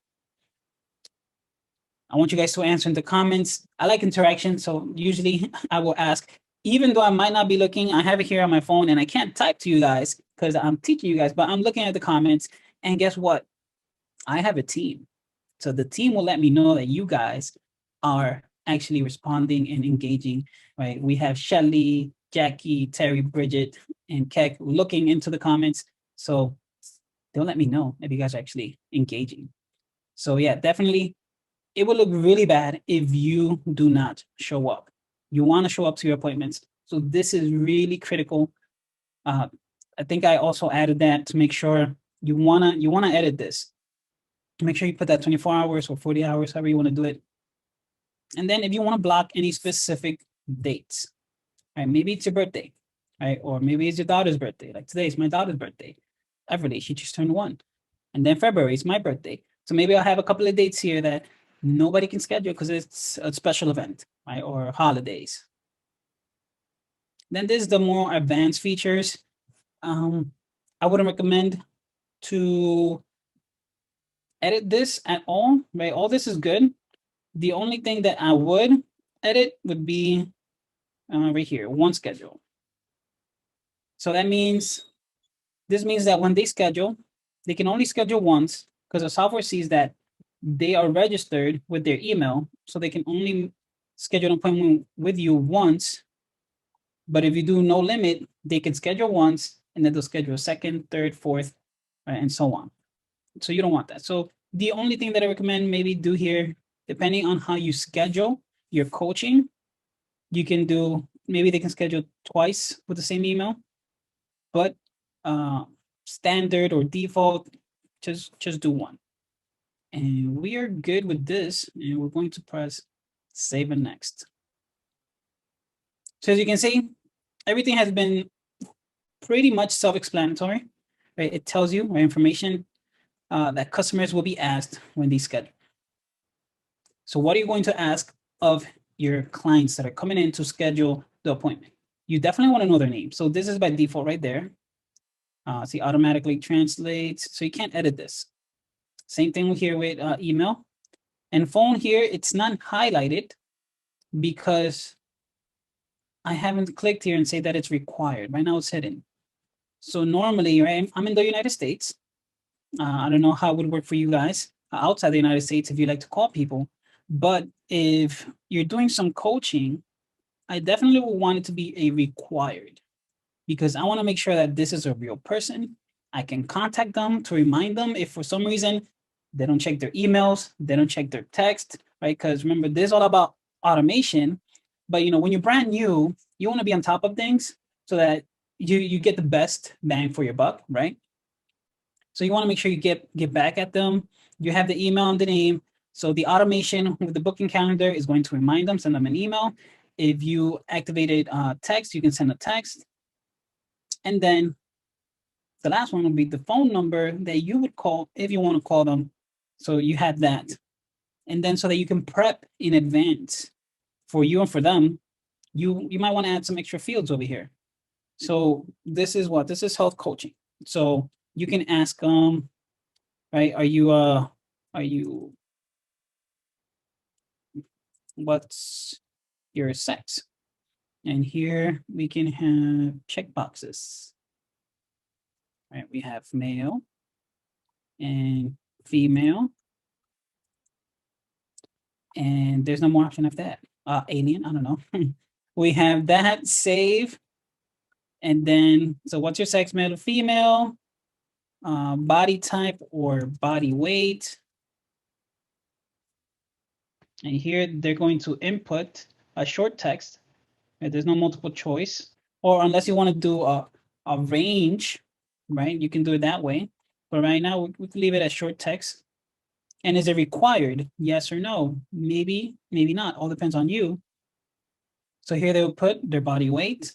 I want you guys to answer in the comments. I like interaction. So usually I will ask, even though I might not be looking, I have it here on my phone and I can't type to you guys because I'm teaching you guys, but I'm looking at the comments, and guess what? I have a team. So the team will let me know that you guys are actually responding and engaging, right? We have Shelly, Jackie, Terry, Bridget, and Keck looking into the comments. So they'll let me know if you guys are actually engaging. So yeah, definitely, it will look really bad if you do not show up. You want to show up to your appointments. So this is really critical. I think I also added that to make sure you wanna edit this. Make sure you put that 24 hours or 40 hours, however you want to do it. And then if you want to block any specific dates, right? Maybe it's your birthday, right? Or maybe it's your daughter's birthday. Like today is my daughter's birthday. Everly, she just turned 1. And then February is my birthday. So maybe I'll have a couple of dates here that nobody can schedule because it's a special event, right? Or holidays. Then there's the more advanced features. I wouldn't recommend to edit this at all, right? All this is good. The only thing that I would edit would be right here, one schedule. So that means, this means that when they schedule, they can only schedule once because the software sees that they are registered with their email. So they can only schedule an appointment with you once. But if you do no limit, they can schedule once and then they'll schedule a second, third, fourth, right, and so on. So you don't want that. So the only thing that I recommend maybe do here, depending on how you schedule your coaching, you can do, maybe they can schedule twice with the same email, but standard or default, just do one. And we are good with this, and we're going to press save and next. So as you can see, everything has been pretty much self-explanatory, right? It tells you information that customers will be asked when they schedule. So what are you going to ask of your clients that are coming in to schedule the appointment? You definitely want to know their name. So this is by default right there. See, automatically translates. So you can't edit this. Same thing here with email. And phone here, it's not highlighted because I haven't clicked here and say that it's required. Right now it's hidden. So normally, right, I'm in the United States. I don't know how it would work for you guys outside the United States if you like to call people. But if you're doing some coaching, I definitely would want it to be a required, because I want to make sure that this is a real person. I can contact them to remind them if for some reason they don't check their emails, they don't check their text, right? Because remember, this is all about automation. But when you're brand new, you want to be on top of things so that you get the best bang for your buck, right? So you want to make sure you get back at them. You have the email and the name. So the automation with the booking calendar is going to remind them, send them an email. If you activated text, you can send a text. And then the last one will be the phone number that you would call if you want to call them. So you have that. And then so that you can prep in advance for you and for them, you might want to add some extra fields over here. So this is what? This is health coaching. So you can ask them, right? Are you what's your sex? And here we can have check boxes. Right, we have male and female. And there's no more option after that. Alien, I don't know. We have that, save. And then, so what's your sex, male or female? Body type or body weight. And here they're going to input a short text. Right? There's no multiple choice. Or unless you want to do a range, right? You can do it that way. But right now, we can leave it as short text. And is it required? Yes or no? Maybe, maybe not. All depends on you. So here they will put their body weight.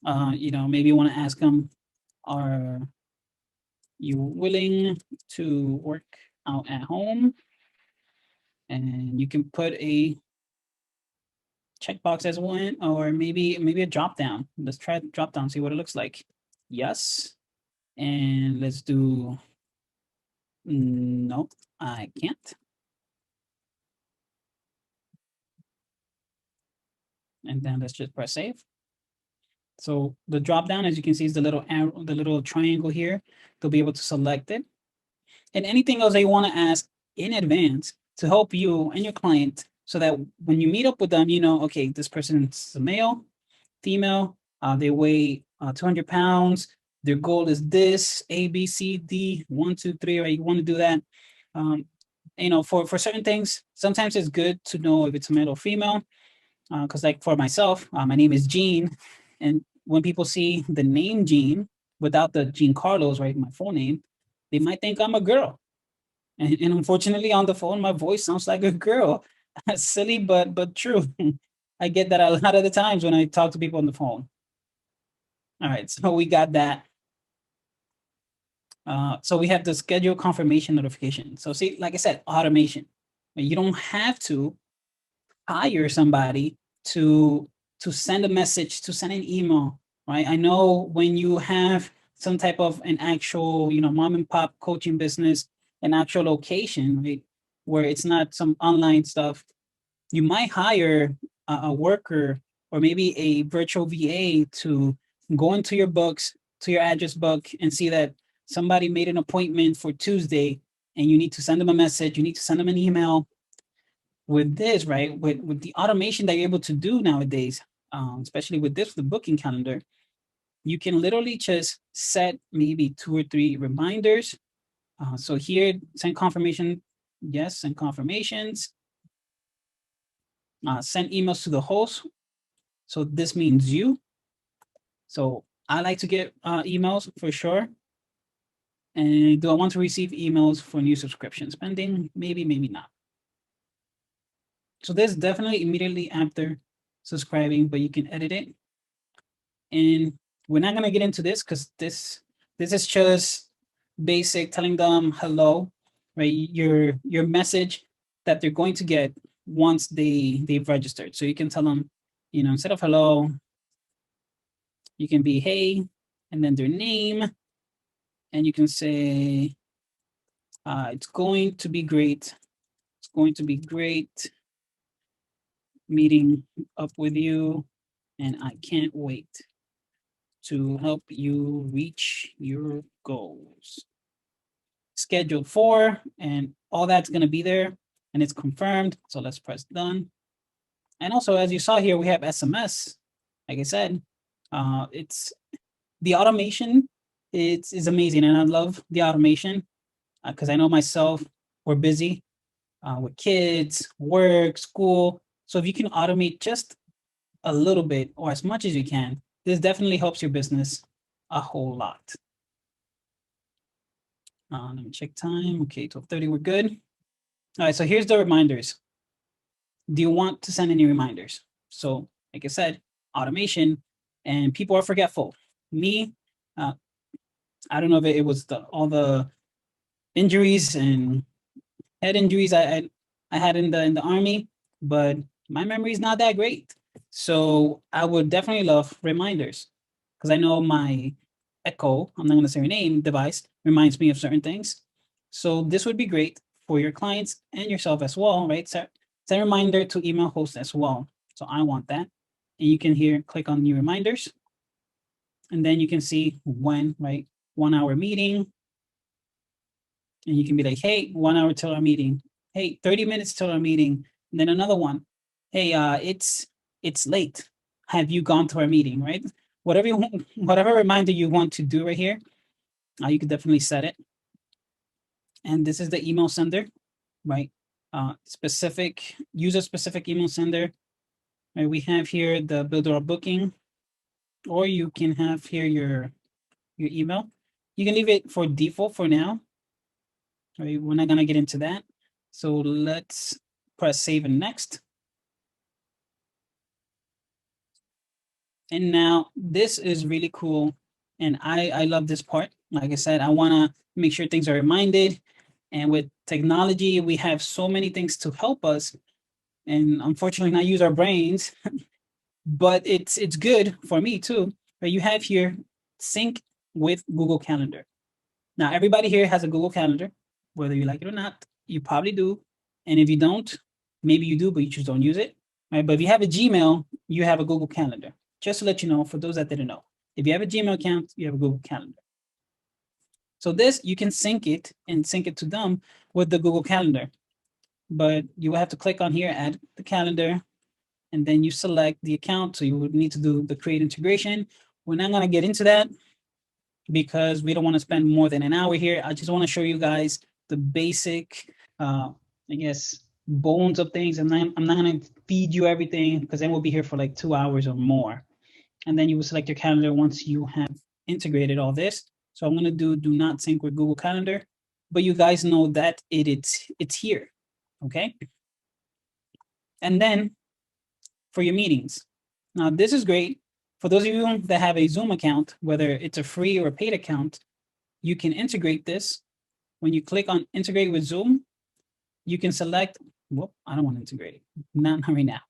Maybe you want to ask them, are you willing to work out at home? And you can put a checkbox as one, or maybe a drop down. Let's try drop down, see what it looks like. Yes. And let's do, no, I can't. And then let's just press save. So the drop down, as you can see, is the little arrow, the little triangle here. They'll be able to select it. And anything else they want to ask in advance to help you and your client, so that when you meet up with them, you know, okay, this person's a male, female, they weigh 200 pounds. Their goal is this, A, B, C, D, 1, 2, 3, right? You want to do that. You know, for certain things, sometimes it's good to know if it's male or female. Because like for myself, my name is Gene. And when people see the name Gene without the Gene Carlos, right, my full name, they might think I'm a girl. And unfortunately, on the phone, my voice sounds like a girl. Silly, but true. I get that a lot of the times when I talk to people on the phone. All right, so we got that. So we have the schedule confirmation notification. So see, like I said, automation. You don't have to hire somebody to send a message, to send an email, right? I know when you have some type of an actual, you know, mom and pop coaching business, an actual location, right, where it's not some online stuff, you might hire a worker or maybe a virtual VA to go into your books, to your address book, and see that somebody made an appointment for Tuesday, and you need to send them a message, you need to send them an email. With this, right, with the automation that you're able to do nowadays, especially with this, the booking calendar, you can literally just set maybe 2 or 3 reminders. So here, send confirmation, yes, send confirmations. Send emails to the host. So this means you. So I like to get emails for sure. And do I want to receive emails for new subscriptions? Pending, maybe, maybe not. So this definitely immediately after subscribing, but you can edit it. And we're not gonna get into this because this is just basic, telling them hello, right? Your message that they're going to get once they've registered. So you can tell them, you know, instead of hello, you can be hey, and then their name, and you can say, it's going to be great. It's going to be great meeting up with you, and I can't wait to help you reach your goals. Scheduled for, and all that's going to be there, and it's confirmed. So let's press done. And also, as you saw here, we have SMS. Like I said, it's the automation. It's amazing, and I love the automation because I know myself, we're busy with kids, work, school. So if you can automate just a little bit or as much as you can, this definitely helps your business a whole lot. Let me check time. Okay, 12:30, we're good. All right, so here's the reminders. Do you want to send any reminders? So like I said, automation, and people are forgetful. Me, I don't know if it was all the injuries and head injuries I had in the army, but my memory is not that great. So I would definitely love reminders because I know my Echo, I'm not going to say your name, device reminds me of certain things. So this would be great for your clients and yourself as well, right? Set a reminder to email host as well. So I want that. And you can here click on new reminders. And then you can see when, right? 1 hour meeting. And you can be like, hey, 1 hour till our meeting. Hey, 30 minutes till our meeting. And then another one. Hey, it's late. Have you gone to our meeting, right? Whatever reminder you want to do right here, you can definitely set it. And this is the email sender, right? User-specific email sender. Right? We have here the Builderall booking, or you can have here your email. You can leave it for default for now. Right? We're not gonna get into that. So let's press save and next. And now this is really cool. And I love this part. Like I said, I wanna make sure things are reminded. And with technology, we have so many things to help us, and unfortunately not use our brains, but it's good for me too. But you have here sync with Google Calendar. Now, everybody here has a Google Calendar, whether you like it or not, you probably do. And if you don't, maybe you do, but you just don't use it. right? But if you have a Gmail, you have a Google Calendar. Just to let you know, for those that didn't know, if you have a Gmail account, you have a Google Calendar. So this, you can sync it to them with the Google Calendar. But you will have to click on here, add the calendar, and then you select the account. So you would need to do the create integration. We're not going to get into that because we don't want to spend more than an hour here. I just want to show you guys the basic, I guess, bones of things. And then I'm not going to feed you everything because then we'll be here for like 2 hours or more. And then you will select your calendar once you have integrated all this. So I'm going to do not sync with Google Calendar, but you guys know that it's here. Okay. And then for your meetings. Now, this is great. For those of you that have a Zoom account, whether it's a free or a paid account, you can integrate this. When you click on integrate with Zoom, you can select, well, I don't want to integrate it, not right now.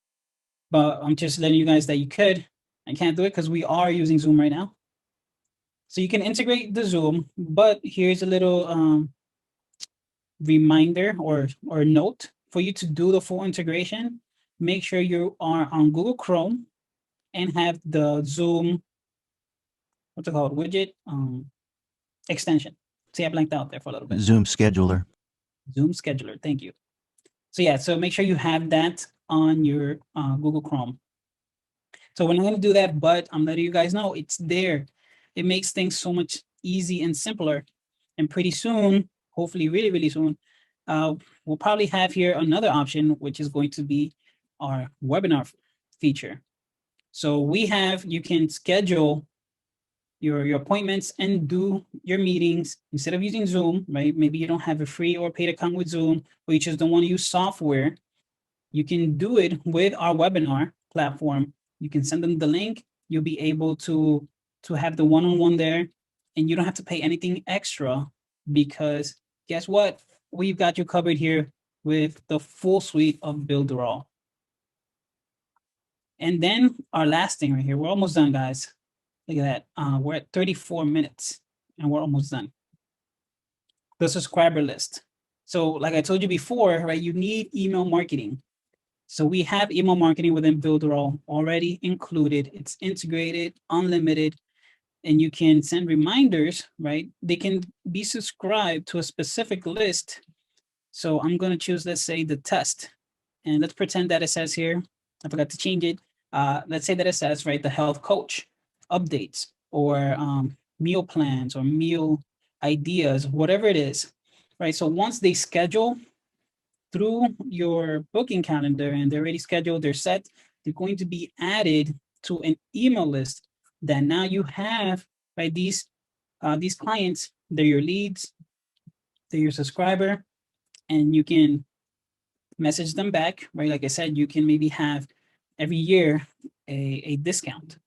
But I'm just letting you guys that you could. I can't do it because we are using Zoom right now. So you can integrate the Zoom, but here's a little reminder or note for you to do the full integration. Make sure you are on Google Chrome and have the Zoom, what's it called, widget extension. See, I blanked out there for a little bit. Zoom scheduler. Zoom scheduler, thank you. So yeah, so make sure you have that on your Google Chrome. So we're not going to do that, but I'm letting you guys know it's there. It makes things so much easy and simpler. And pretty soon, hopefully really, really soon, we'll probably have here another option, which is going to be our webinar feature. So we have, you can schedule your appointments and do your meetings instead of using Zoom, right? Maybe you don't have a free or paid account with Zoom, or you just don't want to use software. You can do it with our webinar platform. You can send them the link. You'll be able to have the one-on-one there, and you don't have to pay anything extra because guess what? We've got you covered here with the full suite of Builderall. And then our last thing right here, we're almost done, guys. Look at that. We're at 34 minutes and we're almost done. The subscriber list. So like I told you before, right, you need email marketing. So we have email marketing within Builderall already included. It's integrated, unlimited, and you can send reminders, right? They can be subscribed to a specific list. So I'm going to choose, let's say, the test. And let's pretend that it says here, I forgot to change it. Let's say that it says, right, the health coach updates or meal plans or meal ideas, whatever it is, right? So once they schedule through your booking calendar and they're already scheduled, they're set, they're going to be added to an email list that now you have, right? These clients, they're your leads, they're your subscriber, and you can message them back, right? Like I said, you can maybe have every year a discount.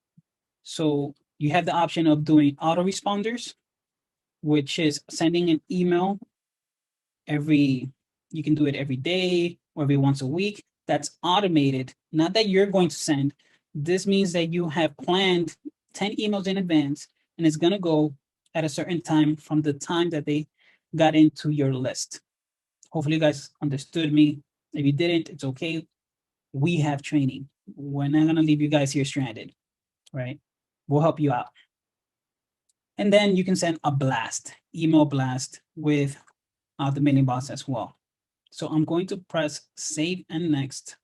So you have the option of doing autoresponders, which is sending an email you can do it every day or every once a week. That's automated, not that you're going to send. This means that you have planned 10 emails in advance and it's going to go at a certain time from the time that they got into your list. Hopefully you guys understood me. If you didn't, it's okay. We have training. We're not going to leave you guys here stranded, right? We'll help you out. And then you can send a blast, email blast with the mailing box as well. So I'm going to press save and next.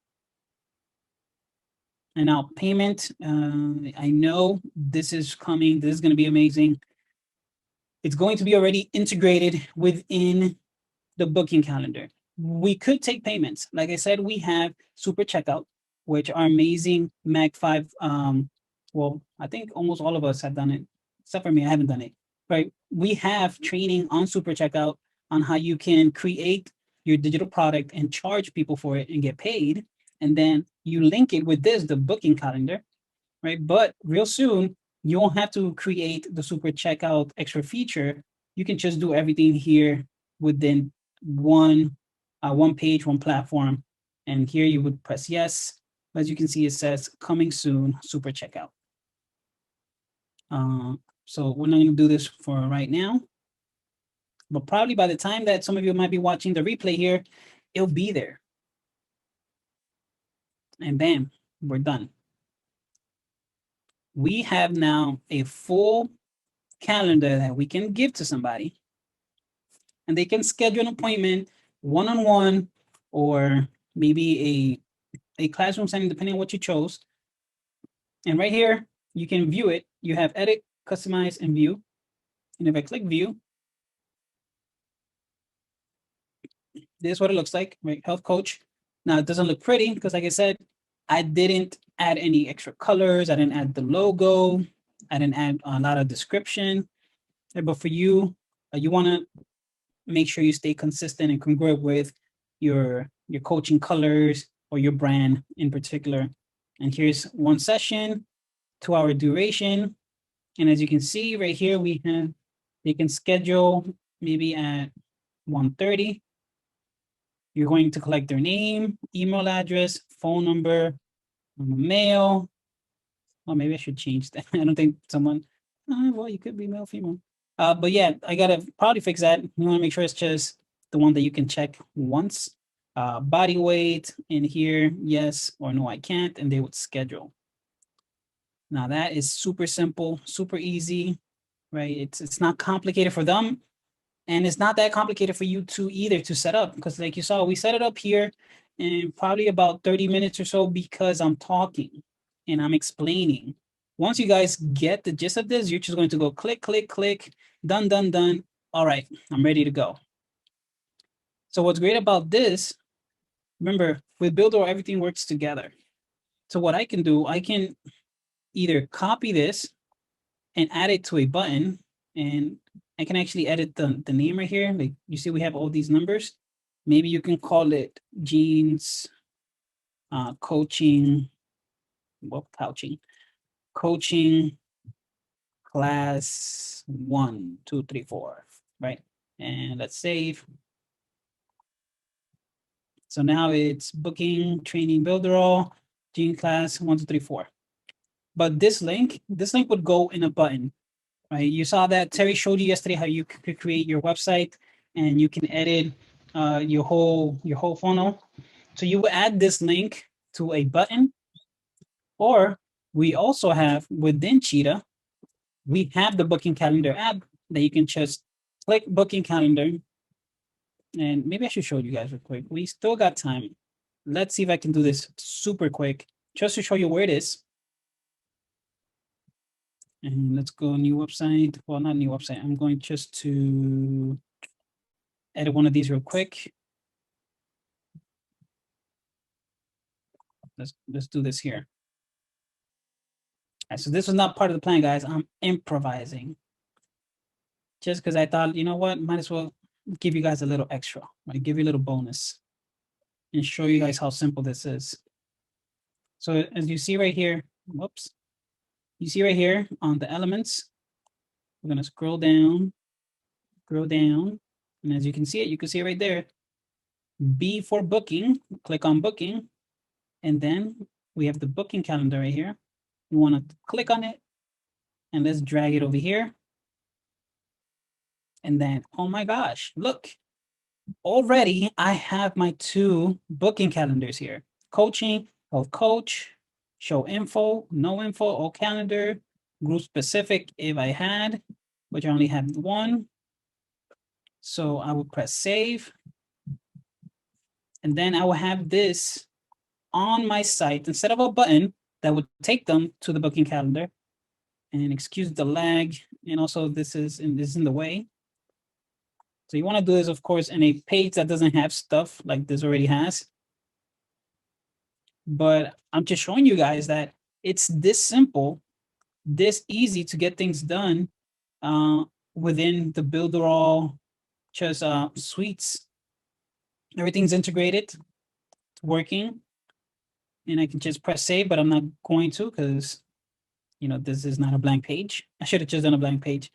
And now payment, I know this is coming. This is going to be amazing. It's going to be already integrated within the booking calendar. We could take payments. Like I said, we have super checkout, which are amazing Mag 5. Well, I think almost all of us have done it, except for me, I haven't done it. Right? We have training on super checkout on how you can create your digital product and charge people for it and get paid. And then you link it with the booking calendar, right? But real soon, you won't have to create the super checkout extra feature. You can just do everything here within one page, one platform. And here you would press yes. As you can see, it says coming soon, super checkout. So we're not going to do this for right now. But probably by the time that some of you might be watching the replay here, it'll be there. And bam, we're done. We have now a full calendar that we can give to somebody, and they can schedule an appointment one-on-one, or maybe a classroom setting, depending on what you chose. And right here, you can view it. You have edit, customize, and view. And if I click view, this is what it looks like, right? Health coach. Now it doesn't look pretty because, like I said, I didn't add any extra colors. I didn't add the logo. I didn't add a lot of description. But for you, you want to make sure you stay consistent and congruent with your coaching colors or your brand in particular. And here's one session, 2-hour duration. And as you can see right here, we have, they can schedule maybe at 1:30. You're going to collect their name, email address, phone number, mail. Well, maybe I should change that. I don't think someone, well, you could be male, female. But yeah, I gotta probably fix that. You want to make sure it's just the one that you can check once. Body weight in here, yes or no, I can't, and they would schedule. Now that is super simple, super easy, right? It's not complicated for them, and it's not that complicated for you to either to set up, because like you saw, we set it up here in probably about 30 minutes or so, because I'm talking and I'm explaining. Once you guys get the gist of this, you're just going to go click, click, click, done, done, done. All right, I'm ready to go. So what's great about this, remember, with Builderall, everything works together. So what I can do, I can either copy this and add it to a button, and I can actually edit the name right here. Like you see, we have all these numbers. Maybe you can call it Jeans coaching, well, coaching class 1, 2, 3, 4, right? And let's save. So now it's booking training Builderall, Gene class 1, 2, 3, 4. But this link would go in a button, right? You saw that Terry showed you yesterday how you could create your website and you can edit your whole funnel. So you would add this link to a button, or we also have within Cheetah, we have the booking calendar app that you can just click booking calendar. And maybe I should show you guys real quick. We still got time. Let's see if I can do this super quick, just to show you where it is. And let's go new website. Well, not new website. I'm going just to edit one of these real quick. Let's do this here. All right, so this was not part of the plan, guys. I'm improvising. Just because I thought, you know what, might as well give you guys a little extra, right? Give you a little bonus and show you guys how simple this is. So as you see right here, whoops. You see right here on the elements, we're gonna scroll down, and as you can see it right there. B for booking, click on booking, and then we have the booking calendar right here. You wanna click on it, and let's drag it over here. And then, oh my gosh, look, already I have my 2 booking calendars here. Coaching, health coach, show info, no info, all calendar, group specific if I had, which I only have 1. So I will press save. And then I will have this on my site instead of a button that would take them to the booking calendar. And excuse the lag. And also this is in the way. So you want to do this, of course, in a page that doesn't have stuff like this already has. But I'm just showing you guys that it's this simple, this easy to get things done within the Builderall just suites. Everything's integrated, it's working. And I can just press save, but I'm not going to because, you know, this is not a blank page. I should have just done a blank page.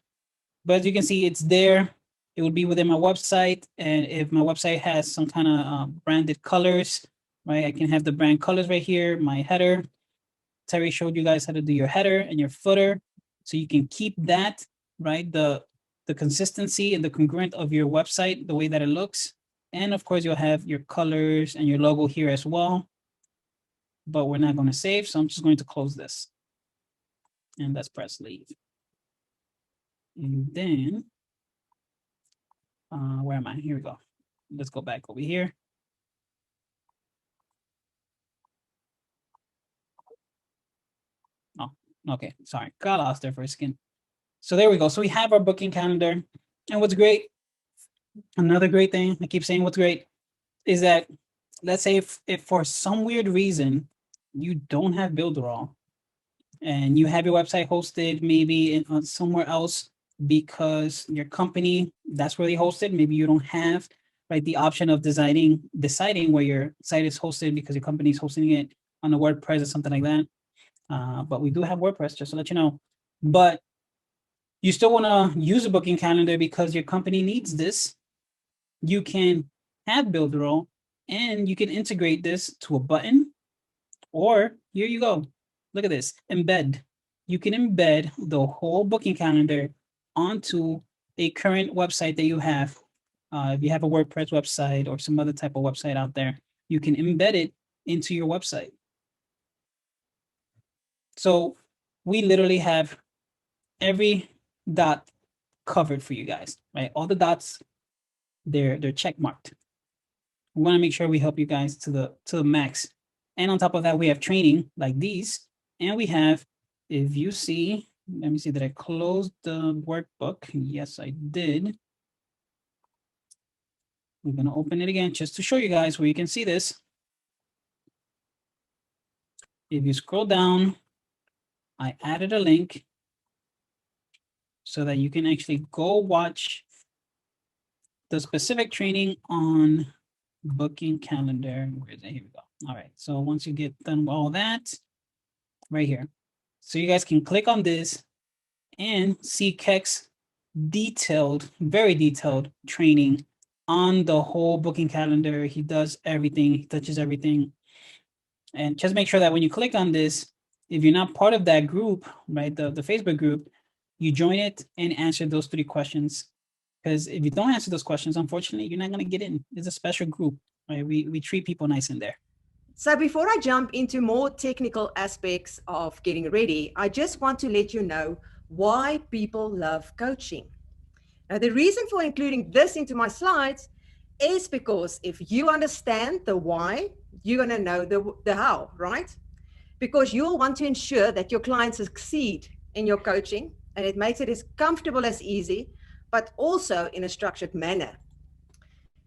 But as you can see, it's there. It would be within my website. And if my website has some kind of branded colors, right, I can have the brand colors right here, my header. Terry showed you guys how to do your header and your footer. So you can keep that, right, the consistency and the congruent of your website, the way that it looks. And of course, you'll have your colors and your logo here as well. but we're not going to save. So I'm just going to close this. And let's press leave. And then, where am I? Here we go. Let's go back over here. Oh, okay. Sorry. Got lost there for a second. So there we go. So we have our booking calendar. And what's great, another great thing, I keep saying what's great, is that let's say if for some weird reason you don't have Builderall and you have your website hosted maybe on somewhere else because your company, that's where they hosted, maybe you don't have the option of deciding where your site is hosted because your company is hosting it on a WordPress or something like that. But we do have WordPress, just to let you know. But you still want to use a booking calendar because your company needs this. You can have Builderall and you can integrate this to a button, or here you go. Look at this, embed. You can embed the whole booking calendar onto a current website that you have. If you have a WordPress website or some other type of website out there, you can embed it into your website. So we literally have every dot covered for you guys, right? All the dots, they're check marked. We want to make sure we help you guys to the max. And on top of that, we have training like these. And we have, if you see, let me see, did I close the workbook? Yes, I did. We're going to open it again just to show you guys where you can see this. If you scroll down, I added a link so that you can actually go watch the specific training on booking calendar. Where is it? Here we go. All right. So once you get done with all that, right here. So you guys can click on this and see Kek's detailed, very detailed training on the whole booking calendar. He does everything. He touches everything. And just make sure that when you click on this, if you're not part of that group, right, the Facebook group, you join it and answer those 3 questions. Because if you don't answer those questions, unfortunately, you're not going to get in. It's a special group, right? We treat people nice in there. So before I jump into more technical aspects of getting ready, I just want to let you know why people love coaching. Now, the reason for including this into my slides is because if you understand the why, you're going to know the how, right? Because you'll want to ensure that your clients succeed in your coaching, and it makes it as comfortable as easy, but also in a structured manner.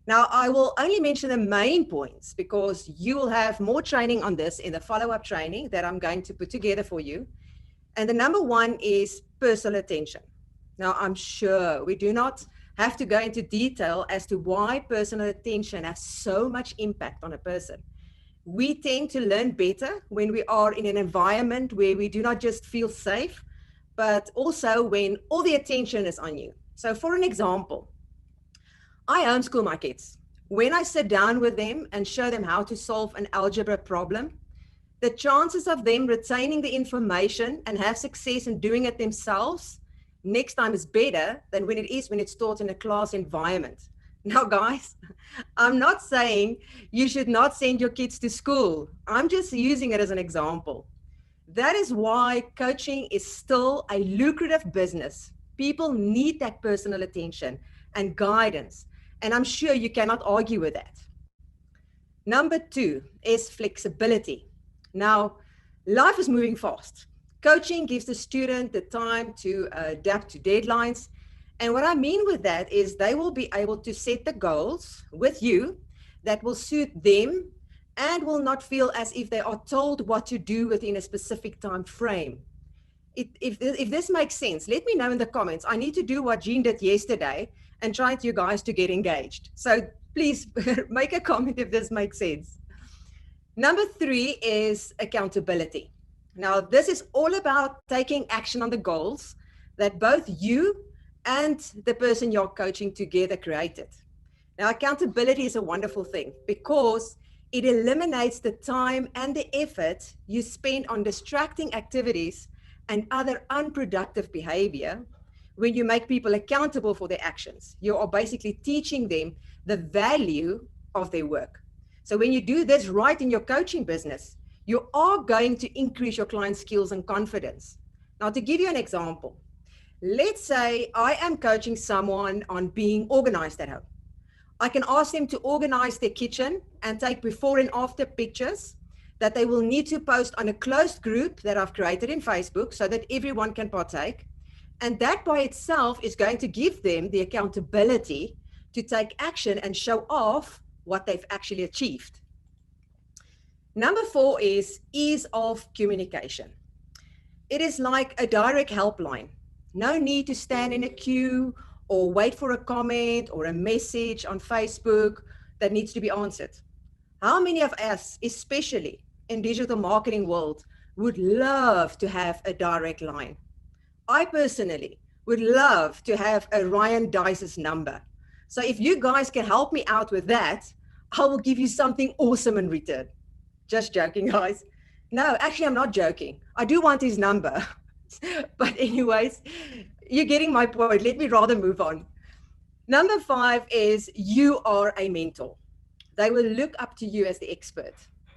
Now, I will only mention the main points because you will have more training on this in the follow-up training that I'm going to put together for you. And the number 1 is personal attention. Now, I'm sure we do not have to go into detail as to why personal attention has so much impact on a person. We tend to learn better when we are in an environment where we do not just feel safe, but also when all the attention is on you. So for an example, I homeschool my kids. When I sit down with them and show them how to solve an algebra problem, the chances of them retaining the information and have success in doing it themselves next time is better than when it's taught in a class environment. Now, guys, I'm not saying you should not send your kids to school. I'm just using it as an example. That is why coaching is still a lucrative business. People need that personal attention and guidance. And I'm sure you cannot argue with that. Number 2 is flexibility. Now, life is moving fast. Coaching gives the student the time to adapt to deadlines. And what I mean with that is they will be able to set the goals with you that will suit them and will not feel as if they are told what to do within a specific time frame. If this makes sense, let me know in the comments. I need to do what Jean did yesterday and try to you guys to get engaged. So please make a comment if this makes sense. Number 3 is accountability. Now, this is all about taking action on the goals that both you and the person you're coaching together created. Now, accountability is a wonderful thing because it eliminates the time and the effort you spend on distracting activities and other unproductive behavior. When you make people accountable for their actions, you are basically teaching them the value of their work. So when you do this right in your coaching business, you are going to increase your client's skills and confidence. Now, to give you an example, let's say I am coaching someone on being organized at home. I can ask them to organize their kitchen and take before and after pictures that they will need to post on a closed group that I've created in Facebook so that everyone can partake. And that by itself is going to give them the accountability to take action and show off what they've actually achieved. Number 4 is ease of communication. It is like a direct helpline. No need to stand in a queue or wait for a comment or a message on Facebook that needs to be answered. How many of us, especially in digital marketing world, would love to have a direct line? I personally would love to have a Ryan Dice's number. So if you guys can help me out with that, I will give you something awesome in return. Just joking, guys. No, actually, I'm not joking. I do want his number. But anyways, you're getting my point. Let me rather move on. Number 5 is you are a mentor. They will look up to you as the expert,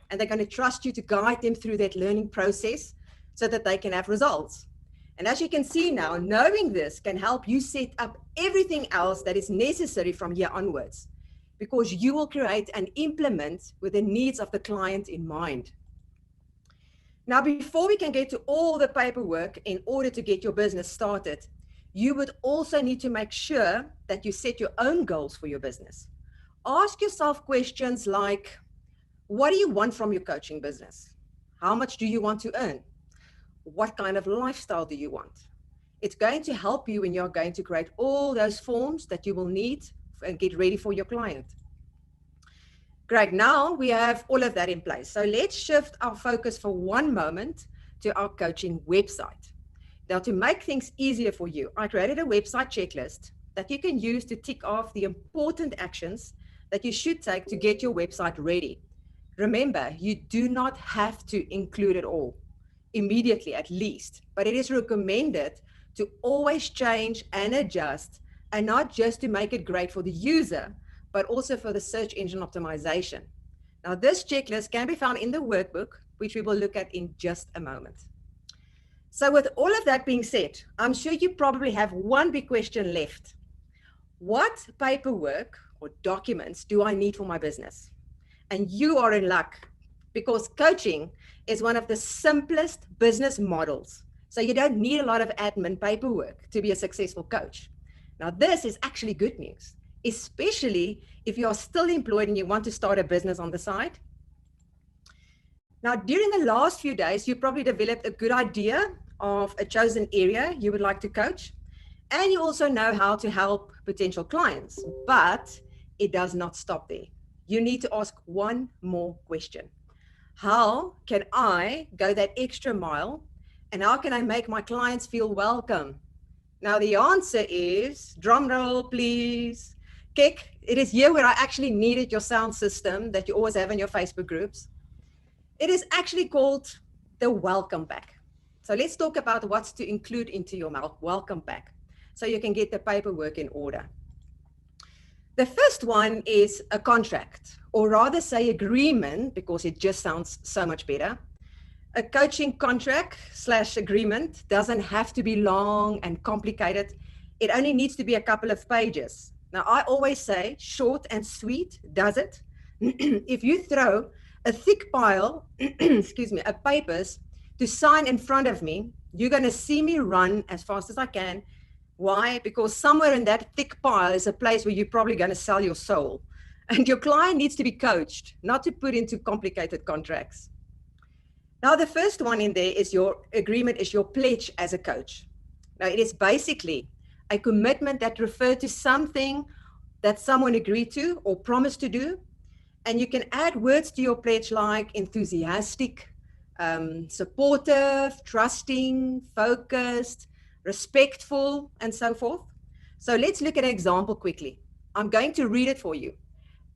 and they're going to trust you to guide them through that learning process so that they can have results. And as you can see now, knowing this can help you set up everything else that is necessary from here onwards, because you will create and implement with the needs of the client in mind. Now, before we can get to all the paperwork in order to get your business started, you would also need to make sure that you set your own goals for your business. Ask yourself questions like, what do you want from your coaching business? How much do you want to earn? What kind of lifestyle do you want? It's going to help you when you're going to create all those forms that you will need and get ready for your client. Great, now we have all of that in place. So let's shift our focus for one moment to our coaching website. Now, to make things easier for you, I created a website checklist that you can use to tick off the important actions that you should take to get your website ready. Remember, you do not have to include it all immediately, at least, but it is recommended to always change and adjust, and not just to make it great for the user, but also for the search engine optimization. Now, this checklist can be found in the workbook, which we will look at in just a moment. So with all of that being said, I'm sure you probably have one big question left. What paperwork or documents do I need for my business? And you are in luck, because coaching is one of the simplest business models. So you don't need a lot of admin paperwork to be a successful coach. Now, this is actually good news, especially if you are still employed and you want to start a business on the side. Now, during the last few days, you probably developed a good idea of a chosen area you would like to coach. And you also know how to help potential clients, but it does not stop there. You need to ask one more question. How can I go that extra mile? And how can I make my clients feel welcome? Now, the answer is, drum roll, please. Kick, it is here where I actually needed your sound system that you always have in your Facebook groups. It is actually called the welcome pack. So let's talk about what's to include into your welcome pack so you can get the paperwork in order. The first one is a contract, or rather say agreement, because it just sounds so much better. A coaching contract / agreement doesn't have to be long and complicated. It only needs to be a couple of pages. Now, I always say short and sweet does it. If you throw a thick pile, of papers to sign in front of me, you're going to see me run as fast as I can. Why? Because somewhere in that thick pile is a place where you're probably going to sell your soul. And your client needs to be coached, not to put into complicated contracts. Now, the first one in there is your agreement, is your pledge as a coach. Now, it is basically a commitment that refers to something that someone agreed to or promised to do. And you can add words to your pledge like enthusiastic, supportive, trusting, focused, respectful, and so forth. So let's look at an example quickly. I'm going to read it for you.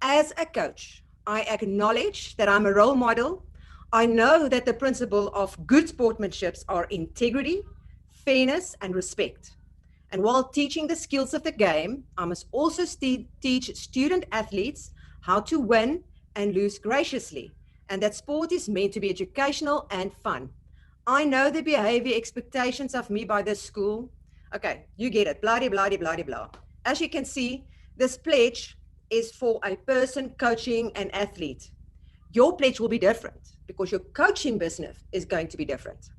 As a coach, I acknowledge that I'm a role model. I know that the principle of good sportsmanship are integrity, fairness, and respect. And while teaching the skills of the game, I must also teach student athletes how to win and lose graciously, and that sport is meant to be educational and fun. I know the behavior expectations of me by this school. Okay, you get it, blah, blah, blah, blah, blah. As you can see, this pledge is for a person coaching an athlete. Your pledge will be different because your coaching business is going to be different.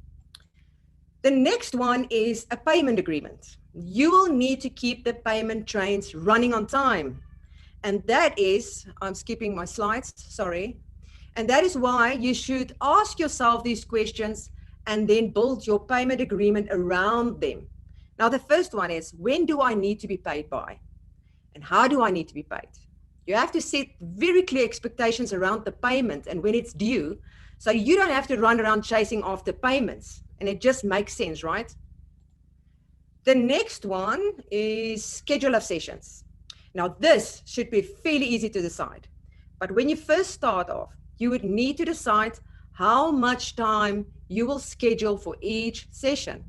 The next one is a payment agreement. You will need to keep the payment trains running on time. And that is, I'm skipping my slides, sorry. And that is why you should ask yourself these questions and then build your payment agreement around them. Now, the first one is, when do I need to be paid by? And how do I need to be paid? You have to set very clear expectations around the payment and when it's due, so you don't have to run around chasing after payments. And it just makes sense, right? The next one is schedule of sessions. Now, this should be fairly easy to decide. But when you first start off, you would need to decide how much time you will schedule for each session.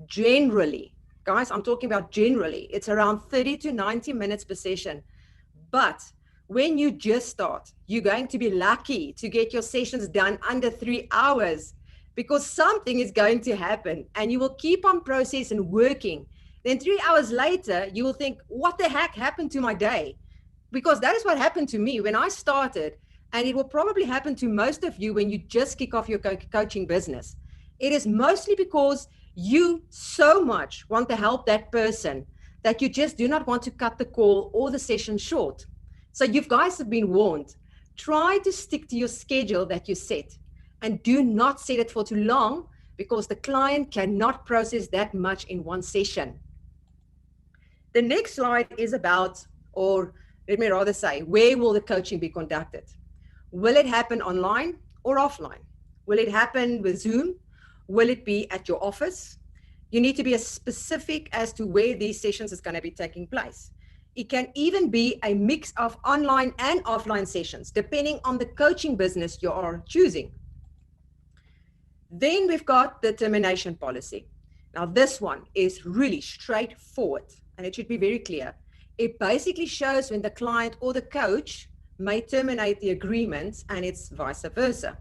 Generally, guys, I'm talking about generally, it's around 30 to 90 minutes per session. But when you just start, you're going to be lucky to get your sessions done under 3 hours because something is going to happen and you will keep on processing and working. Then 3 hours later, you will think, what the heck happened to my day? Because that is what happened to me when I started. And it will probably happen to most of you when you just kick off your coaching business. It is mostly because you so much want to help that person that you just do not want to cut the call or the session short. So you guys have been warned. Try to stick to your schedule that you set and do not set it for too long because the client cannot process that much in one session. The next slide is about, or let me rather say, where will the coaching be conducted? Will it happen online or offline? Will it happen with Zoom? Will it be at your office? You need to be as specific as to where these sessions is going to be taking place. It can even be a mix of online and offline sessions, depending on the coaching business you are choosing. Then we've got the termination policy. Now, this one is really straightforward, and it should be very clear. It basically shows when the client or the coach may terminate the agreement, and it's vice versa.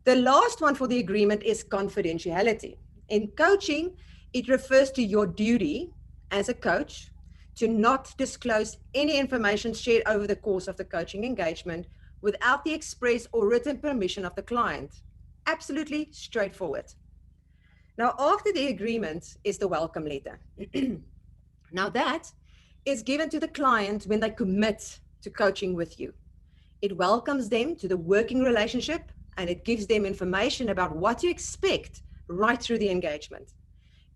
The last one for the agreement is confidentiality. In coaching, it refers to your duty as a coach to not disclose any information shared over the course of the coaching engagement without the express or written permission of the client. Absolutely straightforward. Now, after the agreement is the welcome letter. Now, that is given to the client when they commit to coaching with you. It welcomes them to the working relationship and it gives them information about what to expect right through the engagement.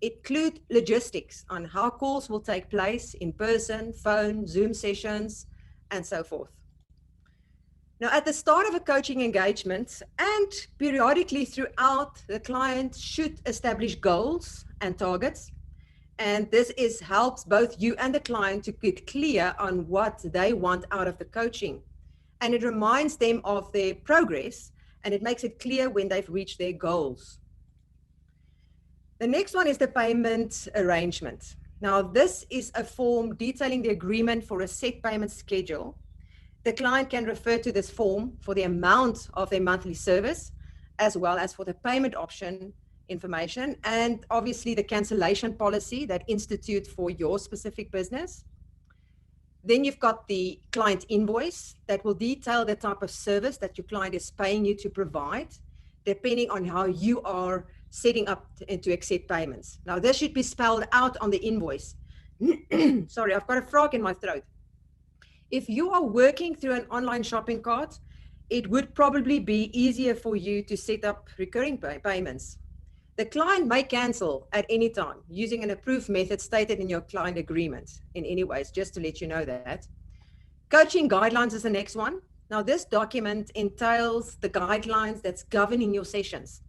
It includes logistics on how calls will take place in person, phone, Zoom sessions, and so forth. Now, at the start of a coaching engagement and periodically throughout, the client should establish goals and targets. And this helps both you and the client to get clear on what they want out of the coaching. And it reminds them of their progress and it makes it clear when they've reached their goals. The next one is the payment arrangement. Now, this is a form detailing the agreement for a set payment schedule. The client can refer to this form for the amount of their monthly service, as well as for the payment option information, and obviously the cancellation policy that institute for your specific business. Then you've got the client invoice that will detail the type of service that your client is paying you to provide, depending on how you are setting up to accept payments. Now, this should be spelled out on the invoice. Sorry, I've got a frog in my throat. If you are working through an online shopping cart, it would probably be easier for you to set up recurring payments. The client may cancel at any time using an approved method stated in your client agreement in any ways, just to let you know that. Coaching guidelines is the next one. Now, this document entails the guidelines that's governing your sessions.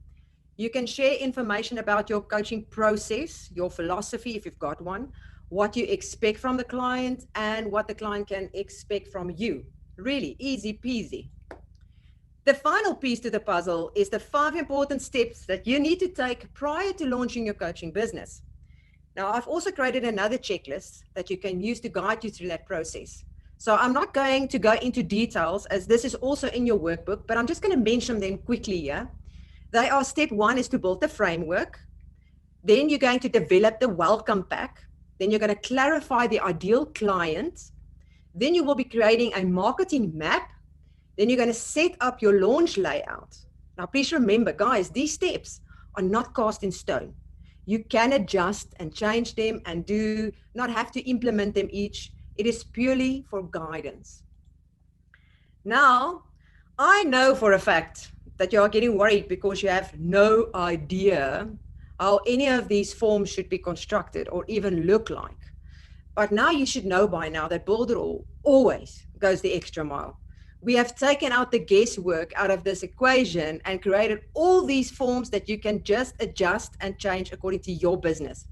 You can share information about your coaching process, your philosophy, if you've got one, what you expect from the client, and what the client can expect from you. Really easy peasy. The final piece to the puzzle is the 5 important steps that you need to take prior to launching your coaching business. Now, I've also created another checklist that you can use to guide you through that process. So I'm not going to go into details as this is also in your workbook, but I'm just going to mention them quickly here. They are: step 1 is to build the framework. Then you're going to develop the welcome pack. Then you're going to clarify the ideal client. Then you will be creating a marketing map. Then you're going to set up your launch layout. Now, please remember, guys, these steps are not cast in stone. You can adjust and change them and do not have to implement them each. It is purely for guidance. Now, I know for a fact that you are getting worried because you have no idea how any of these forms should be constructed or even look like. But now you should know by now that Builderall always goes the extra mile. We have taken out the guesswork out of this equation and created all these forms that you can just adjust and change according to your business.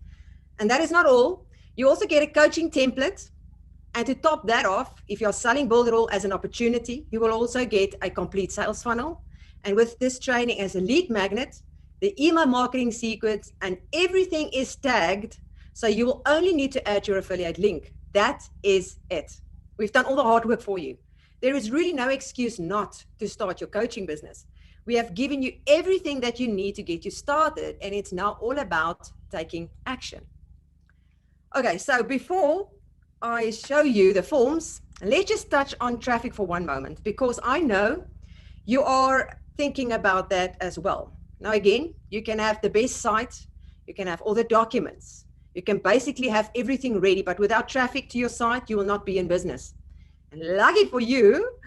And that is not all. You also get a coaching template. And to top that off, if you're selling Builderall as an opportunity, you will also get a complete sales funnel. And with this training as a lead magnet, the email marketing sequence, and everything is tagged. So you will only need to add your affiliate link. That is it. We've done all the hard work for you. There is really no excuse not to start your coaching business. We have given you everything that you need to get you started, and it's now all about taking action. Okay, so before I show you the forms, let's just touch on traffic for one moment, because I know you are thinking about that as well. Now, again, you can have the best site, you can have all the documents, you can basically have everything ready, but without traffic to your site, you will not be in business. And lucky for you,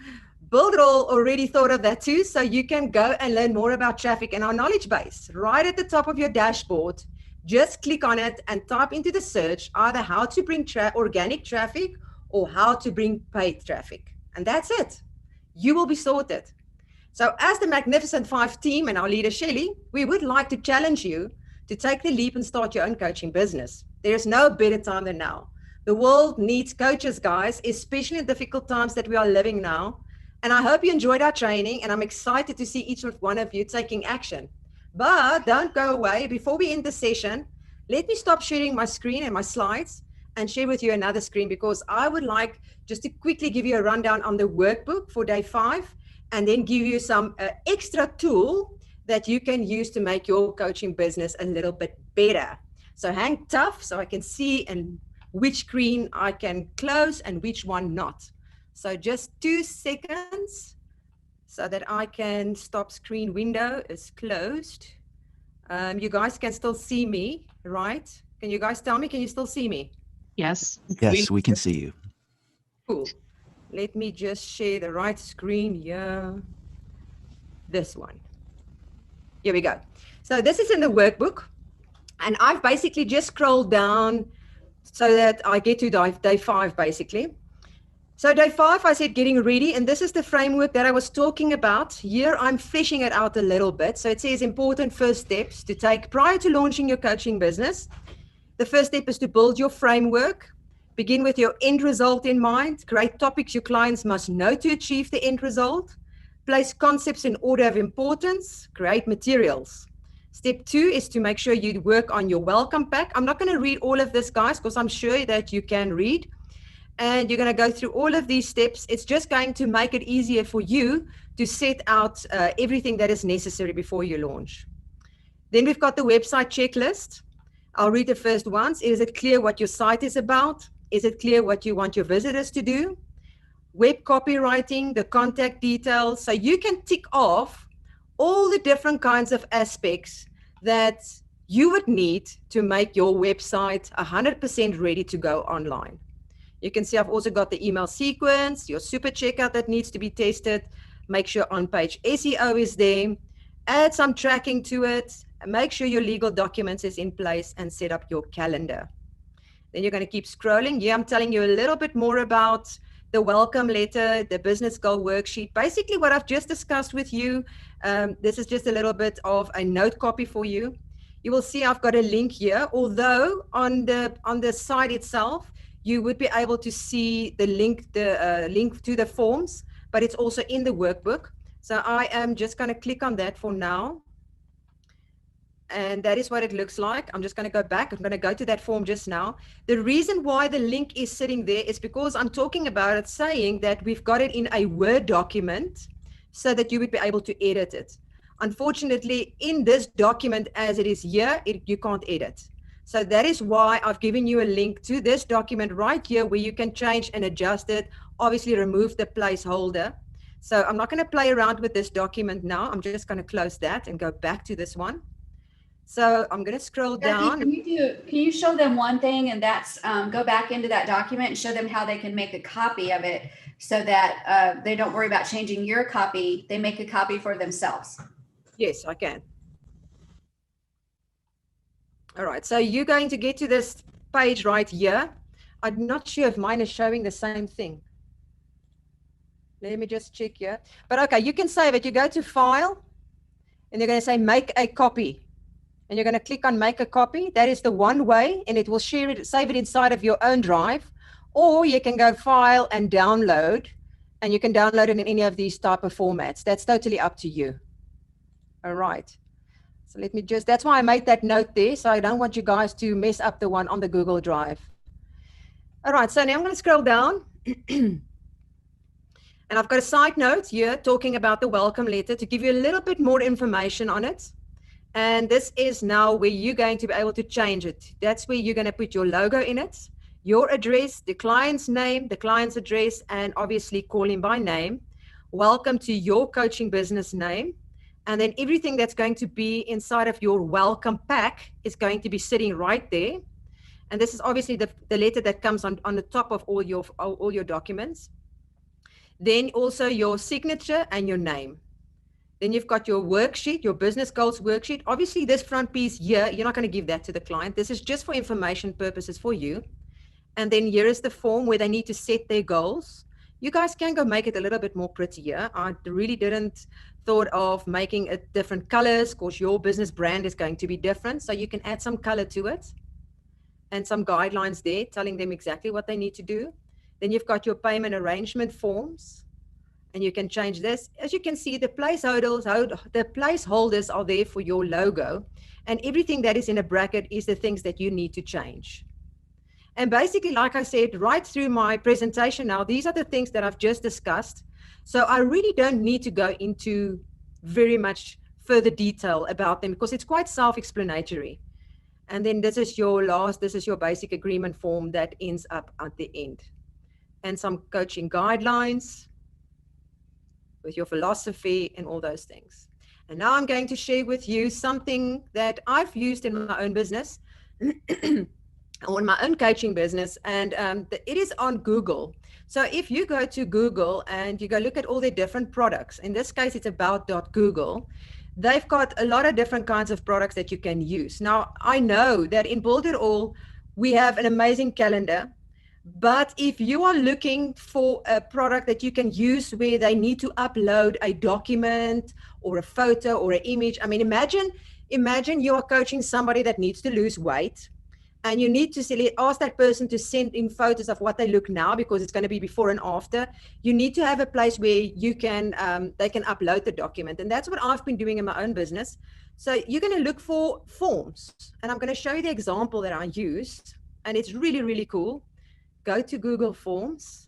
Builderall already thought of that too, so you can go and learn more about traffic and our knowledge base. Right at the top of your dashboard, just click on it and type into the search either how to bring organic traffic or how to bring paid traffic. And that's it. You will be sorted. So as the Magnificent 5 team and our leader, Shelley, we would like to challenge you to take the leap and start your own coaching business. There's no better time than now. The world needs coaches, guys, especially in difficult times that we are living now. And I hope you enjoyed our training, and I'm excited to see each one of you taking action. But don't go away. Before we end the session, let me stop sharing my screen and my slides and share with you another screen, because I would like just to quickly give you a rundown on the workbook for day 5, and then give you some extra tool that you can use to make your coaching business a little bit better. So hang tough so I can see and which screen I can close and which one not. So just 2 seconds so that I can stop screen window is closed. You guys can still see me, right? Can you guys tell me, can you still see me? Yes. Yes, we can see you. Cool. Let me just share the right screen here. This one. Here we go. So this is in the workbook, and I've basically just scrolled down so that I get to day 5 basically. So day 5, I said getting ready, and this is the framework that I was talking about. Here I'm fleshing it out a little bit. So it says important first steps to take prior to launching your coaching business. The first step is to build your framework. Begin with your end result in mind. Create topics your clients must know to achieve the end result. Place concepts in order of importance. Create materials. Step 2 is to make sure you work on your welcome pack. I'm not going to read all of this, guys, because I'm sure that you can read. And you're going to go through all of these steps. It's just going to make it easier for you to set out everything that is necessary before you launch. Then we've got the website checklist. I'll read the first ones. Is it clear what your site is about? Is it clear what you want your visitors to do? Web copywriting, the contact details. So you can tick off all the different kinds of aspects that you would need to make your website 100% ready to go online. You can see I've also got the email sequence, your super checkout that needs to be tested. Make sure on-page SEO is there. Add some tracking to it. Make sure your legal documents is in place, and set up your calendar. Then you're going to keep scrolling. Here I'm telling you a little bit more about the welcome letter, the business goal worksheet. Basically what I've just discussed with you. This is just a little bit of a note copy for you. You will see I've got a link here, although on the site itself, you would be able to see the link to the forms, but it's also in the workbook. So I am just going to click on that for now. and that is what it looks like. I'm just going to go back. I'm going to go to that form just now. The reason why the link is sitting there is because I'm talking about it, saying that we've got it in a Word document so that you would be able to edit it. Unfortunately, in this document as it is here, you can't edit. So that is why I've given you a link to this document right here where you can change and adjust it, obviously remove the placeholder. So I'm not going to play around with this document now. I'm just going to close that and go back to this one. So I'm going to scroll down. Can you show them one thing, and that's go back into that document and show them how they can make a copy of it so that they don't worry about changing your copy. They make a copy for themselves. Yes, I can. All right, so you're going to get to this page right here. I'm not sure if mine is showing the same thing. Let me just check here. But okay, you can save it. You go to File, and you're going to say Make a Copy. And you're going to click on Make a Copy. That is the one way, and it will share it, save it inside of your own drive. Or you can go File and Download, and you can download it in any of these type of formats. That's totally up to you. All right. So let me just, that's why I made that note there. So I don't want you guys to mess up the one on the Google Drive. All right. So now I'm going to scroll down. And I've got a side note here talking about the welcome letter to give you a little bit more information on it. And this is now where you're going to be able to change it. That's where you're going to put your logo in it, your address, the client's name, the client's address, and obviously call him by name. Welcome to your coaching business name. And then everything that's going to be inside of your welcome pack is going to be sitting right there. And this is obviously the letter that comes on the top of all your documents. Then also your signature and your name. Then you've got your worksheet, your business goals worksheet. Obviously this front piece here, you're not going to give that to the client. This is just for information purposes for you. And then here is the form where they need to set their goals. You guys can go make it a little bit more prettier. I really didn't thought of making it different colors because your business brand is going to be different. So you can add some color to it and some guidelines there telling them exactly what they need to do. Then you've got your payment arrangement forms and you can change this. As you can see, the placeholders are there for your logo, and everything that is in a bracket is the things that you need to change. And basically, like I said, right through my presentation now, these are the things that I've just discussed. So I really don't need to go into very much further detail about them because it's quite self-explanatory. And then this is your basic agreement form that ends up at the end. And some coaching guidelines with your philosophy and all those things. And now I'm going to share with you something that I've used in my own business. On my own coaching business, and it is on Google. So if you go to Google and you go look at all their different products, in this case it's about.google, they've got a lot of different kinds of products that you can use. Now I know that in Builderall we have an amazing calendar, but if you are looking for a product that you can use where they need to upload a document or a photo or an image, I mean imagine you are coaching somebody that needs to lose weight. And you need to ask that person to send in photos of what they look now because it's going to be before and after. You need to have a place where you can, they can upload the document. And that's what I've been doing in my own business. So you're going to look for forms. And I'm going to show you the example that I used. And it's really, really cool. Go to Google Forms.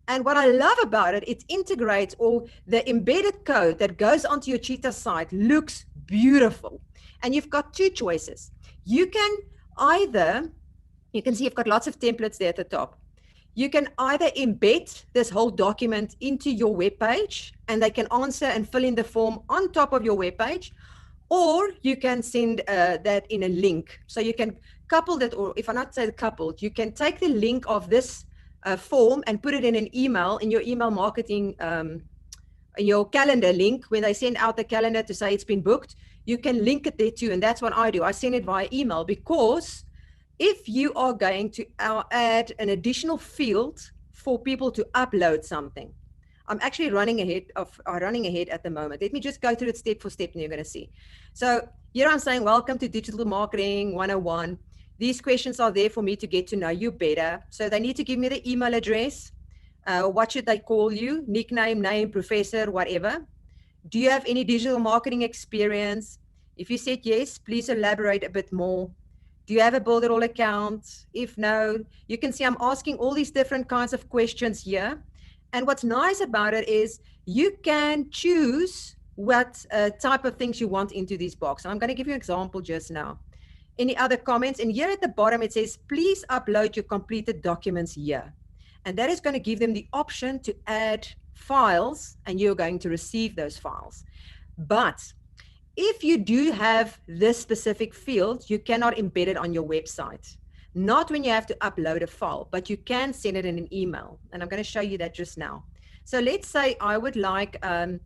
And what I love about it, it integrates all the embedded code that goes onto your Cheetah site looks beautiful. And you've got two choices. You can see you've got lots of templates there at the top. You can either embed this whole document into your web page and they can answer and fill in the form on top of your web page, or you can send that in a link. So you can couple that, or if I not say coupled, you can take the link of this form and put it in an email, in your email marketing, your calendar link. When they send out the calendar to say it's been booked, you can link it there too. And that's what I do. I send it via email, because if you are going to add an additional field for people to upload something, I'm actually running ahead at the moment. Let me just go through it step for step and you're going to see. So here I'm saying, welcome to Digital Marketing 101. These questions are there for me to get to know you better. So they need to give me the email address. What should they call you? Nickname, name, professor, whatever. Do you have any digital marketing experience? If you said yes, please elaborate a bit more. Do you have a Builderall account? If no, you can see I'm asking all these different kinds of questions here. And what's nice about it is you can choose what type of things you want into this box. And I'm going to give you an example just now. Any other comments? And here at the bottom, it says, please upload your completed documents here. And that is going to give them the option to add files, and you're going to receive those files. But if you do have this specific field, you cannot embed it on your website. Not when you have to upload a file, but you can send it in an email. And I'm going to show you that just now. So let's say I would like, I'm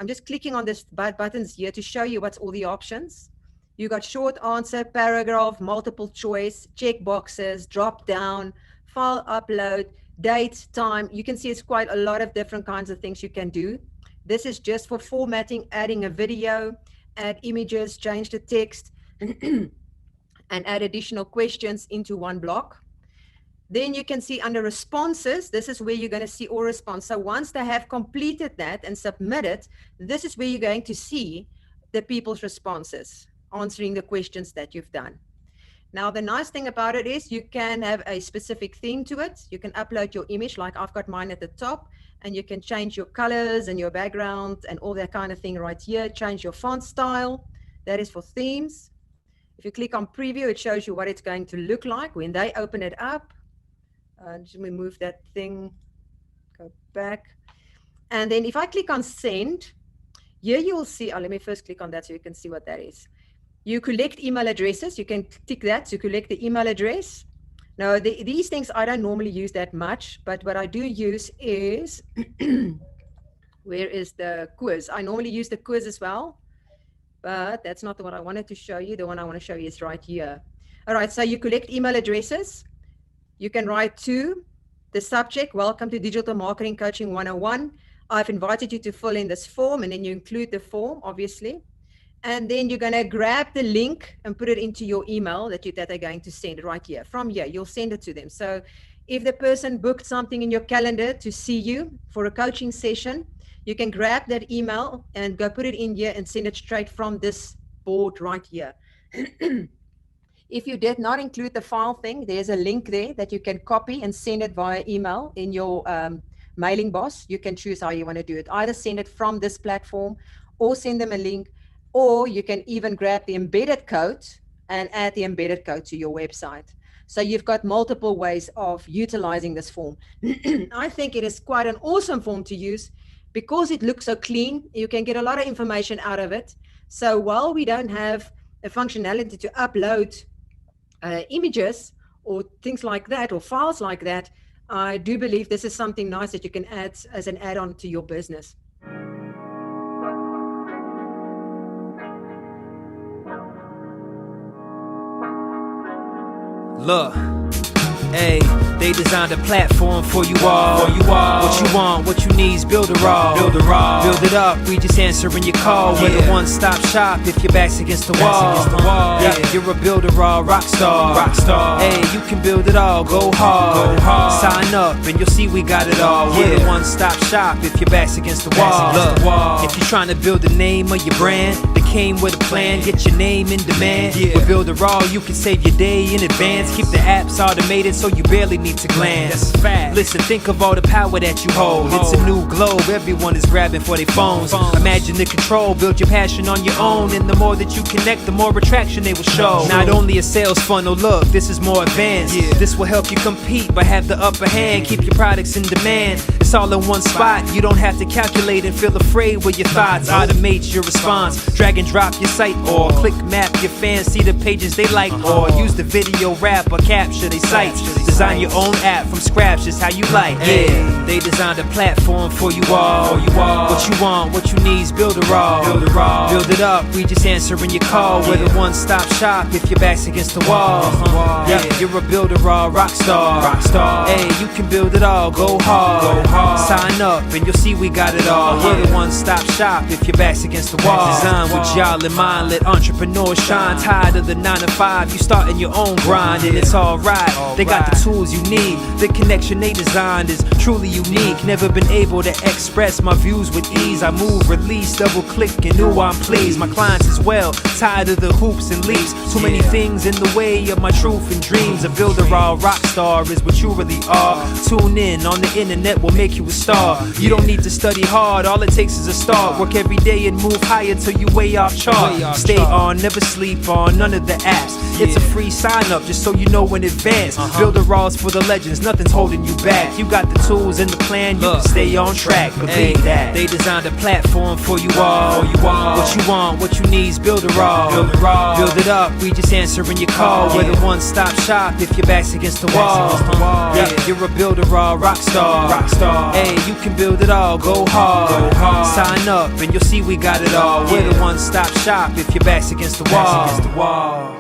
just clicking on this buttons here to show you what's all the options. You got short answer, paragraph, multiple choice, check boxes, drop down, file upload, date, time. You can see it's quite a lot of different kinds of things you can do. This is just for formatting, adding a video, add images, change the text, and add additional questions into one block. Then you can see under responses, this is where you're going to see all response. So once they have completed that and submitted, this is where you're going to see the people's responses, answering the questions that you've done. Now, the nice thing about it is you can have a specific theme to it. You can upload your image like I've got mine at the top, and you can change your colors and your background and all that kind of thing right here. Change your font style. That is for themes. If you click on preview, it shows you what it's going to look like when they open it up. Just remove that thing, go back. And then if I click on send, here you will see, let me first click on that so you can see what that is. You collect email addresses. You can tick that to collect the email address. Now, these things I don't normally use that much, but what I do use is, where is the quiz? I normally use the quiz as well, but that's not the one I wanted to show you. The one I want to show you is right here. All right, so you collect email addresses. You can write to the subject, welcome to Digital Marketing Coaching 101. I've invited you to fill in this form, and then you include the form, obviously. And then you're going to grab the link and put it into your email that they're going to send right here. From here, you'll send it to them. So if the person booked something in your calendar to see you for a coaching session, you can grab that email and go put it in here and send it straight from this board right here. If you did not include the file thing, there's a link there that you can copy and send it via email in your mailing box. You can choose how you want to do it. Either send it from this platform or send them a link, or you can even grab the embedded code and add the embedded code to your website. So you've got multiple ways of utilizing this form. I think it is quite an awesome form to use because it looks so clean. You can get a lot of information out of it. So while we don't have a functionality to upload images or things like that, or files like that, I do believe this is something nice that you can add as an add-on to your business. Look, hey, they designed a platform for you all. What you want, what you need is Builderall. Build it up, we just answering your call. We're the one-stop shop if your back's against the wall. Yeah, you're a Builderall rock star. Hey, you can build it all, go hard. Sign up and you'll see we got it all. We're the one-stop shop if your back's against the wall. Look, if you're trying to build the name of your brand, came with a plan, get your name in demand. With Builderall, you can save your day in advance. Keep the apps automated so you barely need to glance. Listen, think of all the power that you hold. It's a new globe, everyone is grabbing for their phones. Imagine the control, build your passion on your own. And the more that you connect, the more attraction they will show. Not only a sales funnel, look, this is more advanced. This will help you compete, but have the upper hand. Keep your products in demand. It's all in one spot. You don't have to calculate and feel afraid with your thoughts. Automate your response. Drag and drop your site, or click map your fans, see the pages they like, or use the video wrap or capture their sites. Design your own app from scratch, just how you like. Yeah, they designed a platform for you all. What you want, what you need is Builderall. Build it up, we just answering your call. We're the one-stop shop if your back's against the wall. Yeah, you're a Builderall rock star. Hey, you can build it all, go hard. Sign up and you'll see we got it all. We're the one-stop shop if your back's against the wall. Designed with y'all in mind, let entrepreneurs shine. Tired of the 9 to 5, you starting your own grind, and it's alright. They got the tools you need. The connection they designed is truly unique. Never been able to express my views with ease. I move, release, double click, and knew I'm pleased. My clients as well, tired of the hoops and leaps. Too many things in the way of my truth and dreams. A Builderall rock star is what you really are. Tune in on the internet will make you a star. You don't need to study hard, all it takes is a start. Work every day and move higher till you way off chart. Stay on, never sleep on none of the apps. It's a free sign up just so you know in advance. Builderall's for the legends, nothing's holding you back. You got the tools and the plan, you can stay on track. Believe that. They designed a platform for you all. What you want, what you need's Builderall. Build it up, we just answering your call. We're the one-stop shop if your back's against the wall. Yeah, you're a Builderall rock star. Hey, you can build it all, go hard. Sign up and you'll see we got it all. We're the one-stop shop if your back's against the wall.